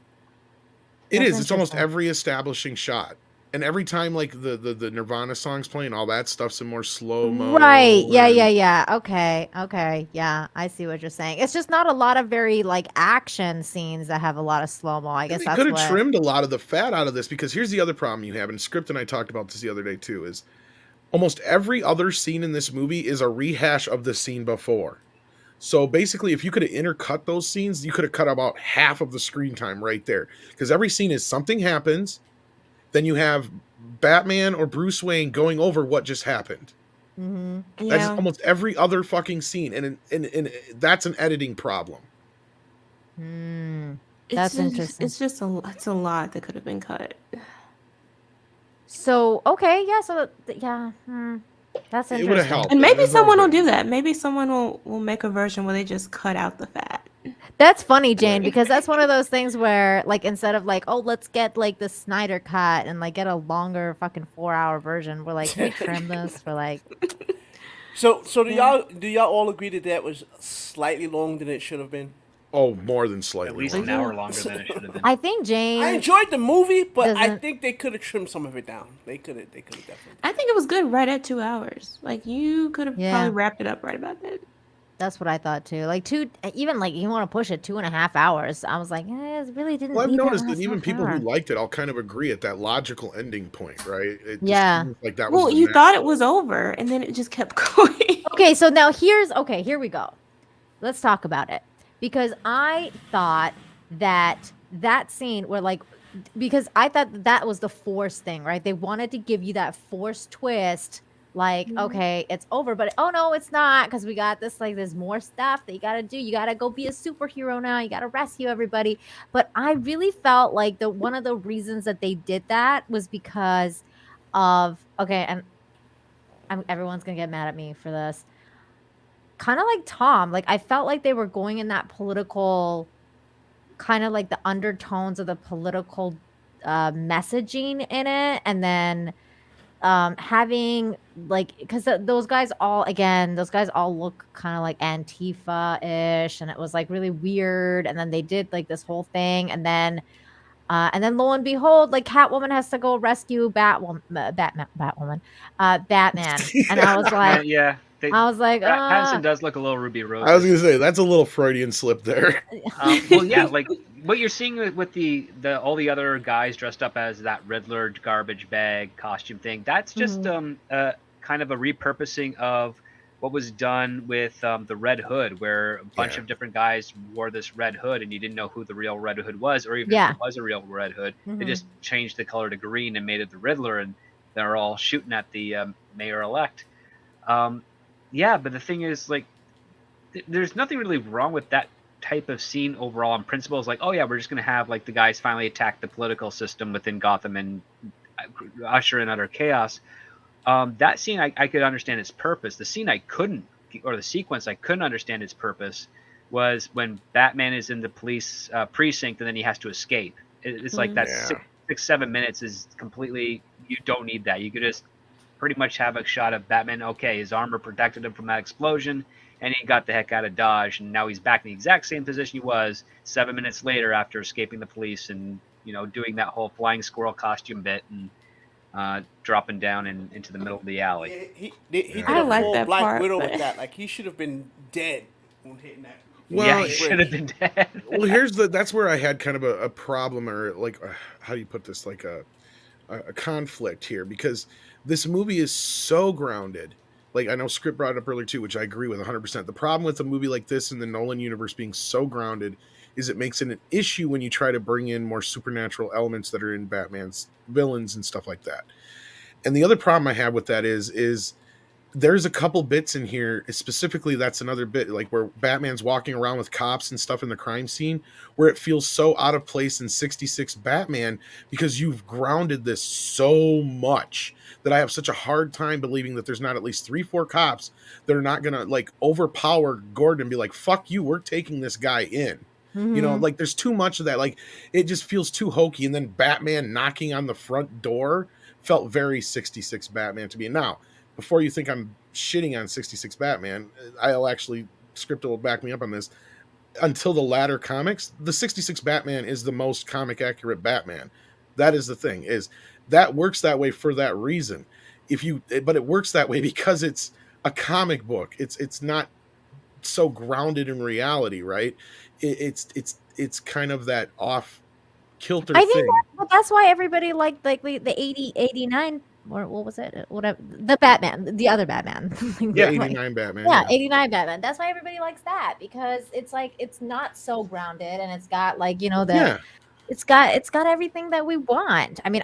It is. It's almost every establishing shot. And every time, like, the Nirvana songs playing, all that stuff's in more slow-mo.
Right. Yeah. Okay. Yeah, I see what you're saying. It's just not a lot of very, like, action scenes that have a lot of slow-mo. I guess that's
could have trimmed a lot of the fat out of this, because here's the other problem you have, and Script and I talked about this the other day, too, is almost every other scene in this movie is a rehash of the scene before. So basically, if you could have intercut those scenes, you could have cut about half of the screen time right there. Because every scene is something happens, then you have Batman or Bruce Wayne going over what just happened.
Mm-hmm.
That's almost every other fucking scene, and that's an editing problem.
That's interesting.
It's just a lot that could have been cut.
So okay, yeah. So yeah. That's interesting.
It would have helped.
And maybe someone will do that. Maybe someone will make a version where they just cut out the fat.
That's funny, Jane, because that's one of those things where, like, instead of like, oh, let's get like the Snyder cut and like get a longer fucking 4-hour version, we're like, can we trim this for like?
So do y'all all agree that was slightly longer than it should have been?
Oh, more than slightly.
At least an hour longer than it should have been.
I think Jane.
I enjoyed the movie, but I think they could have trimmed some of it down. They could have definitely.
I think it was good right at 2 hours. Like, you could have probably wrapped it up right about that.
That's what I thought too. Like even like you want to push it 2.5 hours. I was like, it really didn't.
Well, I've noticed that even people who liked it all kind of agree at that logical ending point, right? It
yeah.
Like that.
Well, you thought it was over, and then it just kept going.
Okay, so now here we go. Let's talk about it, because I thought that scene where like, because I thought that was the force thing, right? They wanted to give you that force twist. Like, okay, it's over, but oh no, it's not, because we got this, like, there's more stuff that you gotta do. You gotta go be a superhero now. You gotta rescue everybody. But I really felt like one of the reasons that they did that was because of, okay, and everyone's gonna get mad at me for this. Kind of like Tom, like I felt like they were going in that political, kind of like the undertones of the political messaging in it, and then having like, because those guys all look kind of like Antifa-ish, and it was like really weird, and then they did like this whole thing, and then lo and behold, like Catwoman has to go rescue Batman, and I was like,
Pattinson does look a little Ruby Rose.
I was gonna say that's a little Freudian slip there.
Well, yeah, like what you're seeing with the all the other guys dressed up as that Riddler garbage bag costume thing. That's just kind of a repurposing of what was done with the Red Hood, where a bunch of different guys wore this Red Hood, and you didn't know who the real Red Hood was, or even if it was a real Red Hood. They just changed the color to green and made it the Riddler, and they're all shooting at the mayor-elect. Yeah, but the thing is, like, there's nothing really wrong with that type of scene overall in principle. It's like, oh yeah, we're just going to have like the guys finally attack the political system within Gotham and usher in utter chaos. That scene, I could understand its purpose. The scene I couldn't, or the sequence I couldn't understand its purpose, was when Batman is in the police precinct and then he has to escape. It's like that 6-7 minutes is completely, you don't need that. You could just pretty much have a shot of Batman. Okay, his armor protected him from that explosion, and he got the heck out of Dodge, and now he's back in the exact same position he was 7 minutes later after escaping the police and, you know, doing that whole flying squirrel costume bit and dropping down into the middle of the alley.
He did a
like
full
that
Black
part,
Widow
but-
with that. Like, he should have been dead when hitting that.
Well,
yeah, he should have been dead.
Well, that's where I had kind of a problem, or like, how do you put this, like a conflict here, because this movie is so grounded. Like, I know Script brought it up earlier too, which I agree with 100%. The problem with a movie like this in the Nolan universe being so grounded is it makes it an issue when you try to bring in more supernatural elements that are in Batman's villains and stuff like that. And the other problem I have with that is there's a couple bits in here, specifically that's another bit, like where Batman's walking around with cops and stuff in the crime scene, where it feels so out of place in 66 Batman, because you've grounded this so much that I have such a hard time believing that there's not at least 3-4 cops that are not gonna like overpower Gordon and be like, fuck you, we're taking this guy in. You know, like there's too much of that. Like, it just feels too hokey. And then Batman knocking on the front door felt very 66 Batman to me. Now, before you think I'm shitting on 66 Batman, I'll actually Scripta will back me up on this. Until the latter comics, the 66 Batman is the most comic accurate Batman. That is the thing, is that works that way for that reason. But it works that way because it's a comic book. It's not so grounded in reality, right? It's kind of that off kilter
I think
thing.
that's why everybody liked like the 80, 89, or what was it? Whatever, the Batman, the other Batman.
The 89 Batman.
Yeah, 89 Batman. That's why everybody likes that, because it's like it's not so grounded, and it's got like, you know, it's got everything that we want. I mean,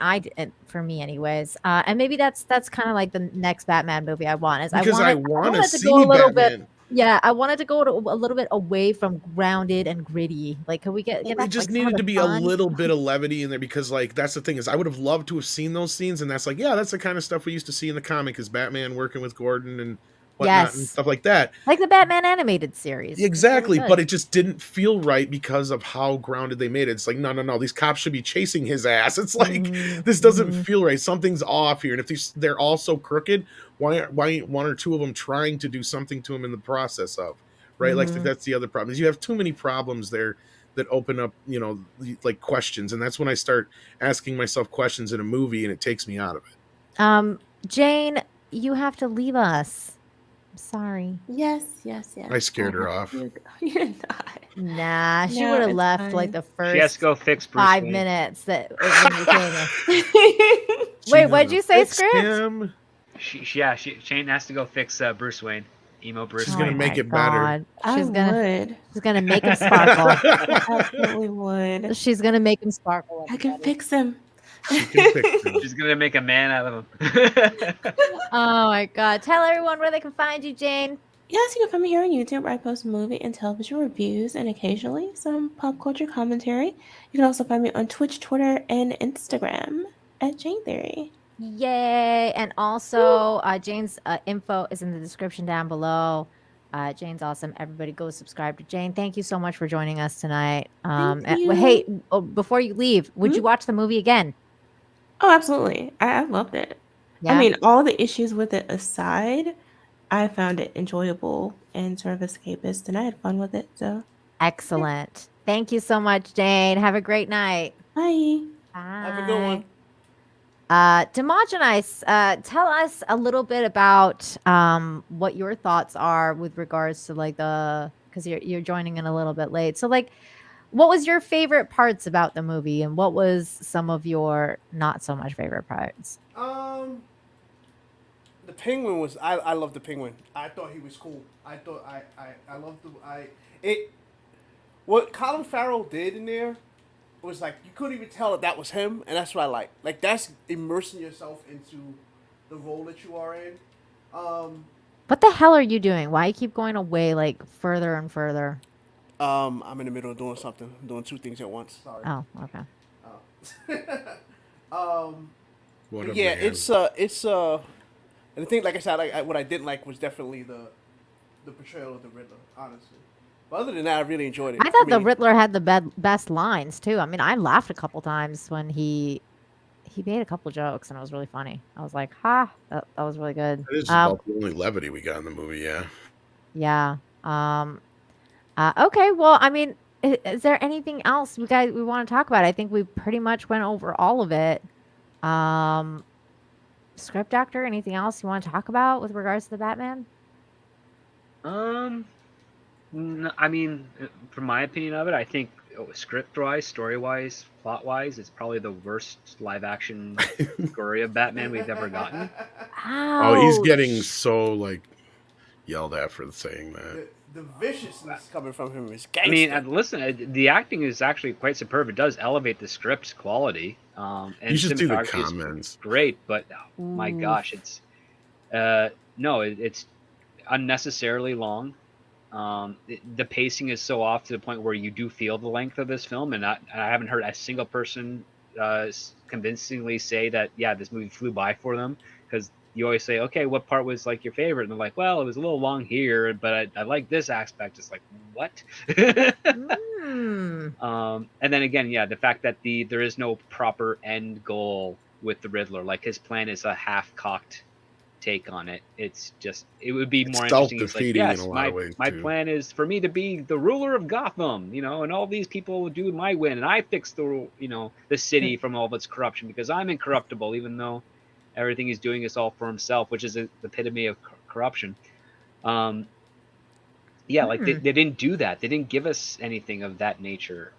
for me anyways. And maybe that's kind of like the next Batman movie I want, is
because I want to see
go a little
Batman.
bit. Yeah, I wanted to go a little bit away from grounded and gritty. Like, can we get
Well,
back
it just
to, like,
needed to be a
fun?
little bit of levity in there, because like that's the thing, is I would have loved to have seen those scenes, and that's like, yeah, that's the kind of stuff we used to see in the comic, is Batman working with Gordon and whatnot and stuff like that.
Like the Batman animated series.
Exactly,
really
but it just didn't feel right because of how grounded they made it. It's like, no, these cops should be chasing his ass. It's like, this doesn't feel right. Something's off here. And if they're all so crooked, why ain't one or two of them trying to do something to him in the process of, right? Like, that's the other problem, is you have too many problems there that open up, you know, like questions. And that's when I start asking myself questions in a movie, and it takes me out of it.
Jane, you have to leave us. I'm sorry.
Yes.
I scared her off.
You're not.
Nah, she
No,
would have
it's
left
fine.
like the
She has
first
to go fix Bruce
5
Wayne.
minutes that when you came in. Wait, what'd you say, Script?
Him.
Shane has to go fix Bruce Wayne. Emo Bruce
She's
Wayne.
gonna make
my
it better.
I
She's
would.
gonna make him sparkle.
Absolutely would.
She's gonna make him sparkle.
I can
everybody.
fix him.
She can fix him.
She's gonna make a man out of him.
Oh my god. Tell everyone where they can find you, Jane.
Yes, you can find me here on YouTube, where I post movie and television reviews and occasionally some pop culture commentary. You can also find me on Twitch, Twitter, and Instagram at Jane Theory.
Yay. And also Jane's info is in the description down below. Jane's awesome. Everybody go subscribe to Jane. Thank you so much for joining us tonight.
Thank
And,
you.
hey, before you leave, would you watch the movie again?
Oh, absolutely. I loved it.
Yeah.
I mean, all the issues with it aside, I found it enjoyable and sort of escapist, and I had fun with it. So
Excellent. Thank you so much, Jane. Have a great night.
bye.
Bye.
Have a good one.
Demogenize, tell us a little bit about what your thoughts are with regards to like because you're joining in a little bit late. So like, what was your favorite parts about the movie, and what was some of your not so much favorite parts?
The Penguin was I love the Penguin. I thought he was cool. I thought I loved what Colin Farrell did in there was like you couldn't even tell that was him, and that's what I like. Like that's immersing yourself into the role that you are in.
What the hell are you doing? Why you keep going away like further and further?
I'm in the middle of doing something. I'm doing two things at once. Sorry.
Oh, okay.
What a
Yeah,
man.
it's and the thing, like I said, what I didn't like was definitely the portrayal of the Riddler, honestly. But other than that, I really enjoyed it.
I thought the Riddler had the best lines too. I mean, I laughed a couple times when he made a couple jokes, and it was really funny. I was like, "Ha, that was really good."
That is about the only levity we got in the movie, yeah.
Yeah. Okay. Well, I mean, is there anything else we want to talk about? I think we pretty much went over all of it. Script Doctor, anything else you want to talk about with regards to the Batman?
No, I mean, from my opinion of it, I think script-wise, story-wise, plot-wise, it's probably the worst live-action story of Batman we've ever gotten.
Oh, he's getting so like yelled at for saying that.
The viciousness coming from him is gangster.
I mean, listen, the acting is actually quite superb. It does elevate the script's quality. And
You should do the
cinematography is
comments.
great, but my gosh, it's it's unnecessarily long. The pacing is so off to the point where you do feel the length of this film, and I haven't heard a single person convincingly say that this movie flew by for them, because you always say, okay, what part was like your favorite, and they're like, well, it was a little long here, but I like this aspect. It's like, what? And then again, the fact that there is no proper end goal with the Riddler. Like his plan is a half-cocked take on it. It's just, it would be more
It's
interesting. It's like,
self-defeating in
yes,
a lot of ways,
my
too.
plan is for me to be the ruler of Gotham, you know, and all these people will do my win, and I fix the, you know, the city from all of its corruption because I'm incorruptible, even though everything he's doing is all for himself, which is the epitome of corruption. Yeah, like they didn't do that. They didn't give us anything of that nature.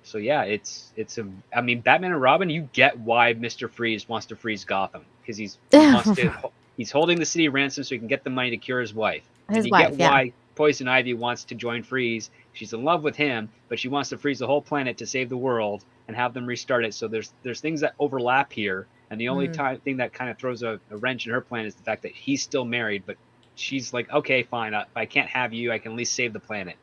So yeah, it's a. I mean, Batman and Robin. You get why Mr. Freeze wants to freeze Gotham because he wants to. He's holding the city ransom so he can get the money to cure his wife. And you get why Poison Ivy wants to join Freeze. She's in love with him, but she wants to freeze the whole planet to save the world and have them restart it. So there's things that overlap here, and the only thing that kind of throws a wrench in her plan is the fact that he's still married, but she's like, okay, fine. If I can't have you, I can at least save the planet.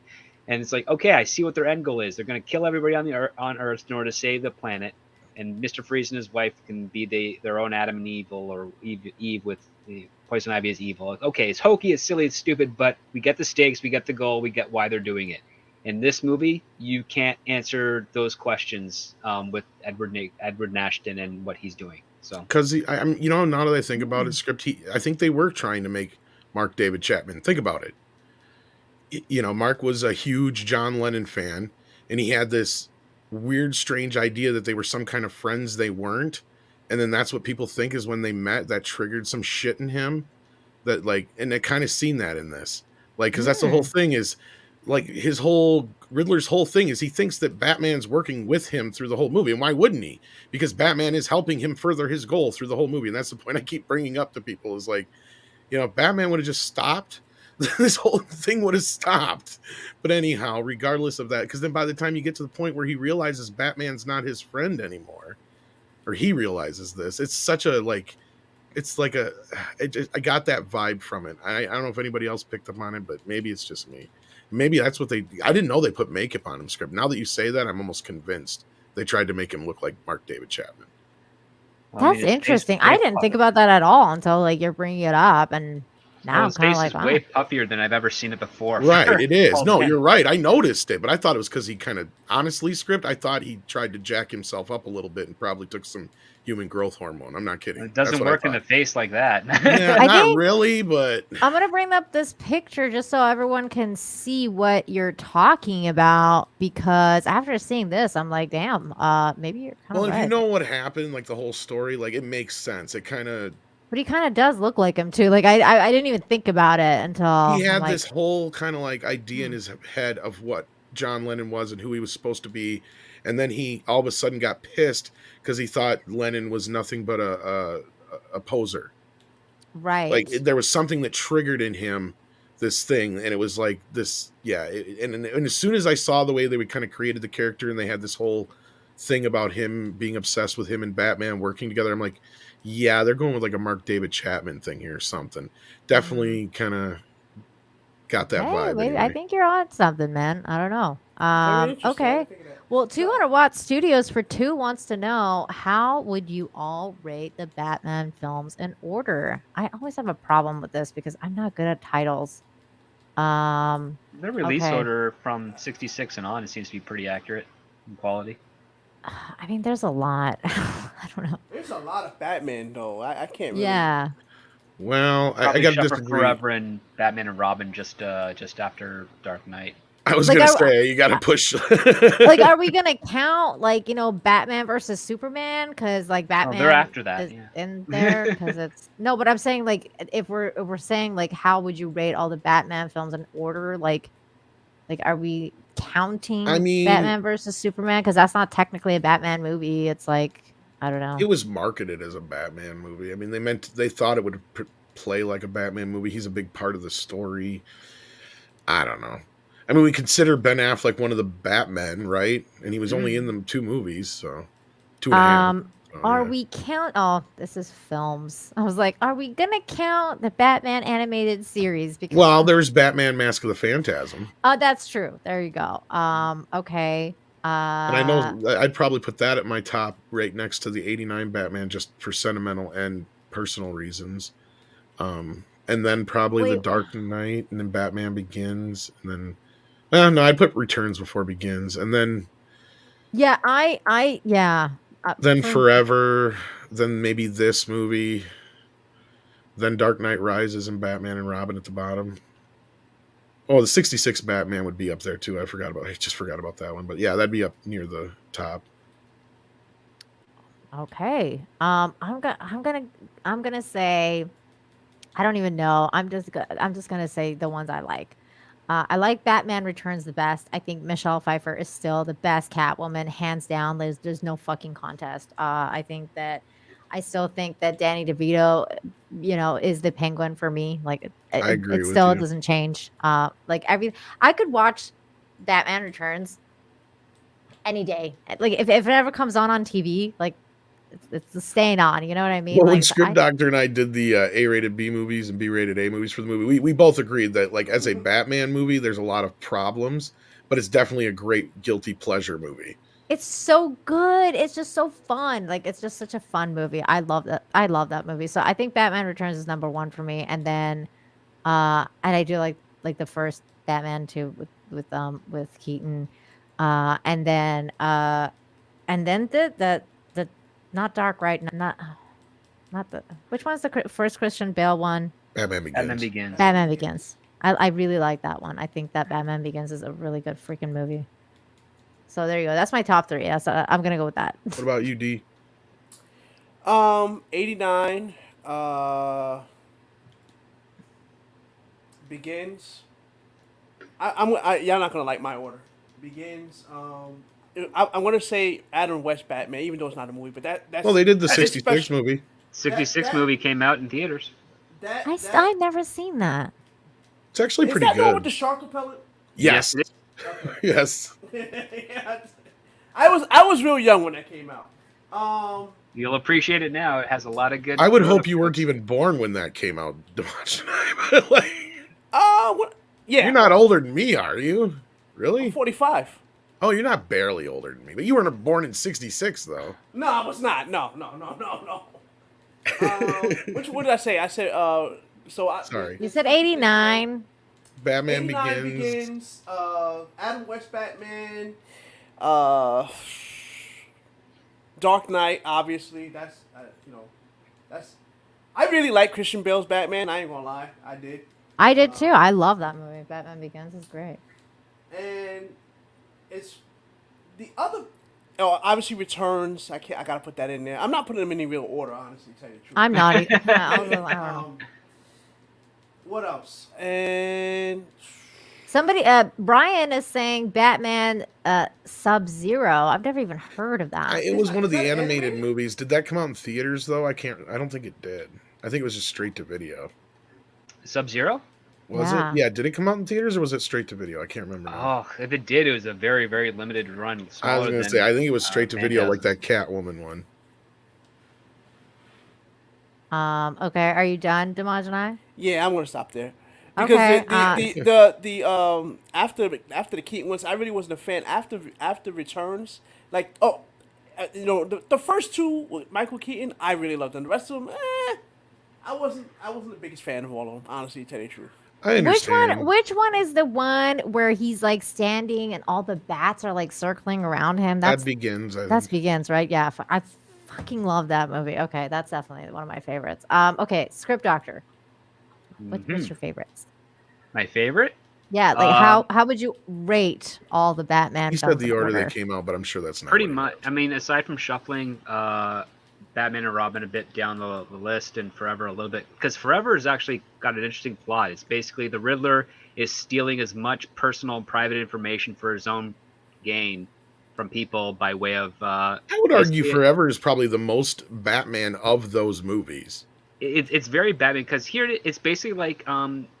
And it's like, okay, I see what their end goal is. They're going to kill everybody on Earth in order to save the planet. And Mr. Freeze and his wife can be their own Adam and Evil, or Eve with the Poison Ivy as evil. Like, okay, it's hokey, it's silly, it's stupid, but we get the stakes, we get the goal, we get why they're doing it. In this movie, you can't answer those questions with Edward Nashton and what he's doing. So,
because I mean, you know, now that I think about it, script, I think they were trying to make Mark David Chapman. Think about it. You know, Mark was a huge John Lennon fan, and he had this weird, strange idea that they were some kind of friends they weren't. And then that's what people think is when they met, that triggered some shit in him that like, and I kind of seen that in this, like, because that's the whole thing is like Riddler's whole thing is he thinks that Batman's working with him through the whole movie. And why wouldn't he? Because Batman is helping him further his goal through the whole movie. And that's the point I keep bringing up to people is like, you know, if Batman would have just stopped, this whole thing would have stopped. But anyhow, regardless of that, because then by the time you get to the point where he realizes Batman's not his friend anymore, or he realizes this, it's such a like, it's like I got that vibe from it. I don't know if anybody else picked up on it, but maybe it's just me. Maybe that's what I didn't know they put makeup on him script. Now that you say that, I'm almost convinced they tried to make him look like Mark David Chapman.
That's interesting. I didn't think about that at all until like you're bringing it up, and now I'm kind of like,
wow. Way puffier than I've ever seen it before.
Right, it is. No, you're right. I noticed it, but I thought it was because he kind of, honestly, script, I thought he tried to jack himself up a little bit and probably took some human growth hormone. I'm not kidding.
It doesn't work in the face like that.
Yeah, not really, but
I'm gonna bring up this picture just so everyone can see what you're talking about, because after seeing this, I'm like, damn, maybe you're kind of
well, if you know what happened, like the whole story, like it makes sense. It kind of,
but he kind of does look like him too. Like I didn't even think about it until
he had this whole kind of like idea in his head of what John Lennon was and who he was supposed to be, and then he all of a sudden got pissed because he thought Lennon was nothing but a poser.
Right.
Like there was something that triggered in him this thing, and it was like this, yeah. And as soon as I saw the way they kind of created the character, and they had this whole thing about him being obsessed with him and Batman working together, I'm like, yeah, they're going with like a Mark David Chapman thing here or something. Definitely kind of got that vibe.
Anyway. I think you're on something, man. I don't know. Okay. Well, 200 Watt Studios for 2 wants to know, how would you all rate the Batman films in order? I always have a problem with this because I'm not good at titles.
The release order from 66 and on, it seems to be pretty accurate in quality.
I mean, there's a lot. I don't know.
There's a lot of Batman, though. I can't really...
Yeah.
Well, I got to disagree.
Forever and Batman and Robin just after Dark Knight.
I was gonna say you gotta push.
Like, are we gonna count like, you know, Batman versus Superman? Because like Batman,
they're after that
is in there because it's no. But I'm saying like if we're saying like how would you rate all the Batman films in order? Like are we counting Batman versus Superman? Because that's not technically a Batman movie. It's like, I don't know.
It was marketed as a Batman movie. I mean, they thought it would play like a Batman movie. He's a big part of the story. I don't know. I mean, we consider Ben Affleck one of the Batmen, right? And he was only in them 2 movies, so 2.5.
Are we count? Oh, this is films. I was like, are we gonna count the Batman animated series? Because
there's Batman: Mask of the Phantasm.
Oh, that's true. There you go. Okay.
And I know I'd probably put that at my top, right next to the '89 Batman, just for sentimental and personal reasons. And then probably The Dark Knight, and then Batman Begins, and then. No, I'd put Returns before Begins, and then
then
Forever, then maybe this movie, Then Dark Knight Rises and Batman and Robin at the bottom. Oh, the 66 Batman would be up there too. I just forgot about that one. But yeah, that'd be up near the top.
Okay. I'm gonna say I don't even know. I'm just gonna say the ones I like. I like Batman Returns the best. I think Michelle Pfeiffer is still the best Catwoman, hands down. There's no fucking contest. I still think that Danny DeVito, is the Penguin for me. Like
I agree
it
with
still
you.
doesn't change. I could watch Batman Returns any day. Like if it ever comes on TV, like it's staying on. You know what I mean?
Well, when
Like
Script Doctor and I did the A-rated B movies and B-rated A movies for the movie, we both agreed that, like, as a Batman movie, there's a lot of problems, but it's definitely a great guilty pleasure movie.
it's so good. It's just so fun. Like it's just such a fun movie. I love that. I love that movie. So I think Batman Returns is number one for me. And then, and I do like the first Batman too with Keaton, and then the not Dark Right, not the which one's the first Christian Bale one?
Batman Begins.
Batman Begins.
Batman Begins. I really like that one. I think that Batman Begins is a really good freaking movie. So there you go. That's my top three. I'm gonna go with that.
What about you, D?
89. Begins. Y'all not gonna like my order. Begins. I'm gonna say Adam West Batman, even though it's not a movie, but that's.
Well, they did the
that's
66
special.
movie.
66 movie came out in theaters.
I've never seen that.
It's actually pretty
Is that the one
good.
with the shark repellent?
Yes.
Yes,
Okay.
Yes.
Yeah, I was real young when that came out.
You'll appreciate it now. It has a lot of good.
I would hope you weren't even born when that came out, Dimash and I. But, like,
What? Yeah.
you're not older than me, are you? Really?
I'm 45.
Oh, you're not barely older than me. But you weren't born in 66, though.
No, I was not. No. What did I say? I said,
Sorry.
You said 89.
Batman
89
Begins.
Adam West Batman. Dark Knight, obviously. That's. I really like Christian Bale's Batman. I ain't gonna lie, I did.
I did too. I love that movie. Batman Begins is great.
And it's the other. Oh, obviously Returns. I gotta put that in there. I'm not putting them in any real order, honestly. To tell you the truth.
I'm not. I don't know.
What else? And
Somebody, Brian is saying Batman Sub-Zero. I've never even heard of that.
It was one of the
Is that
animated
animated?
movies. Did that come out in theaters, though? I don't think it did. I think it was just straight to video.
Sub-Zero?
Was
Yeah.
it? Yeah, did it come out in theaters or was it straight to video? I can't remember now.
Oh, if it did, it was a very, very limited run.
I was
smaller
going to
than,
say, I think it was straight to video, like
Phantasm.
that Catwoman one.
Okay, are you done, Dimaj and I?
yeah, I'm gonna stop there. Because
Okay,
the after the Keaton ones, I really wasn't a fan. After Returns, like the first two with Michael Keaton, I really loved them. The rest of them, I wasn't the biggest fan of all of them. Honestly, to tell you the truth.
I understand.
Which one is the one where he's like standing and all the bats are like circling around him?
That Begins, I think.
That's Begins, right? Yeah, I fucking love that movie. Okay, that's definitely one of my favorites. Okay, Script Doctor. What's your favorites?
My favorite?
Yeah, like how would you rate all the Batman
You
films
said the
in
order they came out, but I'm sure that's not
Pretty
what it
much.
was.
I mean, aside from shuffling Batman and Robin a bit down the list and Forever a little bit, because Forever has actually got an interesting plot. It's basically the Riddler is stealing as much personal and private information for his own gain from people by way of.
I would argue Forever is probably the most Batman of those movies.
It's very Batman because here it's basically like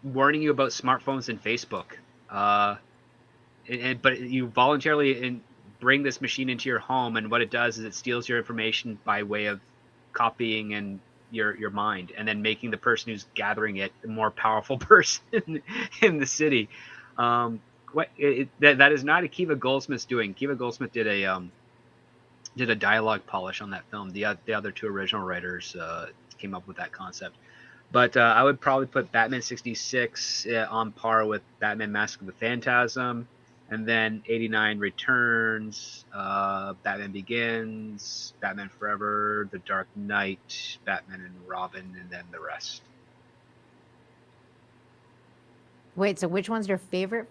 warning you about smartphones and Facebook, but you voluntarily bring this machine into your home, and what it does is it steals your information by way of copying and your mind, and then making the person who's gathering it the more powerful person in the city. That is not Akiva Goldsmith's doing. Akiva Goldsmith did a dialogue polish on that film. The other two original writers came up with that concept. But I would probably put Batman 66 on par with Batman Mask of the Phantasm, and then 89 Returns, Batman Begins, Batman Forever, The Dark Knight, Batman and Robin, and then the rest.
Wait, so which one's your favorite?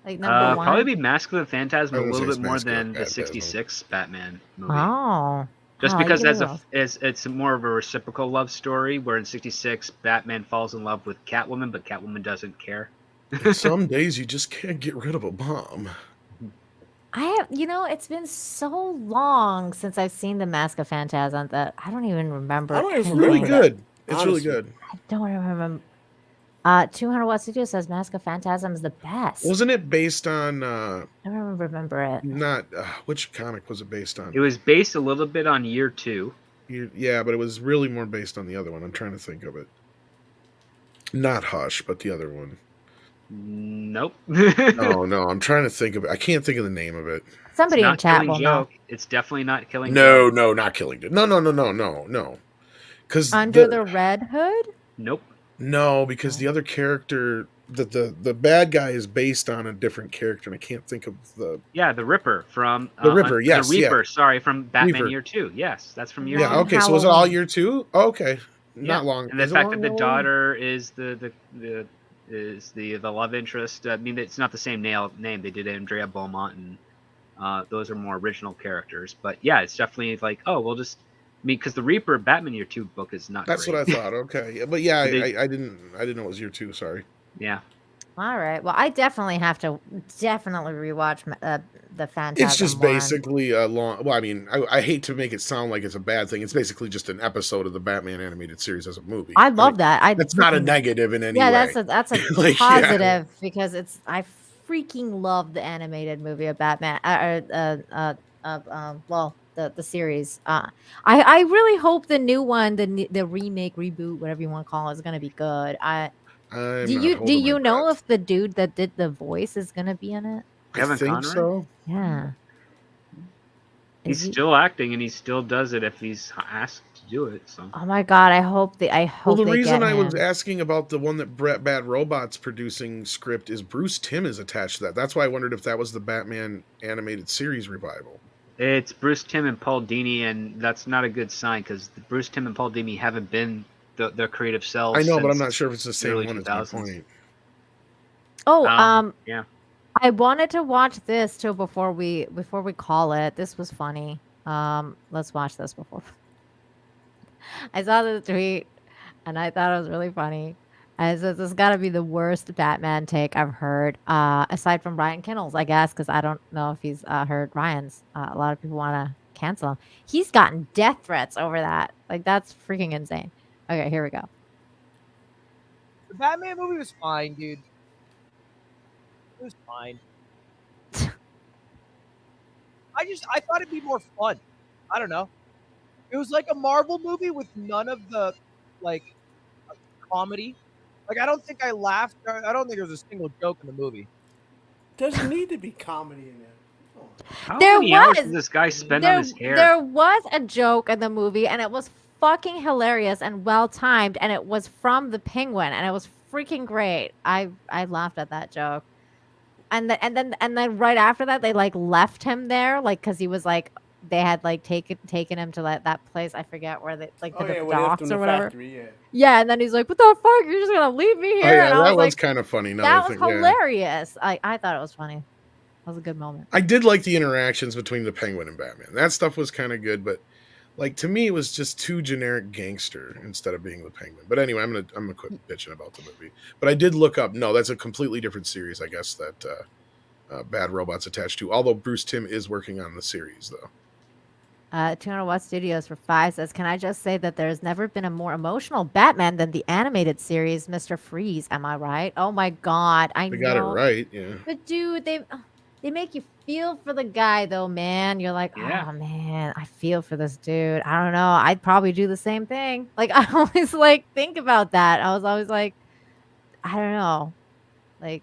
Like number one?
Probably be Mask of the Phantasm a
I was
little
gonna
bit
say
more
Mask of the
than the
Phantasm.
'66 Batman movie.
Oh.
Just
Oh,
because
either
it's more of a reciprocal love story, where in '66 Batman falls in love with Catwoman, but Catwoman doesn't care.
And some days you just can't get rid of a bomb.
It's been so long since I've seen the Mask of Phantasm that I don't even remember.
I don't even
It's really
remember that,
good. It's really
honestly.
good.
I don't remember. 200 Watt Studio says Mask of Phantasm is the best.
Wasn't it based on
I don't remember it.
not which comic was it based on?
It was based a little bit on Year 2.
Yeah, but it was really more based on the other one. I'm trying to think of it. Not Hush, but the other one.
Nope.
No, I'm trying to think of it. I can't think of the name of it.
Somebody in
Not
chat
Killing
will know.
Joke. It's definitely not Killing
No,
Joke.
not Killing Joke. No. Because
Under the Red Hood?
Nope.
No, because the other character, the bad guy is based on a different character, and I can't think of the.
Yeah, the Ripper from
The Ripper, yes,
the Reaper.
yeah.
Sorry, from Batman
Reaper.
Year 2. Yes, that's from Year
Yeah,
2.
okay. So was it all Year 2? Oh, okay,
Yeah.
not long.
And the
Is it
fact
long
that the
ago?
daughter is the love interest. I mean, it's not the same name. They did Andrea Beaumont, and those are more original characters. But yeah, it's definitely like, oh, we'll just. I mean, because the Reaper Batman Year 2 book is not.
That's
great.
what I thought. Okay, yeah, but yeah,
They-
I didn't know it was Year 2. Sorry.
Yeah.
All right. Well, I definitely have to rewatch the Phantasm.
It's just
one.
basically a long. Well, I mean, I hate to make it sound like it's a bad thing. It's basically just an episode of the Batman animated series as a movie.
I love that.
That's not a negative in any way.
Yeah, that's a
Like, yeah.
positive because I freaking love the animated movie of Batman. Well, the series. I really hope the new one, the remake, reboot, whatever you want to call it, is going to be good. Do you know if the dude that did the voice is going to be in it?
I
Kevin
think
Conroy?
so.
Yeah.
He's still acting, and he still does it if he's asked to do it. So.
Oh my god! I hope
Well, the
they
reason
get
I was
him.
asking about the one that Bad Robot's producing script is Bruce Timm is attached to that. That's why I wondered if that was the Batman animated series revival.
It's Bruce Timm and Paul Dini, and that's not a good sign because Bruce Timm and Paul Dini haven't been their creative selves.
I know, but I'm
since
not sure if it's the same
early
one. Is my
2000s.
point.
Oh,
Yeah.
I wanted to watch this too before we call it. This was funny. Let's watch this before. I saw the tweet and I thought it was really funny. And it says this got to be the worst Batman take I've heard, aside from Ryan Kinnell's, I guess, because I don't know if he's heard Ryan's. A lot of people want to cancel him. He's gotten death threats over that. Like, that's freaking insane. Okay, here we go.
The Batman movie was fine, dude. It was fine. I thought it'd be more fun. I don't know. It was like a Marvel movie with none of the like comedy. Like, I don't think I laughed. I don't think there was a single joke in the movie.
Doesn't need to be comedy in there.
How
There
many hours
was-
did this guy spend on his hair?
There was a joke in the movie, and it was fucking hilarious and well timed, and it was from the Penguin, and it was freaking great. I laughed at that joke, and then right after that, they like left him there, like because he was like they had like taken him to that place. I forget where they like
Oh
the
yeah, when they left him
docks
in
or
the
whatever.
factory, yeah.
Yeah, and then he's like, "What the fuck? You're just gonna leave me
Oh
here?"
yeah,
and I
that
was
was
like,
kind of funny. Now
"That
I
was
think, yeah.
hilarious." I thought it was funny. That was a good moment.
I did like the interactions between the Penguin and Batman. That stuff was kind of good, but like to me, it was just too generic gangster instead of being the Penguin. But anyway, I'm gonna quit bitching about the movie. But I did look up. No, that's a completely different series, I guess, that Bad Robot's attached to. Although Bruce Timm is working on the series, though.
200 Watt Studios for 5 says, "Can I just say that there's never been a more emotional Batman than the animated series, Mr. Freeze? Am I right? Oh my god, I
They
know.
got it right, yeah.
But dude, they make you feel for the guy though, man. You're like,
Yeah.
oh man, I feel for this dude. I don't know. I'd probably do the same thing. Like I always like think about that. I was always like, I don't know, like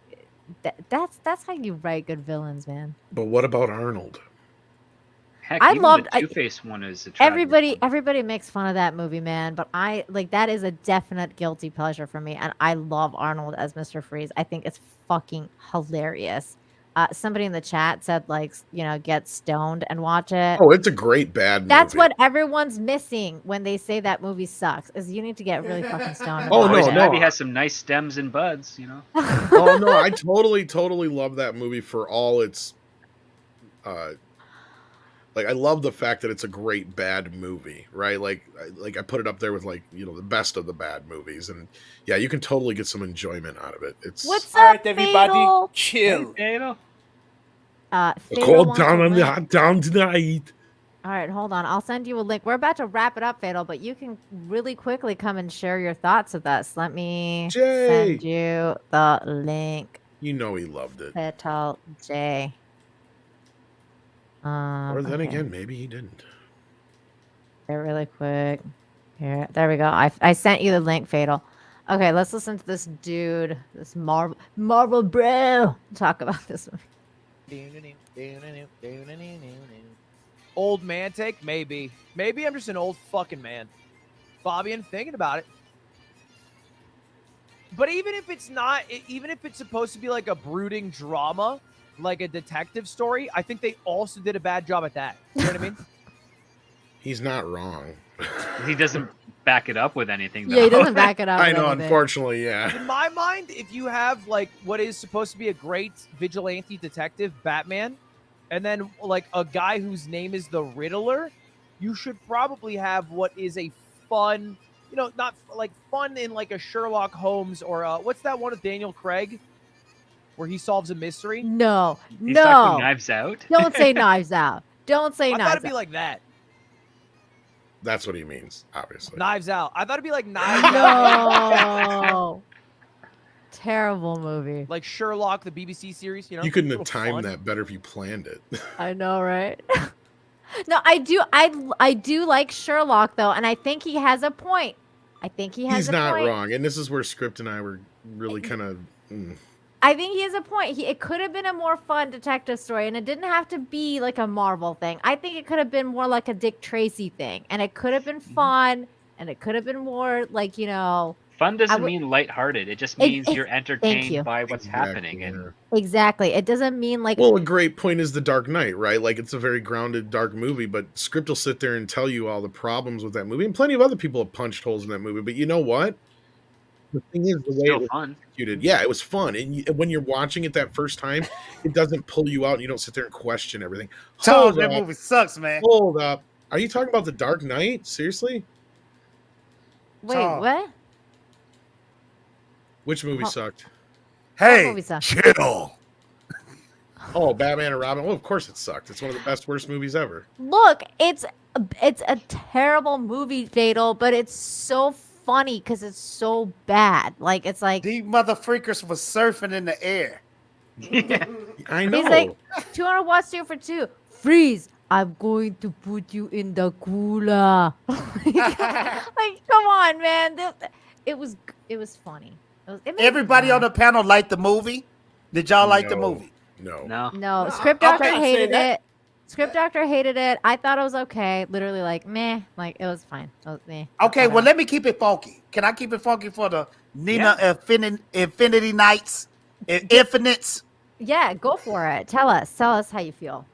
that's how you write good villains, man.
But what about Arnold?
Heck,
I
even
loved-
the Two-Face one is a tragic one.
Everybody makes fun of that movie, man. But I like that is a definite guilty pleasure for me, and I love Arnold as Mr. Freeze. I think it's fucking hilarious. Somebody in the chat said, like, get stoned and watch it.
Oh, it's a great bad movie.
That's what everyone's missing when they say that movie sucks. Is you need to get really fucking stoned.
Oh no,
Abby has some nice stems and buds,
Oh no, I totally love that movie for all its. Like I love the fact that it's a great bad movie, right? Like I put it up there with the best of the bad movies, and yeah, you can totally get some enjoyment out of it. It's
what's
All
up,
right, everybody,
Fatal?
chill.
Fatal.
cold down on the hot down tonight.
All right, hold on. I'll send you a link. We're about to wrap it up, Fatal, but you can really quickly come and share your thoughts with us. Let me send you the link.
You know he loved it.
Fatal J.
Or then again, maybe he didn't.
Here, really quick. Here, there we go. I sent you the link, Fatal. Okay, let's listen to this dude, this Marvel bro, talk about this movie.
Old man take? Maybe. Maybe I'm just an old fucking man. Fabian, thinking about it. But even if it's not, even if it's supposed to be like a brooding drama, like a detective story, I think they also did a bad job at that. You know what I mean?
He's not wrong.
He doesn't back it up with anything, though.
Yeah, he doesn't back it up.
I know, unfortunately, yeah.
In my mind, if you have like what is supposed to be a great vigilante detective, Batman, and then like a guy whose name is the Riddler, you should probably have what is a fun, not like fun in like a Sherlock Holmes or what's that one with Daniel Craig where he solves a mystery?
No.
He's talking Knives Out.
Don't say Knives Out. Don't say Knives Out.
I thought it'd be like that.
That's what he means, obviously.
Knives Out. I thought it'd be like Knives Out.
No. Terrible movie.
Like Sherlock, the BBC series.
You couldn't have timed that better if you planned it.
I know, right? No, I do like Sherlock though, and I think he has a point.
He's not wrong, and this is where Script and I were really kind of.
I think he has a point. It could have been a more fun detective story, and it didn't have to be like a Marvel thing. I think it could have been more like a Dick Tracy thing, and it could have been fun, and it could have been more like
Fun doesn't mean lighthearted. It just means you're entertained by what's happening. And
exactly, it doesn't mean like.
Well, a great point is The Dark Knight, right? Like it's a very grounded, dark movie, but Script will sit there and tell you all the problems with that movie, and plenty of other people have punched holes in that movie. But you know what? The thing is, the way it was executed, yeah, it was fun. And when you're watching it that first time, it doesn't pull you out, and you don't sit there and question everything.
Charles, that movie sucks, man.
Hold up. Are you talking about The Dark Knight? Seriously?
Wait, what?
Which movie sucked?
Hey,
movie sucked?
chill.
Oh, Batman and Robin. Well, of course it sucked. It's one of the best, worst movies ever.
Look, it's a terrible movie, Fatal, but it's so funny because it's so bad. Like it's like
these mother freakers was surfing in the air.
I know.
He's like 200 watts 2 for 2. Freeze! I'm going to put you in the cooler. Like, come on, man. It was funny.
Everybody on the panel liked the movie. Did y'all like the movie?
No. Script Doctor hated it. Script Doctor hated it. I thought it was okay. Literally, like meh. Like it was fine. It was meh.
Okay, well let me keep it funky. Can I keep it funky for the Nina Infinity Nights, Infinites?
Yeah, go for it. Tell us how you feel.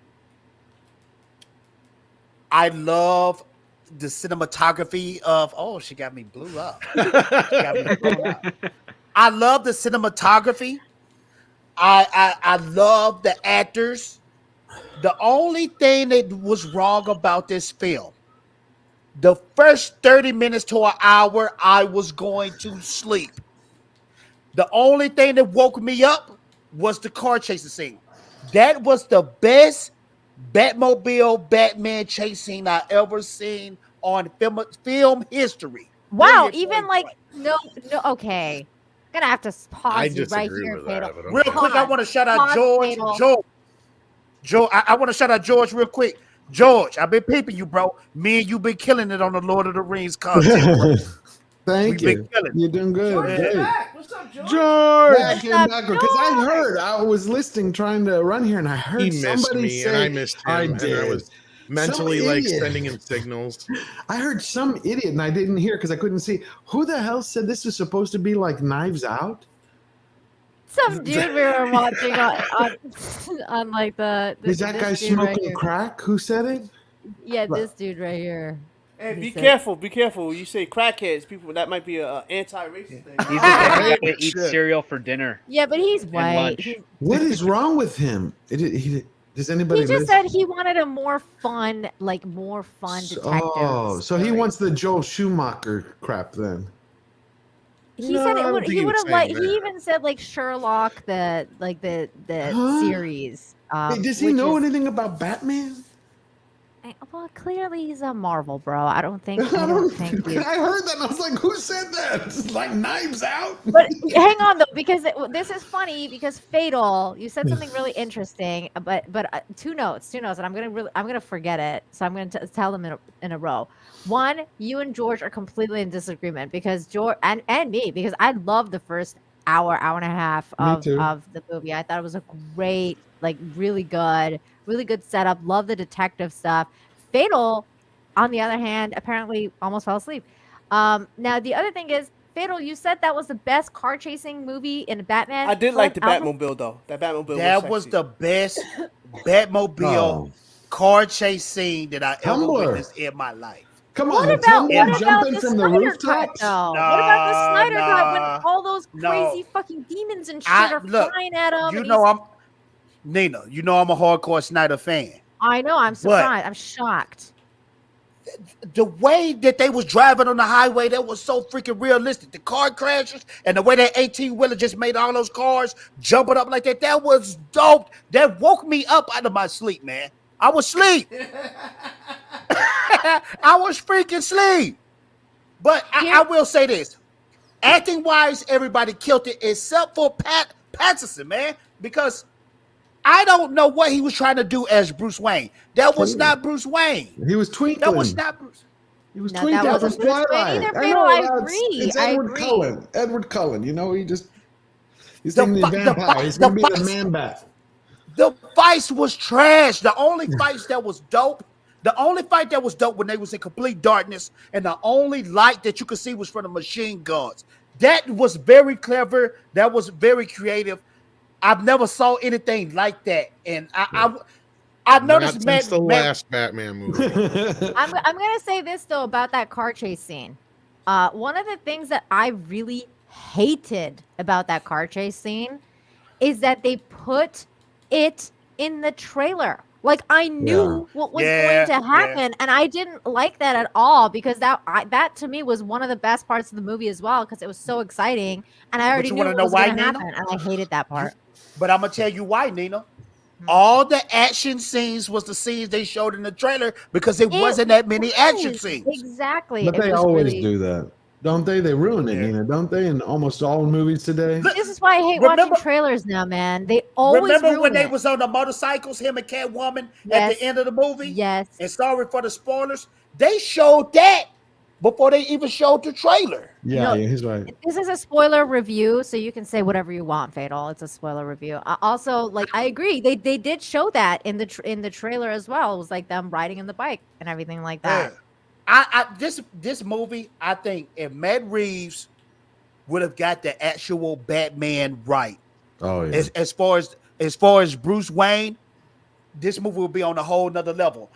I love the cinematography of. Oh, she got me blew up. I love the cinematography. I love the actors. The only thing that was wrong about this film, the first 30 minutes to an hour, I was going to sleep. The only thing that woke me up was the car chasing scene. That was the best Batmobile Batman chase scene I ever seen on film history.
Wow, even like no, okay. I'm gonna have to pause you right here, Fatal.
Real quick, I want to shout out George. I want to shout out George real quick. George, I've been peeping you, bro. Me and you been killing it on the Lord of the Rings content.
Thank you. You're doing good.
George, what's up, George?
George!
Because I heard, I was listening, trying to run here, and I heard
he missed
somebody
me,
say,
and I missed him.
I
and
did.
I was mentally like sending him signals.
I heard some idiot, and I didn't hear because I couldn't see. Who the hell said this is supposed to be like Knives Out?
some dude we were watching on like the
Is that guy smoking crack? Who said it?
Yeah, this dude right here.
Hey, be careful! Be careful! You say crackheads, people. That might be an anti-racist thing.
He's the guy that eats cereal for dinner.
Yeah, but he's white.
What is wrong with him? Does anybody?
He just said he wanted a more fun detective.
Oh, so he wants the Joel Schumacher crap then.
He said he would have liked. He even said like Sherlock, the series.
Does he know anything about Batman?
Well, clearly he's a Marvel bro. I don't think.
I heard that and I was like, who said that? It's like Knives Out.
But hang on though, because this is funny. Because Fatal, you said something really interesting. But two notes, and I'm gonna forget it. So I'm gonna tell them in a row. One, you and George are completely in disagreement because George and me, because I love the first hour and a half of the movie. I thought it was a great, like really good setup. Love the detective stuff. Fatal, on the other hand, apparently almost fell asleep. Now the other thing is, Fatal, you said that was the best car chasing movie in Batman.
I did like the Batmobile though. That Batmobile
was the best Batmobile car chase scene that I ever witnessed in my life.
Come on,
what about
jumping
the
from the
Snyder
rooftops?
Cut, what about the Snyder Cut when all those crazy fucking demons and shit are flying at him?
Nina, you know I'm a hardcore Snyder fan.
I know, I'm surprised. I'm shocked.
The way that they was driving on the highway, that was so freaking realistic. The car crashes and the way that 18-wheeler just made all those cars jumping up like that was dope. That woke me up out of my sleep, man. I was asleep. I was freaking asleep. But I will say this. Acting-wise, everybody killed it except for Pattinson, man. Because I don't know what he was trying to do as Bruce Wayne. That was not Bruce Wayne.
He was twinkling.
That was not Bruce.
He was twinkling.
That wasn't Bruce Wayne either, Fatal. I agree.
It's Edward Cullen. Edward Cullen. You know, he's thinking the vampire. He's going to be the Man-Bat.
The fights was trash. The only fights that was dope, when they was in complete darkness and the only light that you could see was from the machine guns. That was very clever. That was very creative. I've never saw anything like that. And I noticed
since the last Batman movie.
I'm gonna say this though about that car chase scene. One of the things that I really hated about that car chase scene is that they put it in the trailer. Like I knew what was going to happen, and I didn't like that at all because that to me was one of the best parts of the movie as well because it was so exciting, and I already knew what was going to happen, and I hated that part.
But I'm gonna tell you why, Nina. All the action scenes was the scenes they showed in the trailer because it wasn't that many action scenes.
Exactly.
But they always do that, don't they? They ruin it, Nina, don't they? In almost all movies today.
This is why I hate watching trailers now, man. They always
remember when they
it.
was on the motorcycles, him and Catwoman at the end of the movie?
Yes.
And sorry for the spoilers. They showed that before they even showed the trailer.
Yeah, he's right.
This is a spoiler review, so you can say whatever you want, Fatal. It's a spoiler review. Also, like I agree, they did show that in the trailer as well. It was like them riding on the bike and everything like that.
This movie, I think if Matt Reeves would have got the actual Batman right.
Oh yeah.
As far as Bruce Wayne, this movie would be on a whole nother level.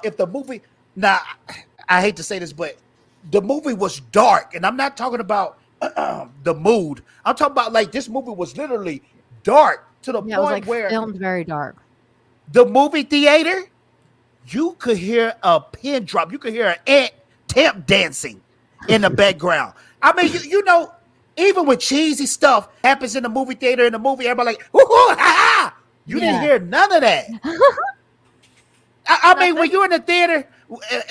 If the movie I hate to say this, but the movie was dark, and I'm not talking about the mood. I'm talking about like this movie was literally dark to the point where
filmed very dark.
The movie theater, you could hear a pin drop. You could hear an ant tap dancing in the background. I mean, you know, even with cheesy stuff happens in the movie theater, in the movie, everybody like, woo-hoo, ha-ha! You didn't hear none of that. I mean, when you're in the theater,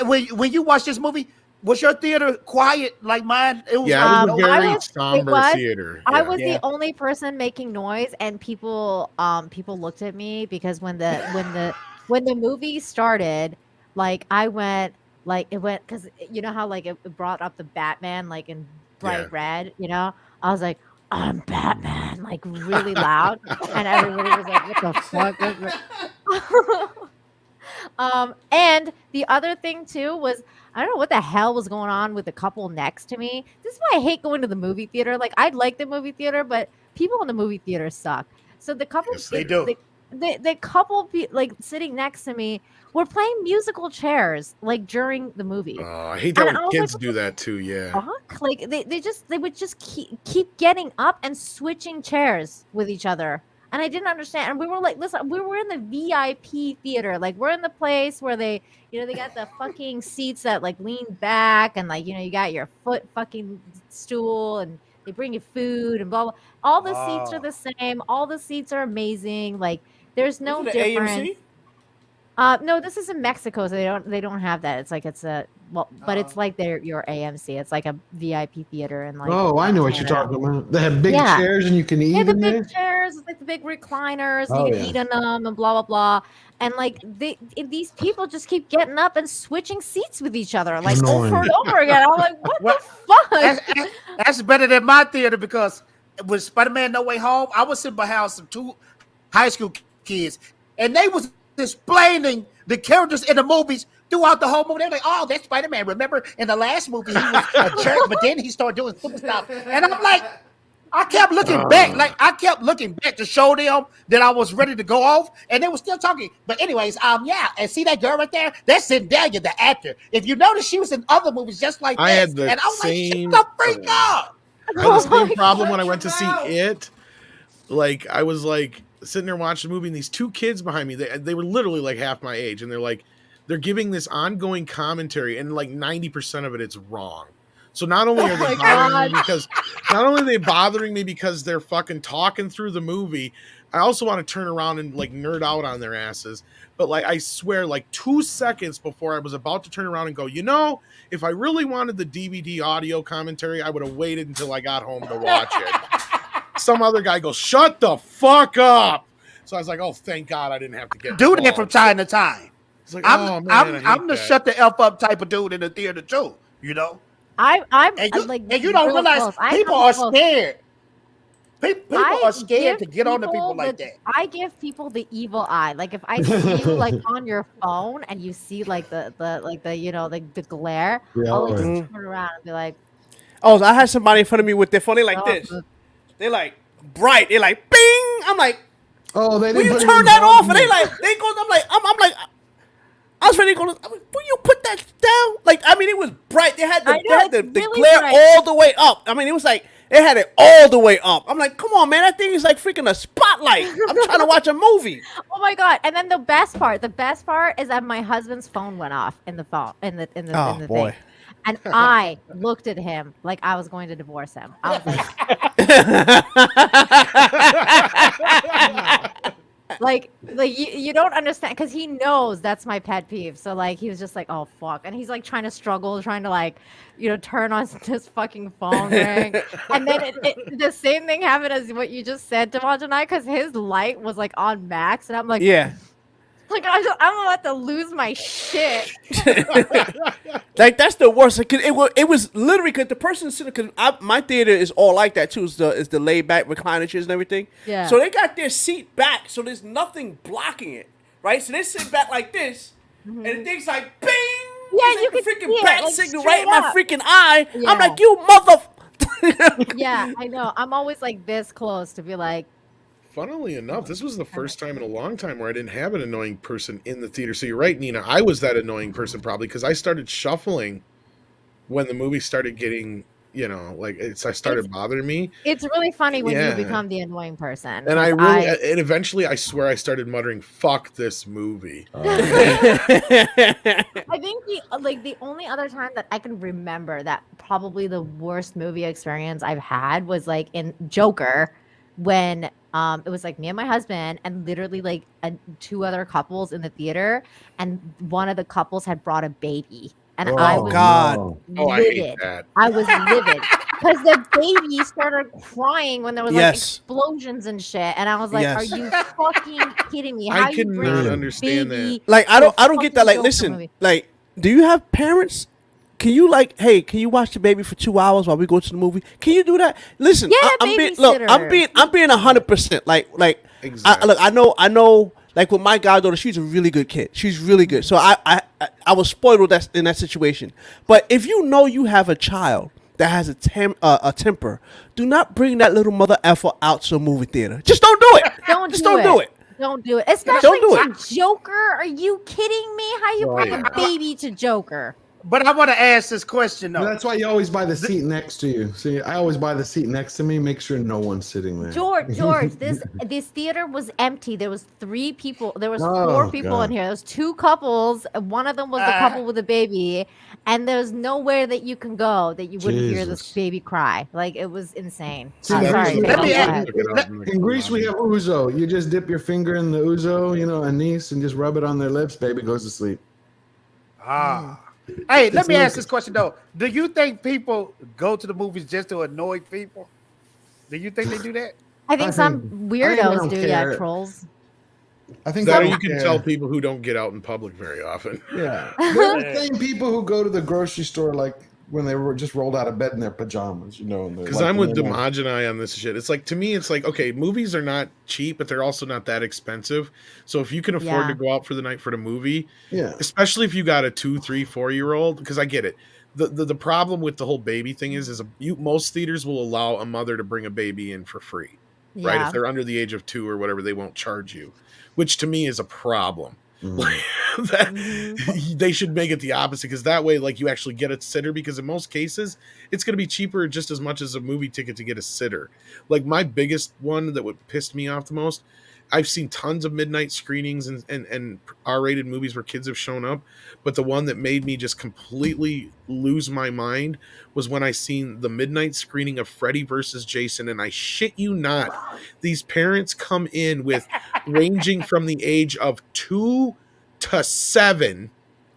when you watch this movie, was your theater quiet like mine?
It was a very somber theater.
I was the only person making noise, and people looked at me because when the movie started, like I went like it went because you know how like it brought up the Batman like in bright red, you know. I was like, I'm Batman, like really loud, and everybody was like, what the fuck? And the other thing too was I don't know what the hell was going on with the couple next to me. This is why I hate going to the movie theater. Like I'd like the movie theater, but people in the movie theater suck. So the couple,
Yes, they do.
The couple like sitting next to me were playing musical chairs like during the movie.
Oh, I hate that when kids do that too. Yeah.
Fuck? Like they would just keep getting up and switching chairs with each other. And I didn't understand. And we were like, listen, we were in the VIP theater. Like we're in the place where they got the fucking seats that like lean back and like, you got your foot fucking stool and they bring you food and blah, blah. All the seats are the same. All the seats are amazing. Like there's no difference.
AMC?
No, this is in Mexico, so they don't have that. It's like but it's like your AMC. It's like a VIP theater and like.
Oh, I know what you're talking about. They have big chairs and you can eat
the
in there.
big chairs, like the big recliners. You can eat in them and blah blah blah. And like these people just keep getting up and switching seats with each other, like over and over again. I'm like, what the fuck?
That's better than my theater because with Spider-Man No Way Home, I was sitting behind some 2 high school kids, and they was explaining the characters in the movies throughout the whole movie. They're like, "Oh, that's Spider-Man. Remember in the last movie he was a jerk, but then he started doing super stuff." And I'm like, I kept looking back, to show them that I was ready to go off, and they were still talking. But anyways, yeah, and see that girl right there? That's Zendaya, the actor. If you notice, she was in other movies just like
I
this.
had the
and I was
same,
like, shut the freak up.
I had the same problem when I went to see it. Like I was like sitting there watching the movie, and these 2 kids behind me, they were literally like half my age, and they're giving this ongoing commentary, and like 90% of it's wrong. So not only are they bothering me because they're fucking talking through the movie, I also want to turn around and like nerd out on their asses. But like I swear, like 2 seconds before I was about to turn around and go, if I really wanted the DVD audio commentary, I would have waited until I got home to watch it. Some other guy goes, "Shut the fuck up." So I was like, "Oh, thank God I didn't have to get
do that from time to time."
It's like,
I'm the shut the F up type of dude in the theater too.
I'm
like, and you don't realize people are scared. People are scared to get on to people like that.
I give people the evil eye. Like if I see you like on your phone and you see like the glare, I'll just turn around and be like,
"Oh, I had somebody in front of me with their phone. They like this. They're like bright. They're like bing. I'm like,
oh, they
will you turn that off? And they go. I'm like, I was ready to go. Will you put that down? Like, I mean, it was bright. They had the really glare bright. All the way up. I mean, it was like they had it all the way up. I'm like, come on, man, that thing is like freaking a spotlight. I'm trying to watch a movie.
Oh my God! And then the best part is that my husband's phone went off in the thing. And I looked at him like I was going to divorce him. I was like, you don't understand because he knows that's my pet peeve. So like he was just like, oh fuck, and he's like trying to like, turn on this fucking phone ring. And then the same thing happened as what you just said, Devon and I, because his light was like on max, and I'm like,
yeah.
Like I'm about to lose my shit.
Like that's the worst. Cause it was literally because the person sitting. Because my theater is all like that too. Is the laid back recliner chairs and everything.
Yeah.
So they got their seat back, so there's nothing blocking it, right? So they sit back like this, and the thing's like bing.
Yeah, you
can
can
freaking bat
like,
signal right in my freaking eye.
Yeah.
I'm like, you mother.
Yeah, I know. I'm always like this close to be like.
Funnily enough, this was the first time in a long time where I didn't have an annoying person in the theater. So you're right, Nina. I was that annoying person probably because I started shuffling when the movie started getting, I started bothering me.
It's really funny when you become the annoying person.
And and eventually I swear I started muttering, "Fuck this movie."
I think the only other time that I can remember that probably the worst movie experience I've had was like in Joker when it was like me and my husband and literally like 2 other couples in the theater, and one of the couples had brought a baby, and I was livid.
I hate that.
I was livid because the baby started crying when there was like explosions and shit, and I was like, "Are you fucking kidding me?
I cannot understand that.
Like I don't get that. Like, listen, like, do you have parents? Can you hey, can you watch the baby for 2 hours while we go to the movie? Can you do that? Listen, I'm being 100%. Like,
exactly.
I know. Like with my goddaughter, she's a really good kid. She's really good. So I was spoiled with that in that situation. But if you know you have a child that has a temper, do not bring that little mother effer out to a movie theater. Just don't do it. Don't do it.
Don't do it. Especially to Joker. Are you kidding me? How you bring a baby to Joker?
But I want to ask this question though.
That's why you always buy the seat next to you. See, I always buy the seat next to me. Make sure no one's sitting there.
George, this theater was empty. There was 3 people. There was 4 people in here. There was 2 couples. One of them was the couple with a baby, and there's nowhere that you can go that you wouldn't hear this baby cry. Like it was insane. Sorry.
In Greece, we have ouzo. You just dip your finger in the ouzo, anise, and just rub it on their lips. Baby goes to sleep.
Hey, let me ask this question though. Do you think people go to the movies just to annoy people? Do you think they do that?
I think some weirdos do, trolls.
I think that you can tell people who don't get out in public very often.
Yeah. They're the same people who go to the grocery store like when they were just rolled out of bed in their pajamas,
Because I'm with Demogeny on this shit. It's like, to me, it's like, okay, movies are not cheap, but they're also not that expensive. So if you can afford to go out for the night for the movie, especially if you got a 2, 3, 4-year-old, because I get it. The problem with the whole baby thing is most theaters will allow a mother to bring a baby in for free, right? If they're under the age of 2 or whatever, they won't charge you, which to me is a problem. They should make it the opposite, because that way, like, you actually get a sitter, because in most cases it's going to be cheaper just as much as a movie ticket to get a sitter. Like, my biggest one that would piss me off the most, I've seen tons of midnight screenings and R-rated movies where kids have shown up, but the one that made me just completely lose my mind was when I seen the midnight screening of Freddy versus Jason, and I shit you not, these parents come in with ranging from the age of 2 to 7.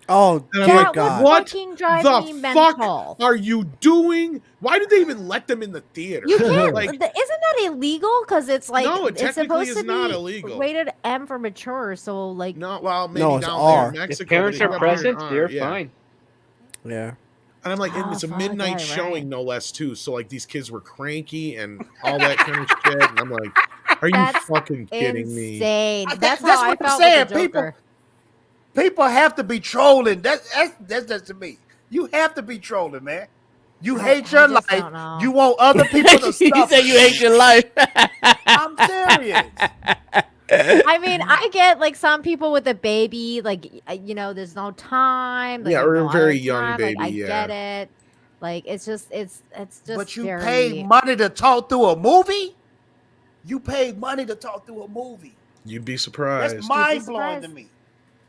Oh,
my God. What the fuck are you doing? Why did they even let them in the theater?
You can't. Isn't that illegal? Because it's like,
no, it
it's supposed to
not
be
illegal.
Rated M for mature. So like,
maybe down
R.
there in Mexico.
If parents are present, they're fine.
Yeah.
And I'm like, it's a midnight showing, no less, too. So like, these kids were cranky and all that kind of shit. And I'm like, are you fucking kidding me?
That's how I felt with the Joker.
People have to be trolling. That's to me. You have to be trolling, man. You hate your life. You want other people to stuff.
You say you hate your life.
I'm serious.
I mean, I get like some people with a baby, like, there's no time. Like,
or a very young baby.
Like, I get it. Like, it's just.
But you paid money to talk through a movie. You'd
be surprised.
That's mind blowing to me.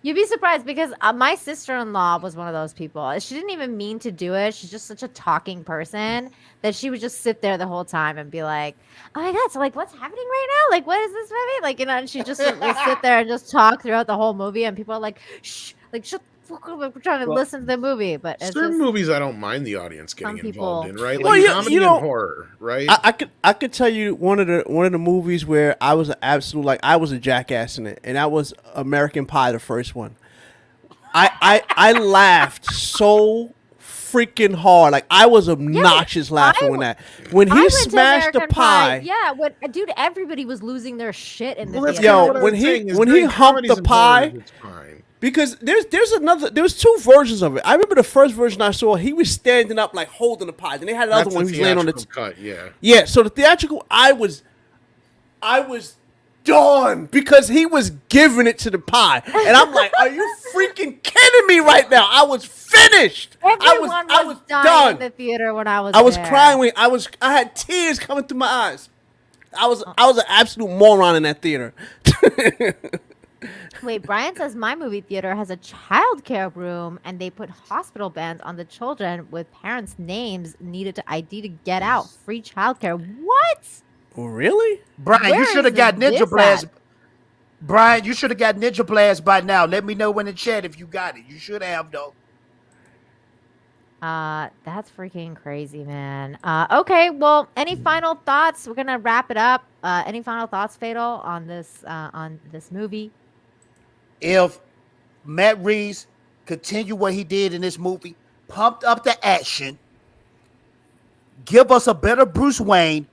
You'd be surprised, because my sister-in-law was one of those people. She didn't even mean to do it. She's just such a talking person that she would just sit there the whole time and be like, oh my God, so like, what's happening right now? Like, what is this movie? Like, and she just would sit there and just talk throughout the whole movie, and people are like, shh, like, shut the fuck up, we're trying to listen to the movie. But it's
certain movies I don't mind the audience getting involved in, right?
Like,
comedy and horror, right?
I could tell you one of the movies where I was an absolute, I was a jackass in it, and that was American Pie, the first one. I laughed so freaking hard. Like, I was obnoxious laughing when he smashed the pie.
Yeah, dude, everybody was losing their shit in the theater.
Yo, when he humped the pie, because there's 2 versions of it. I remember the first version I saw, he was standing up like holding the pie. Then they had another one he was laying on the
cut.
Yeah. So the theatrical, I was done, because he was giving it to the pie, and I'm like, are you freaking kidding me right now? I was finished.
Everyone
I was
dying
done
in the theater when I was there.
Crying. I had tears coming through my eyes. I was an absolute moron in that theater.
Wait, Brian says my movie theater has a child care room, and they put hospital bands on the children with parents' names needed to ID to get out. Free child care. What?
Oh, really?
Brian, you should have got Ninja Blast. Brian, you should have got Ninja Blast by now. Let me know in the chat if you got it. You should have, though.
That's freaking crazy, man. Okay, well, any final thoughts? We're gonna wrap it up. Any final thoughts, Fatal, on this movie?
If Matt Reeves continue what he did in this movie, pumped up the action, give us a better Bruce Wayne,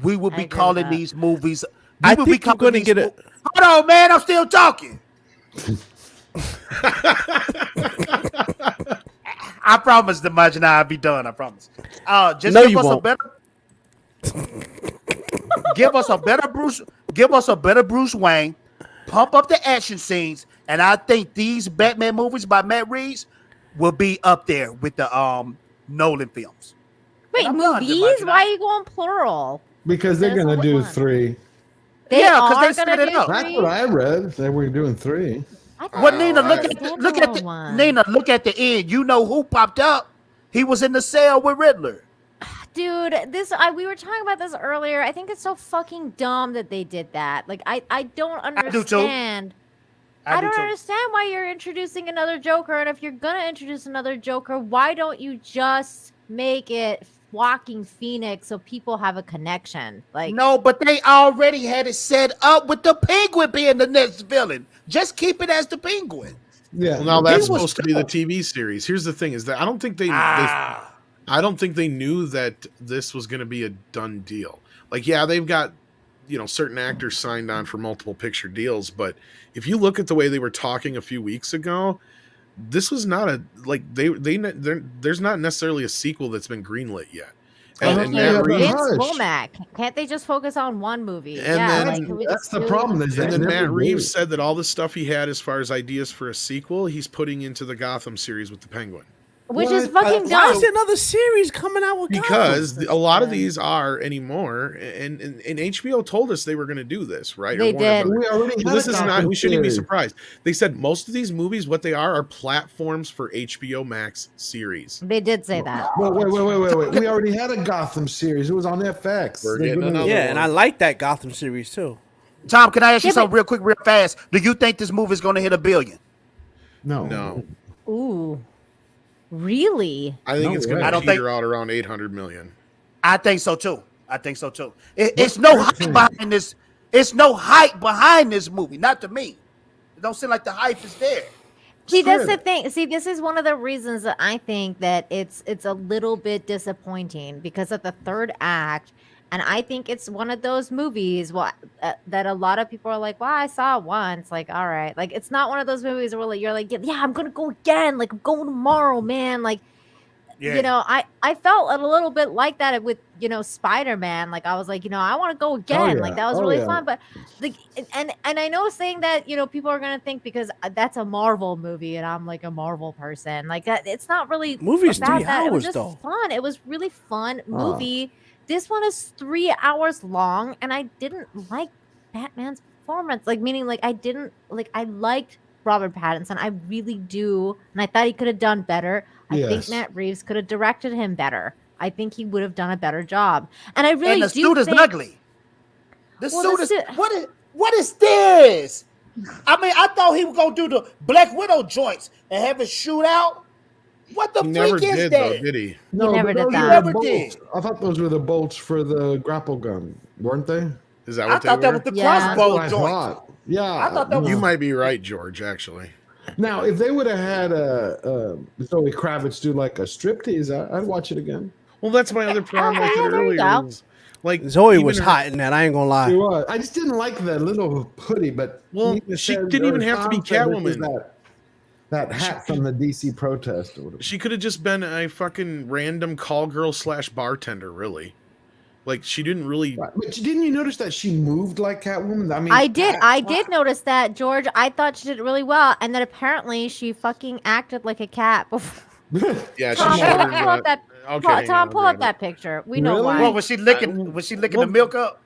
we will be calling these movies.
I think you're going to get
Hold on, man. I'm still talking. I promise, the Majina, I'll be done. I promise. Just
No,
give
you
us
won't.
a better. Give us a better Bruce. Give us a better Bruce Wayne. Pump up the action scenes, and I think these Batman movies by Matt Reeves will be up there with the Nolan films.
Wait,
And I'm done,
movies?
Majina.
Why are you going plural?
Because they're
That's
gonna
what
do
one.
3.
They
Yeah, 'cause
are
they set
gonna
it
do
up.
That's
3?
what I read. They were doing 3.
I thought
Well,
it
Nina,
was
look
a
at
standalone
the
one.
Nina, look at the end. You know who popped up? He was in the cell with Riddler.
Dude, we were talking about this earlier. I think it's so fucking dumb that they did that. Like, I don't
do too.
understand. I
do
don't
too.
understand why you're introducing another Joker, and if you're gonna introduce another Joker, why don't you just make it Joaquin Phoenix so people have a connection? Like,
No, but they already had it set up with the Penguin being the next villain. Just keep it as the Penguin.
Yeah.
Well, now
He
that's
was
supposed to be the
dope.
TV series. Here's the thing: is that I don't think I don't think they knew that this was going to be a done deal. Like, yeah, they've got certain actors signed on for multiple picture deals, but if you look at the way they were talking a few weeks ago, this was not a there's not necessarily a sequel that's been greenlit yet. And Matt Reeves,
Vince Womack, can't they just focus on one movie?
And then-
like, can we
that's
just
the
do
problem.
the-
Is
and
they
then
never
Matt Reeves
did.
said that all the stuff he had as far as ideas for a sequel, he's putting into the Gotham series with the Penguin.
Which is
What?
fucking
Why
dumb.
is there another series coming out with
Because
Gotham?
a lot of these are anymore, and HBO told us they were going to do this, right?
They
Or Warner
did.
Brothers.
We already
So
had
this
a
is not.
Gotham
We shouldn't be
series.
surprised. They said most of these movies, what they are platforms for HBO Max series.
They did say that.
Wait. We already had a Gotham series. It was on FX.
We're
They're
getting
gonna-
another
Yeah,
one.
and I like that Gotham series too.
Tom, can I ask you
Yeah, but-
something real quick, real fast? Do you think this movie is going to hit $1 billion?
No,
Ooh, really?
I think
No
it's going
way.
I
to
don't
peter
think-
out around 800 million.
I think so too. It's no hype behind this. It's no hype behind this movie. Not to me. It don't seem like the hype is there.
See, that's the
Sure.
thing. See, this is one of the reasons that I think that it's a little bit disappointing because of the third act, and I think it's one of those movies that a lot of people are like, "Well, I saw it once." Like, all right, like it's not one of those movies where like, you're like, "Yeah, I'm gonna go again." Like, I'm going tomorrow, man. Like, I felt a little bit like that with Spider-Man. Like, I was like, I want to go again. Like, that was really fun. But like, and I know saying that people are gonna think because that's a Marvel movie and I'm like a Marvel person. Like that, it's not really
Movie's
about
3
that. It was
hours,
just
though.
fun. It was really fun movie. This one is 3 hours long, and I didn't like Batman's performance. Like, meaning like I liked Robert Pattinson. I really do, and I thought he could have done better. I think
Yes.
Matt Reeves could have directed him better. I think he would have done a better job. And I really
And the
do
suit is
think,
ugly. The
Well,
suit
the
is
suit-
what is this? I mean, I thought he was gonna do the Black Widow joints and have it shoot out. What the
He
freak
never
is
did,
that?
though, did he?
No,
never
but
did
those
that.
were
Never
the bolts.
did.
I thought those were the bolts for the grapple gun, weren't they?
Is that
I
what they
thought that
were?
was the
Yeah.
That's
crossbow
what I
joint.
thought. Yeah,
I thought that was-
You might be right, George. Actually,
Now, if they would have had Zoe Kravitz do like a striptease, I'd watch it again.
well, that's my other problem
Okay,
with it
yeah, there you
earlier.
go.
is, Like
Zoe
even
was
her-
hot in that. I ain't gonna lie.
It was. I just didn't like that little hoodie, but
Well,
Nina
she
said-
didn't
or
even have to be
Tom said this is
Catwoman.
That hat from the DC protest or whatever.
She could have just been a fucking random call girl / bartender, really. Like she didn't really.
Right, but didn't you notice that she moved like Catwoman? I mean,
I did notice that, George. I thought she did really well, and then apparently she fucking acted like a cat before.
Yeah,
Tom,
she's
pull
shorter than
up that.
Okay, hang
Tom,
on,
pull
grab
up
it.
that picture. We know
Really?
why.
What was she licking? Was she licking the milk up?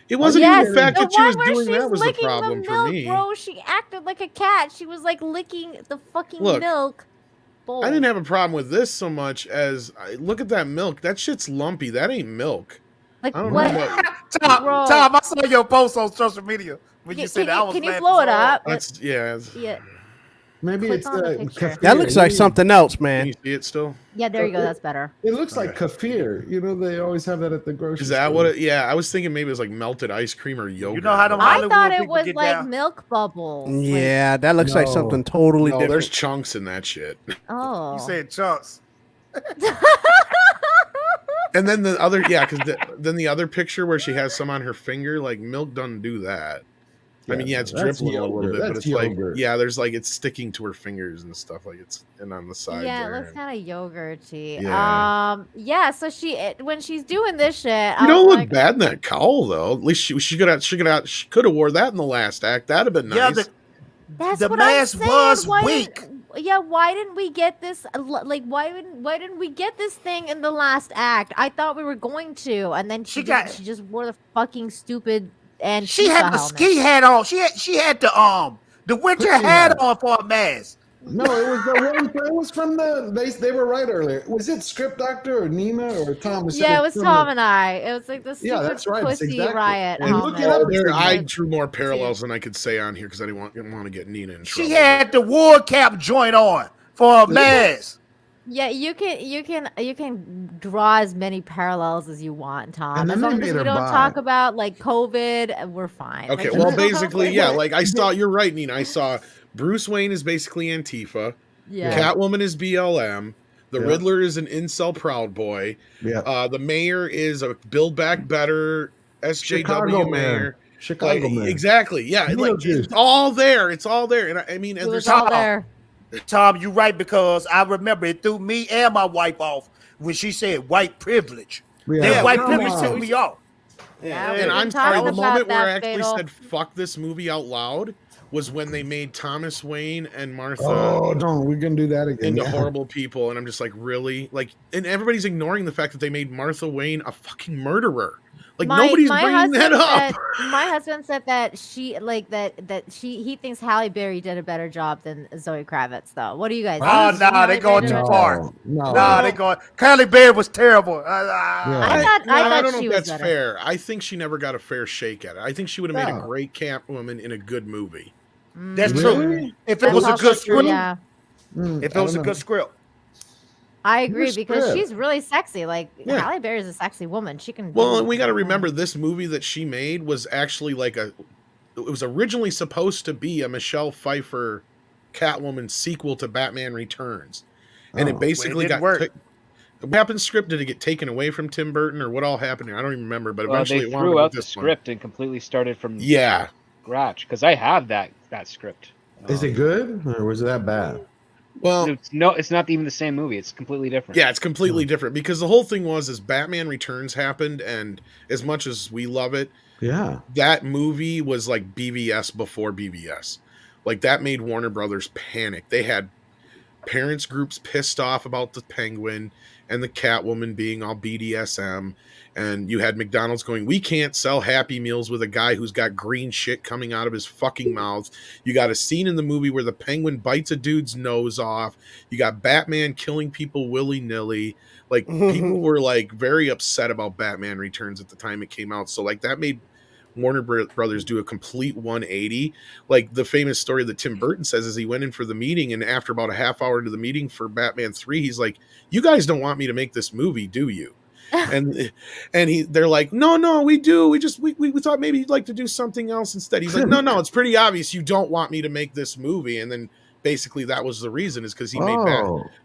It wasn't
Yes,
even the fact
the
that she
one
was
where
doing
she's
that was the
licking
problem
milk,
for me.
bro. She acted like a cat. She was like licking the fucking
Look,
milk bowl.
I didn't have a problem with this so much as look at that milk. That shit's lumpy. That ain't milk.
like
I don't
what?
know about
Bro.
Tom, I saw your post on social media when you
Can
said that. I was
can you
laughing
blow it
so hard.
up?
that's
Yeah,
Maybe
Click
it's
on the picture.
That looks like something else,
Can
man.
you see it still?
yeah. There you go. That's better.
It looks like kefir. You know, they always have that at the grocery
Is that
store.
what it? Yeah, I was thinking maybe it was like melted ice cream or yogurt.
You know how them
I
Hollywood
thought it
people
was
get
like
down.
milk bubbles. Like,
Yeah, that looks like
No.
something totally
No,
different.
there's chunks in that shit.
oh.
You said chunks.
And then the other, yeah, because then the other picture where she has some on her finger, like milk doesn't do that. I mean, yeah, it's dripping a little bit, but it's yogurt. Like, yeah, there's like it's sticking to her fingers and stuff, like it's and on the side.
Yeah,
there.
It looks kind of yogurty. Yeah. So when she's doing this shit,
you don't look bad in that cowl though. At least she could have wore that in the last act. That'd have been nice.
Yeah,
that's
the
what
mask
I'm saying.
was
why
weak.
Why didn't we get this? Like, why didn't we get this thing in the last act? I thought we were going to, and then she just wore the fucking stupid and
she had the ski hat on. She had the winter hat on for a mask.
No, it was the one. It was from they were right earlier. Was it Script Doctor or Nina or Tom?
Yeah, it was Tom and I. It was like the stupid
that's right.
pussy riot.
And look at there, I drew more parallels than I could say on here because I didn't want to get Nina in trouble.
She had the war cap joint on for a mask.
Yeah, you can draw as many parallels as you want, Tom. As long as we don't talk about like COVID, we're fine.
Okay, well, basically, yeah. Like I saw, you're right, Nina. I saw. Bruce Wayne is basically Antifa.
Yeah.
Catwoman is BLM. The Riddler is an incel Proud Boy.
Yeah.
The mayor is a Build Back Better SJW mayor.
Chicago mayor.
Exactly. Yeah. Like, it's all there. It's all there. And I mean, and there's
all there.
Tom, you're right, because I remember it threw me and my wife off when she said white privilege. That white privilege took me off.
Yeah,
and I'm sorry, the moment where I actually said fuck this movie out loud was when they made Thomas Wayne and Martha.
Oh, no, we can do that again.
Into horrible people, and I'm just like, really? Like, and everybody's ignoring the fact that they made Martha Wayne a fucking murderer. Like, nobody's bringing that up.
My husband said that he thinks Halle Berry did a better job than Zoe Kravitz, though. What do you guys think?
Oh, no, they're going too far. No, they're going. Halle Berry was terrible.
I
don't know
she
if
was
that's
better.
fair. I think she never got a fair shake at it. I think she would have made a great Catwoman in a good movie.
That's true. If it was a good script, if it was a good script.
I agree, because she's really sexy. Like, Halle Berry is a sexy woman. She can.
Well, and we got to remember this movie that she made was actually like it was originally supposed to be a Michelle Pfeiffer Catwoman sequel to Batman Returns, and it basically got. What happened script? Did it get taken away from Tim Burton, or what all happened here? I don't even remember. But eventually,
they threw out the script and completely started from scratch. Because I have that script.
Is it good, or was it that bad?
Well,
it's not even the same movie. It's completely different.
Yeah, it's completely different, because the whole thing was Batman Returns happened, and as much as we love it, that movie was like BVS before BVS. Like, that made Warner Brothers panic. They had parents groups pissed off about the Penguin and the Catwoman being all BDSM, and you had McDonald's going, we can't sell Happy Meals with a guy who's got green shit coming out of his fucking mouth. You got a scene in the movie where the Penguin bites a dude's nose off. You got Batman killing people willy-nilly. Like, people were like very upset about Batman Returns at the time it came out. So like, that made Warner Brothers do a complete 180. Like, the famous story that Tim Burton says is he went in for the meeting, and after about a half hour into the meeting for Batman 3, he's like, you guys don't want me to make this movie, do you? and they're like, no, we do. We thought maybe you'd like to do something else instead. He's like, no, it's pretty obvious you don't want me to make this movie. And then basically that was the reason, is because he made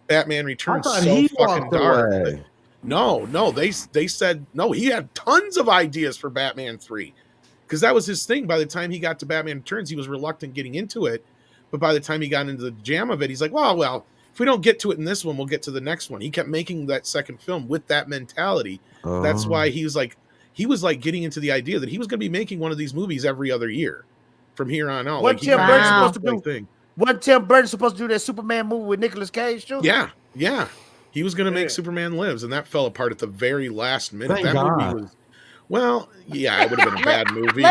Batman Returns so fucking dark. No, they said no. He had tons of ideas for Batman 3, because that was his thing. By the time he got to Batman Returns, he was reluctant getting into it. But by the time he got into the jam of it, he's like, well, if we don't get to it in this one, we'll get to the next one. He kept making that second film with that mentality. That's why he was like getting into the idea that he was going to be making one of these movies every other year from here on out.
What Tim Burton supposed to do? What Tim Burton supposed to do that Superman movie with Nicolas Cage too?
Yeah. He was going to make Superman Lives, and that fell apart at the very last minute.
Thank God.
Movie was, it would have been a bad movie.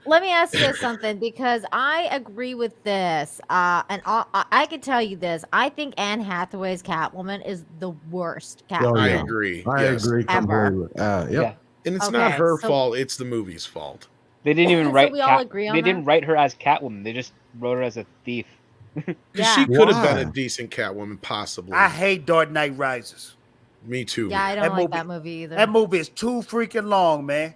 Let me ask you something, because I agree with this, and I can tell you this. I think Anne Hathaway's Catwoman is the worst Catwoman.
I agree.
I agree.
Ever.
Yeah.
And it's not her fault. It's the movie's fault.
They didn't even write.
We all agree on
they
that?
didn't write her as Catwoman. They just wrote her as a thief.
She could have been a decent Catwoman, possibly.
I hate Dark Knight Rises.
Me too.
Yeah, I don't like that movie either.
That movie is too freaking long, man.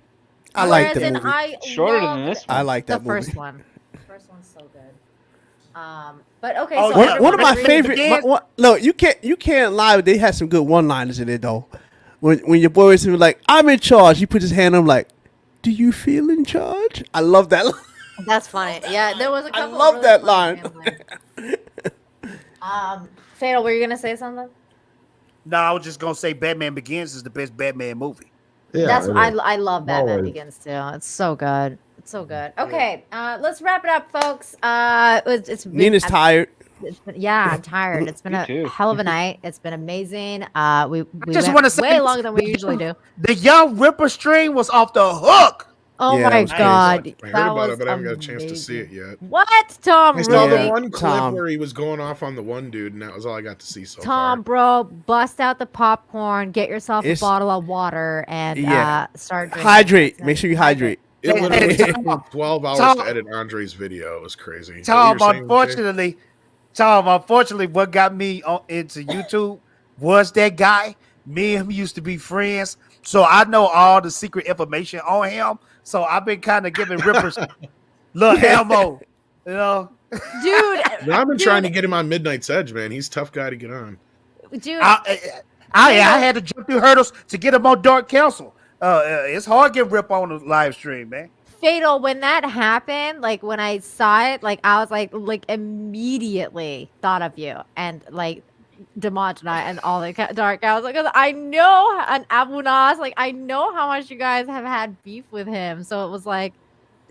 I like the movie.
Shorter than this one.
I like that
the
movie.
first one. The first one's so good. But okay,
Oh,
so
yeah.
One of my
Again?
favorite. Look, you can't lie. They had some good one-liners in it though. When your boy was like, "I'm in charge," he put his hand on him like, "Do you feel in charge?" I love that.
That's funny. Yeah, there was a
I
couple.
love
really
that
funny
line.
Fatal, were you gonna say something?
No, I was just gonna say Batman Begins is the best Batman movie.
Yeah,
That's
it
I
is.
love Batman
Always.
Begins too. It's so good. It's so good. Okay, let's wrap it up, folks. It's been,
Nina's tired.
yeah, I'm tired. It's been
Me
a
too.
hell of a night. It's been amazing. We
just
went
wanna say
way longer than we usually do.
The Young Ripper stream was off the hook.
Oh
Yeah,
my
it was
god,
crazy.
I heard
that
about
was
it, but I haven't got a chance to see
amazing.
it yet.
What, Tom?
I saw
Really?
the one clip
Tom.
where he was going off on the one dude, and that was all I got to see so
Tom,
far.
bro, bust out the popcorn, get yourself
It's-
a bottle of water, and start drinking.
Hydrate. Make sure you hydrate.
It literally
Hey,
took me 12 hours
Tom-
to edit Andre's video. It was crazy.
Tom,
What you were saying,
unfortunately, what got me into YouTube was that guy. Me and him used to be friends, so I know all the secret information on him. So I've been kind of giving Rippers little ammo, you know.
dude.
But I've been
dude,
trying to get him on Midnight's Edge, man. He's a tough guy to get on.
dude.
I had to jump through hurdles to get him on Dark Council. It's hard to get Rip on the live stream, man.
Fatal, when that happened, like when I saw it, like I was like immediately thought of you and like Demogena and all the Dark Council because I know and Abu Nas, like I know how much you guys have had beef with him, so it was like,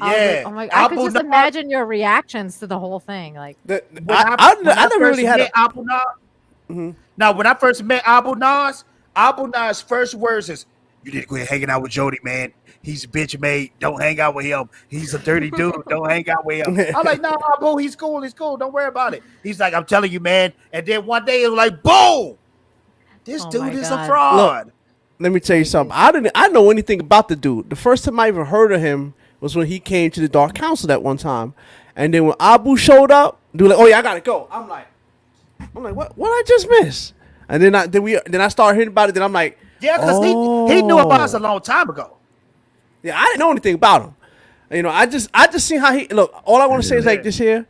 I was like, oh my, I could
Abu
just
Nas-
imagine your reactions to the whole thing, like.
I never really had
Mm-hmm.
Abu Nas. Now, when I first met Abu Nas' first words is, "You need to quit hanging out with Jody, man. He's a bitch mate. Don't hang out with him. He's a dirty dude. Don't hang out with him." I'm like, "No, Abu, he's cool. He's cool. Don't worry about it." He's like, "I'm telling you, man." And then one day it was like, boom, this
Oh
dude
my
is
God.
a fraud.
Let me tell you something. I didn't know anything about the dude. The first time I even heard of him was when he came to the Dark Council that one time. And then when Abu showed up, dude like, "Oh yeah, I gotta go." I'm like, what I just missed? And then I started hearing about it. Then I'm like,
Yeah, because he knew about us a long time ago.
yeah, I didn't know anything about him. You know, I just seen how he look. All I want to say is like this here.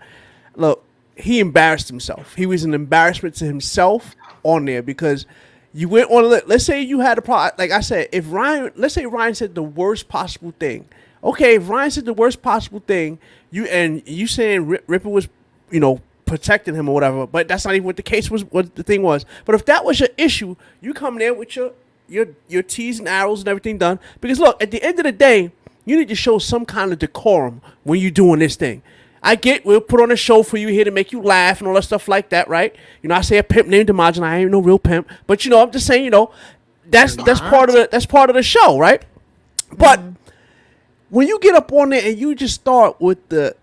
Look, he embarrassed himself. He was an embarrassment to himself on there because you went on. Let's say you had a problem. Like I said, let's say Ryan said the worst possible thing. Okay, if Ryan said the worst possible thing, you saying Ripper was, protecting him or whatever, but that's not even what the case was. What the thing was. But if that was your issue, you come there with your T's and arrows and everything done. Because look, at the end of the day, you need to show some kind of decorum when you're doing this thing. I get we'll put on a show for you here to make you laugh and all that stuff like that, right? I say a pimp named Demogena. I ain't no real pimp, but I'm just saying, that's part of the show, right? But when you get up on there and you just start with the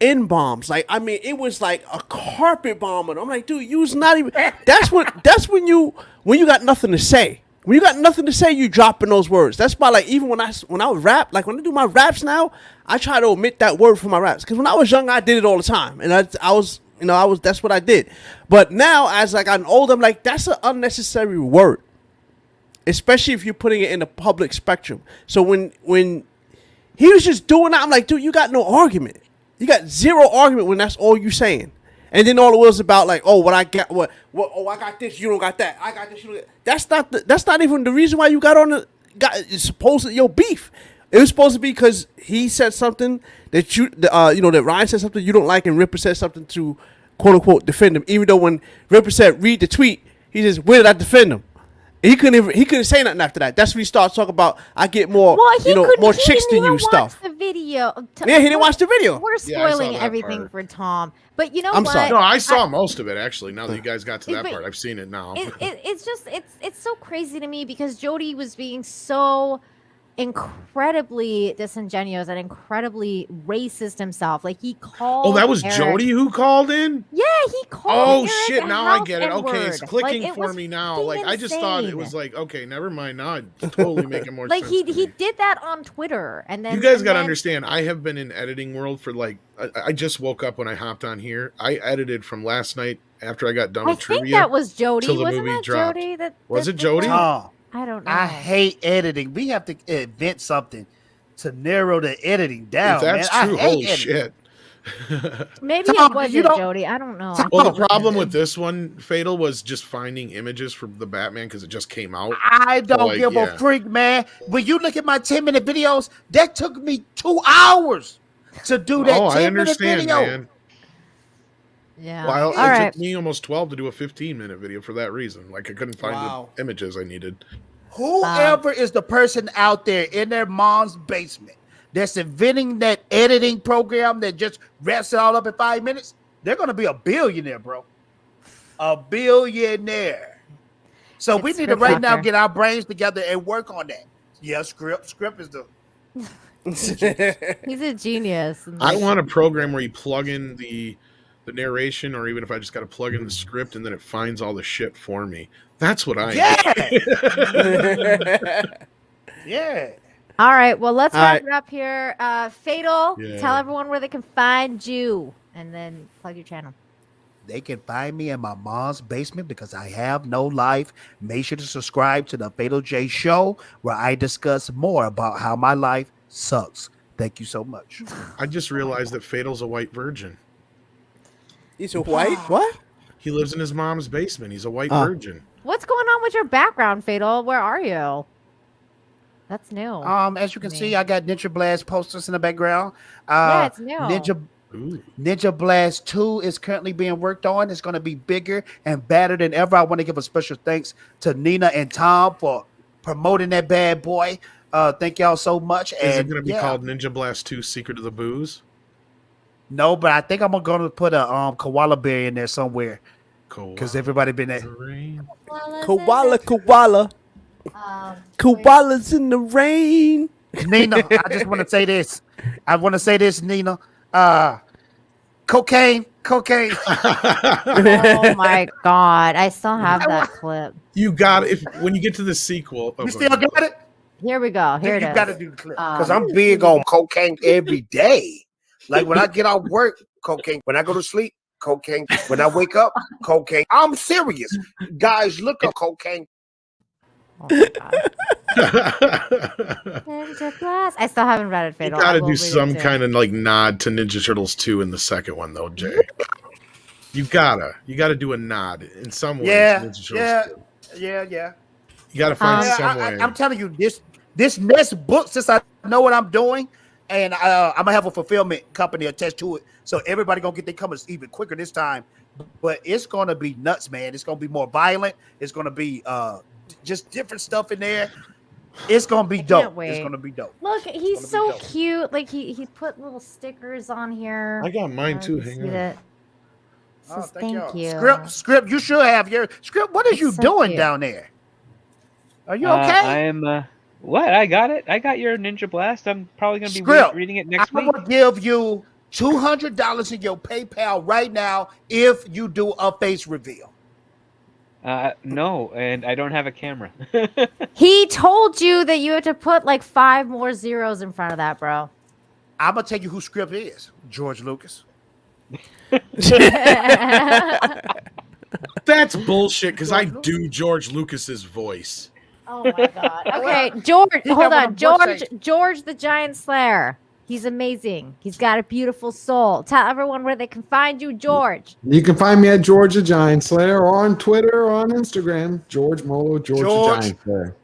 N bombs, like I mean, it was like a carpet bomb. I'm like, dude, you was not even. That's when you got nothing to say. When you got nothing to say, you dropping those words. That's why, like, even when I rap, like when I do my raps now, I try to omit that word from my raps because when I was young, I did it all the time, and I was that's what I did. But now, as I got older, I'm like, that's an unnecessary word, especially if you're putting it in the public spectrum. So when he was just doing that, I'm like, dude, you got no argument. You got zero argument when that's all you saying. And then all it was about like, oh, what I got, oh, I got this, you don't got that. I got this, you don't got that. That's not even the reason why you got it's supposed to, beef. It was supposed to be because he said something that that Ryan said something you don't like, and Ripper said something to quote unquote defend him. Even though when Ripper said read the tweet, he says, where did I defend him? He couldn't say nothing after that. That's when he starts talking about I get more more chicks than you stuff.
The video.
Yeah, he didn't watch the video.
We're spoiling everything for Tom. But you know
I'm
what?
sorry.
No, I saw most of it actually. Now that you guys got to that part, I've seen it now.
It's so crazy to me because Jody was being so incredibly disingenuous and incredibly racist himself. Like he called.
Oh, that was
Eric.
Jody who called in?
Yeah, he called.
Oh
Eric
shit!
a
Now I
house
get it. Okay, it's
N-word.
clicking
Like, it
for
was
me now.
fucking
Like I just thought it
insane.
was like, okay, never mind. Now it's totally making more
Like
sense.
he did that on Twitter, and then
You guys
and
got to
then-
understand. I have been in editing world for like I just woke up when I hopped on here. I edited from last night after I got done
I
with
think
trivia.
that was Jody.
till the
Wasn't
movie
that
dropped.
Jody?
Was it Jody?
I don't know.
I hate editing. We have to invent something to narrow the editing down.
If that's
man.
true,
I hate
holy
editing.
shit.
Maybe
Tom,
it wasn't
you don't-
Jody. I don't know.
Well, the problem with this one, Fatal, was just finding images from the Batman because it just came out.
I don't
Like,
give
yeah.
a freak, man. When you look at my 10-minute videos, that took me 2 hours. to do that 10-minute
I understand,
video.
man.
Yeah.
Well,
All
it
right.
took me almost 12 to do a 15-minute video for that reason. Like I couldn't find the images I needed.
Whoever is the person out there in their mom's basement that's inventing that editing program that just wraps it all up in 5 minutes, they're going to be a billionaire, bro. A billionaire. So we need to right now get our brains together and work on that. Yeah, script is the...
He's a genius.
I want a program where you plug in the narration, or even if I just got to plug in the script and then it finds all the shit for me. That's what I
Yeah.
All right. Well, let's wrap it up here. Fatal,
Yeah.
tell everyone where they can find you, and then plug your channel.
They can find me in my mom's basement because I have no life. Make sure to subscribe to the Fatal J Show, where I discuss more about how my life sucks. Thank you so much.
I just realized that Fatal's a white virgin.
He's a white? What?
He lives in his mom's basement. He's a white virgin.
What's going on with your background, Fatal? Where are you? That's new.
As you can see, I got Ninja Blast posters in the background.
Yeah, it's new.
Ninja Blast 2 is currently being worked on. It's going to be bigger and badder than ever. I want to give a special thanks to Nina and Tom for promoting that bad boy. Thank y'all so much.
Is it going to be called Ninja Blast 2 Secret of the Booze?
No, but I think I'm going to put a koala bear in there somewhere. Because everybody been there.
Koala. Koalas in the rain.
Nina, I just want to say this. Nina. Cocaine.
Oh my god. I still have that clip.
You got it. When you get to the sequel.
You still got it?
Here we go. Here it is.
You got to do the clip. Because I'm big on cocaine every day. Like when I get off work, cocaine. When I go to sleep, cocaine. When I wake up, cocaine. I'm serious. Guys, look up cocaine.
Oh my god. Ninja Blast. I still haven't read it, Fatal.
You got to do some kind of like nod to Ninja Turtles 2 in the second one, though, Jay. You gotta do a nod in some way.
Yeah. You
gotta find some way.
I'm telling you, this next book, since I know what I'm doing, and I'm gonna have a fulfillment company attached to it, so everybody gonna get their comers even quicker this time. But it's gonna be nuts, man. It's gonna be more violent. It's gonna be just different stuff in there. It's gonna be dope. It's gonna be dope.
Look, he's so cute. Like he put little stickers on here.
I got mine too. Hang on.
Thank you.
Script. You should have your script. What are you doing down there? Are you okay?
I am. What? I got it. I got your Ninja Blast. I'm probably going to be reading it next week.
I'm going to give you $200 in your PayPal right now if you do a face reveal.
No, and I don't have a camera.
He told you that you had to put like 5 more zeros in front of that, bro.
I'm going to tell you who Script is. George Lucas.
That's bullshit because I do George Lucas's voice.
Oh my god. Okay, George, hold on. George the Giant Slayer. He's amazing. He's got a beautiful soul. Tell everyone where they can find you, George.
You can find me at George the Giant Slayer or on Twitter or on Instagram. George Molo, George the Giant Slayer.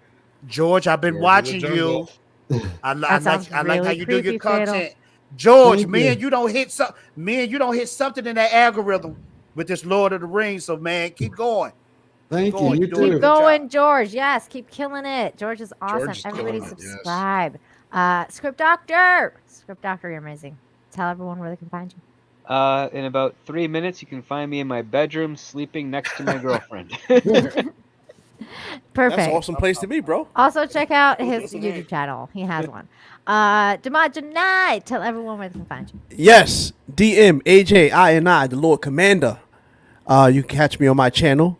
George, I've been watching you. I like how you do your content.
Fatal.
George, me and you don't hit something in that algorithm with this Lord of the Rings. So man, keep going.
Thank you. You too.
Keep going, George. Yes, keep killing it. George is awesome.
George is
Everybody
killing it,
subscribe. Script Doctor, you're amazing. Tell everyone where they can find you.
In about 3 minutes, you can find me in my bedroom sleeping next to my girlfriend.
Perfect.
That's an awesome place to be, bro.
Also, check out his YouTube channel. He has one. Demajanai, tell everyone where they can find you.
Yes, DM AJ I, the Lord Commander. You can catch me on my channel,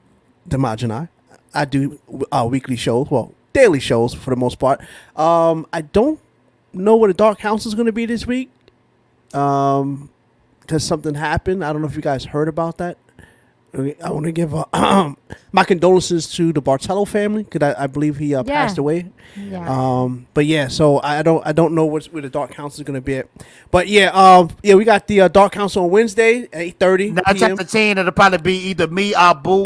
Demajanai. I do weekly shows, well, daily shows for the most part. I don't know what the Dark Council is going to be this week, because something happened. I don't know if you guys heard about that. I want to give my condolences to the Bortolo family because I believe he passed away.
Yeah.
But yeah, so I don't know where the Dark Council is going to be at. But yeah, we got the Dark Council on Wednesday at 8:30.
9 chapter 10, it'll probably be either me, Abu.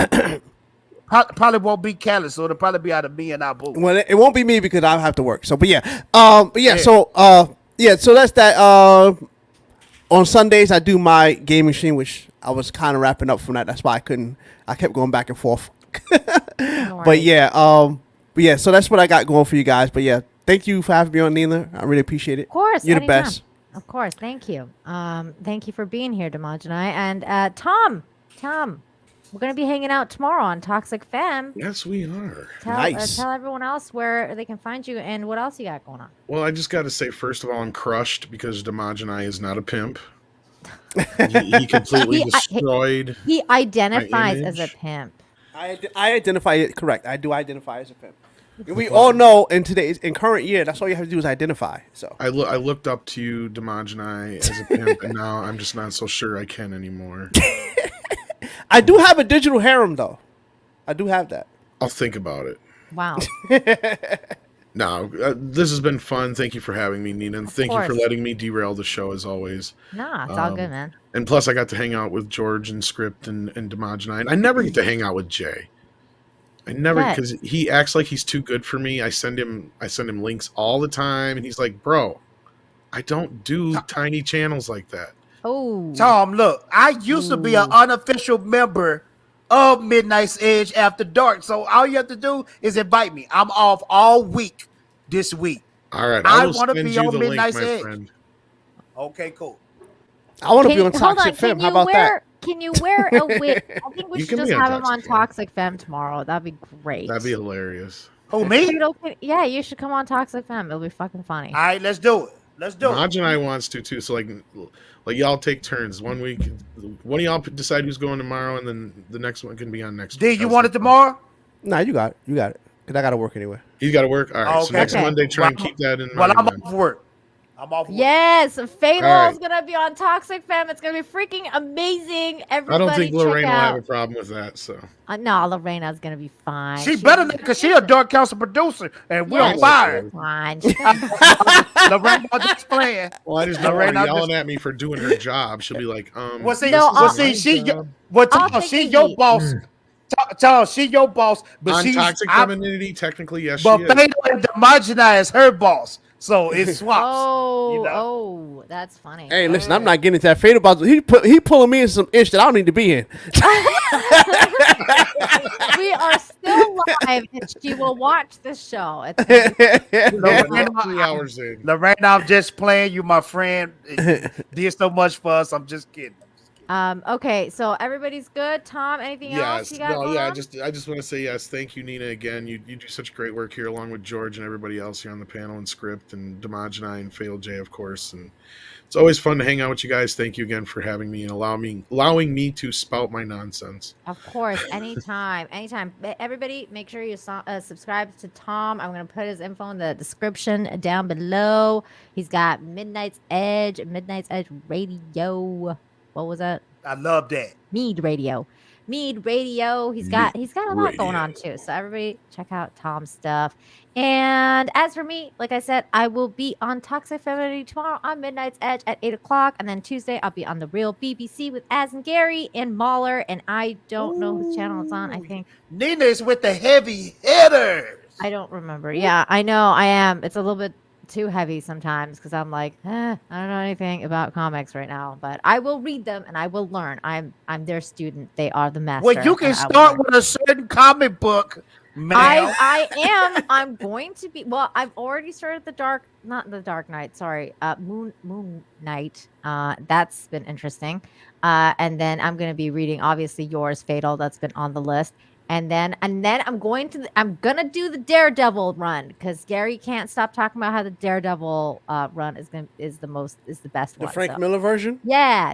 Probably won't be Kelly, so it'll probably be out of me and Abu.
Well, it won't be me because I'll have to work. So, but yeah, so so that's that. on Sundays I do my gaming stream, which I was kind of wrapping up from that. That's why I kept going back and forth. But yeah, so that's what I got going for you guys. But yeah, thank you for having me on, Nina. I really appreciate it.
Of course,
you're
anytime.
the best.
Of course, thank you. Thank you for being here, Demonjanai. And Tom, we're gonna be hanging out tomorrow on Toxic Femme.
Yes, we are.
Tell everyone else where they can find you and what else you got going on.
Well, I just got to say, first of all, I'm crushed because Demonjanai is not a pimp. He completely destroyed.
He identifies as a pimp.
I identify it correct. I do identify as a pimp. We all know in current year, that's all you have to do is identify. So
I looked up to you, Demonjanai, as a pimp, and now I'm just not so sure I can anymore.
I do have a digital harem, though. I do have that.
I'll think about it.
Wow.
No, this has been fun. Thank you for having me, Nina, and thank you for letting me derail the show as always.
Nah, it's all good, man.
And plus, I got to hang out with George and Script and Demonjanai. I never get to hang out with Jay. I never, because he acts like he's too good for me. I send him links all the time, and he's like, "Bro, I don't do tiny channels like that."
Oh,
Tom, look, I used to be an unofficial member of Midnight's Edge After Dark, so all you have to do is invite me. I'm off all week this week.
All right,
I want to be on Midnight's Edge.
Friend.
Okay, cool.
I want to be on Toxic Femme. How about that?
Can you wear a wig? I think we should just have him on Toxic Femme tomorrow. That'd be great.
That'd be hilarious.
Who, me?
Yeah, you should come on Toxic Femme. It'll be fucking funny.
All right, let's do it.
Demonjanai wants to too. So like y'all take turns. 1 week, one of y'all decide who's going tomorrow, and then the next one can be on next.
Do you want it tomorrow?
Nah, you got it. Cause I got to work anyway.
He's got to work. All right.
Okay.
So next Monday, try and keep that in mind.
Well, I'm off work.
Yes, Fatal is gonna be on Toxic Femme. It's gonna be freaking amazing. Everybody,
I don't think Lorena will have a problem with that. So
no, Lorena's gonna be fine.
She better because she's a Dark Council producer, and we're on fire.
Fine.
Lorena just playing.
Well, I just know her yelling at me for doing her job. She'll be like,
Well, see, she your boss. Tom, she your boss, but
on
she's
Toxic Femininity. Technically, yes,
but
she is.
Fatal and Demonjanai is her boss. So it swaps.
Oh, that's funny.
Hey, listen, I'm not getting into that Fatal about. He pulling me in some ish that I don't need to be in.
We are still live, and she will watch the show. It's
3 hours in.
Lorena, I'm just playing. You, my friend, did so much for us. I'm just kidding.
Okay, so everybody's good. Tom, anything else you got going on?
I just want to say yes. Thank you, Nina, again. You do such great work here, along with George and everybody else here on the panel and Script and Demonjanai and Fatal J, of course. And it's always fun to hang out with you guys. Thank you again for having me and allowing me to spout my nonsense.
Of course, anytime. Everybody, make sure you subscribe to Tom. I'm going to put his info in the description down below. He's got Midnight's Edge Radio. What was that?
I love that.
Mead Radio. He's got a lot going on too. So everybody check out Tom's stuff. And as for me, like I said, I will be on Toxic Femininity tomorrow on Midnight's Edge at 8 o'clock. And then Tuesday, I'll be on The Real BBC with Az and Gary and Mahler. And I don't know whose channel it's on. I think
Nina is with the heavy hitters.
I don't remember. Yeah, I know I am. It's a little bit too heavy sometimes because I'm like, I don't know anything about comics right now, but I will read them and I will learn. I'm their student. They are the master.
Well, you can start with a certain comic book, man.
I am. I'm going to be. Well, I've already started not the Dark Knight. Sorry, Moon Knight. That's been interesting. And then I'm going to be reading obviously yours, Fatal. That's been on the list. And then I'm gonna do the Daredevil run because Gary can't stop talking about how the Daredevil run is the best one.
The Frank Miller version?
Yeah.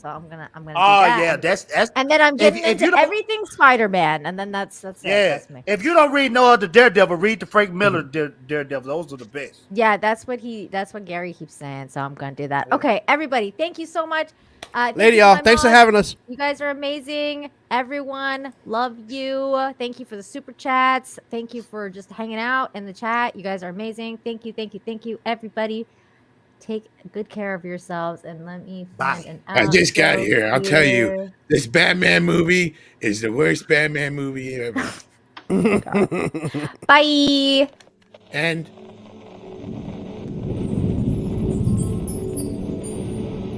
So I'm gonna do that.
Oh yeah, that's
and then I'm getting into everything Spider-Man, and then that's it. That's me.
If you don't read no other Daredevil, read the Frank Miller Daredevil. Those are the best.
Yeah, that's what Gary keeps saying. So I'm gonna do that. Okay, everybody, thank you so much.
Lady, y'all, thanks for having us.
You guys are amazing. Everyone, love you. Thank you for the super chats. Thank you for just hanging out in the chat. You guys are amazing. Thank you. Everybody, take good care of yourselves and let me find an
I just got here. I'll tell you, this Batman movie is the worst Batman movie ever.
Bye.
And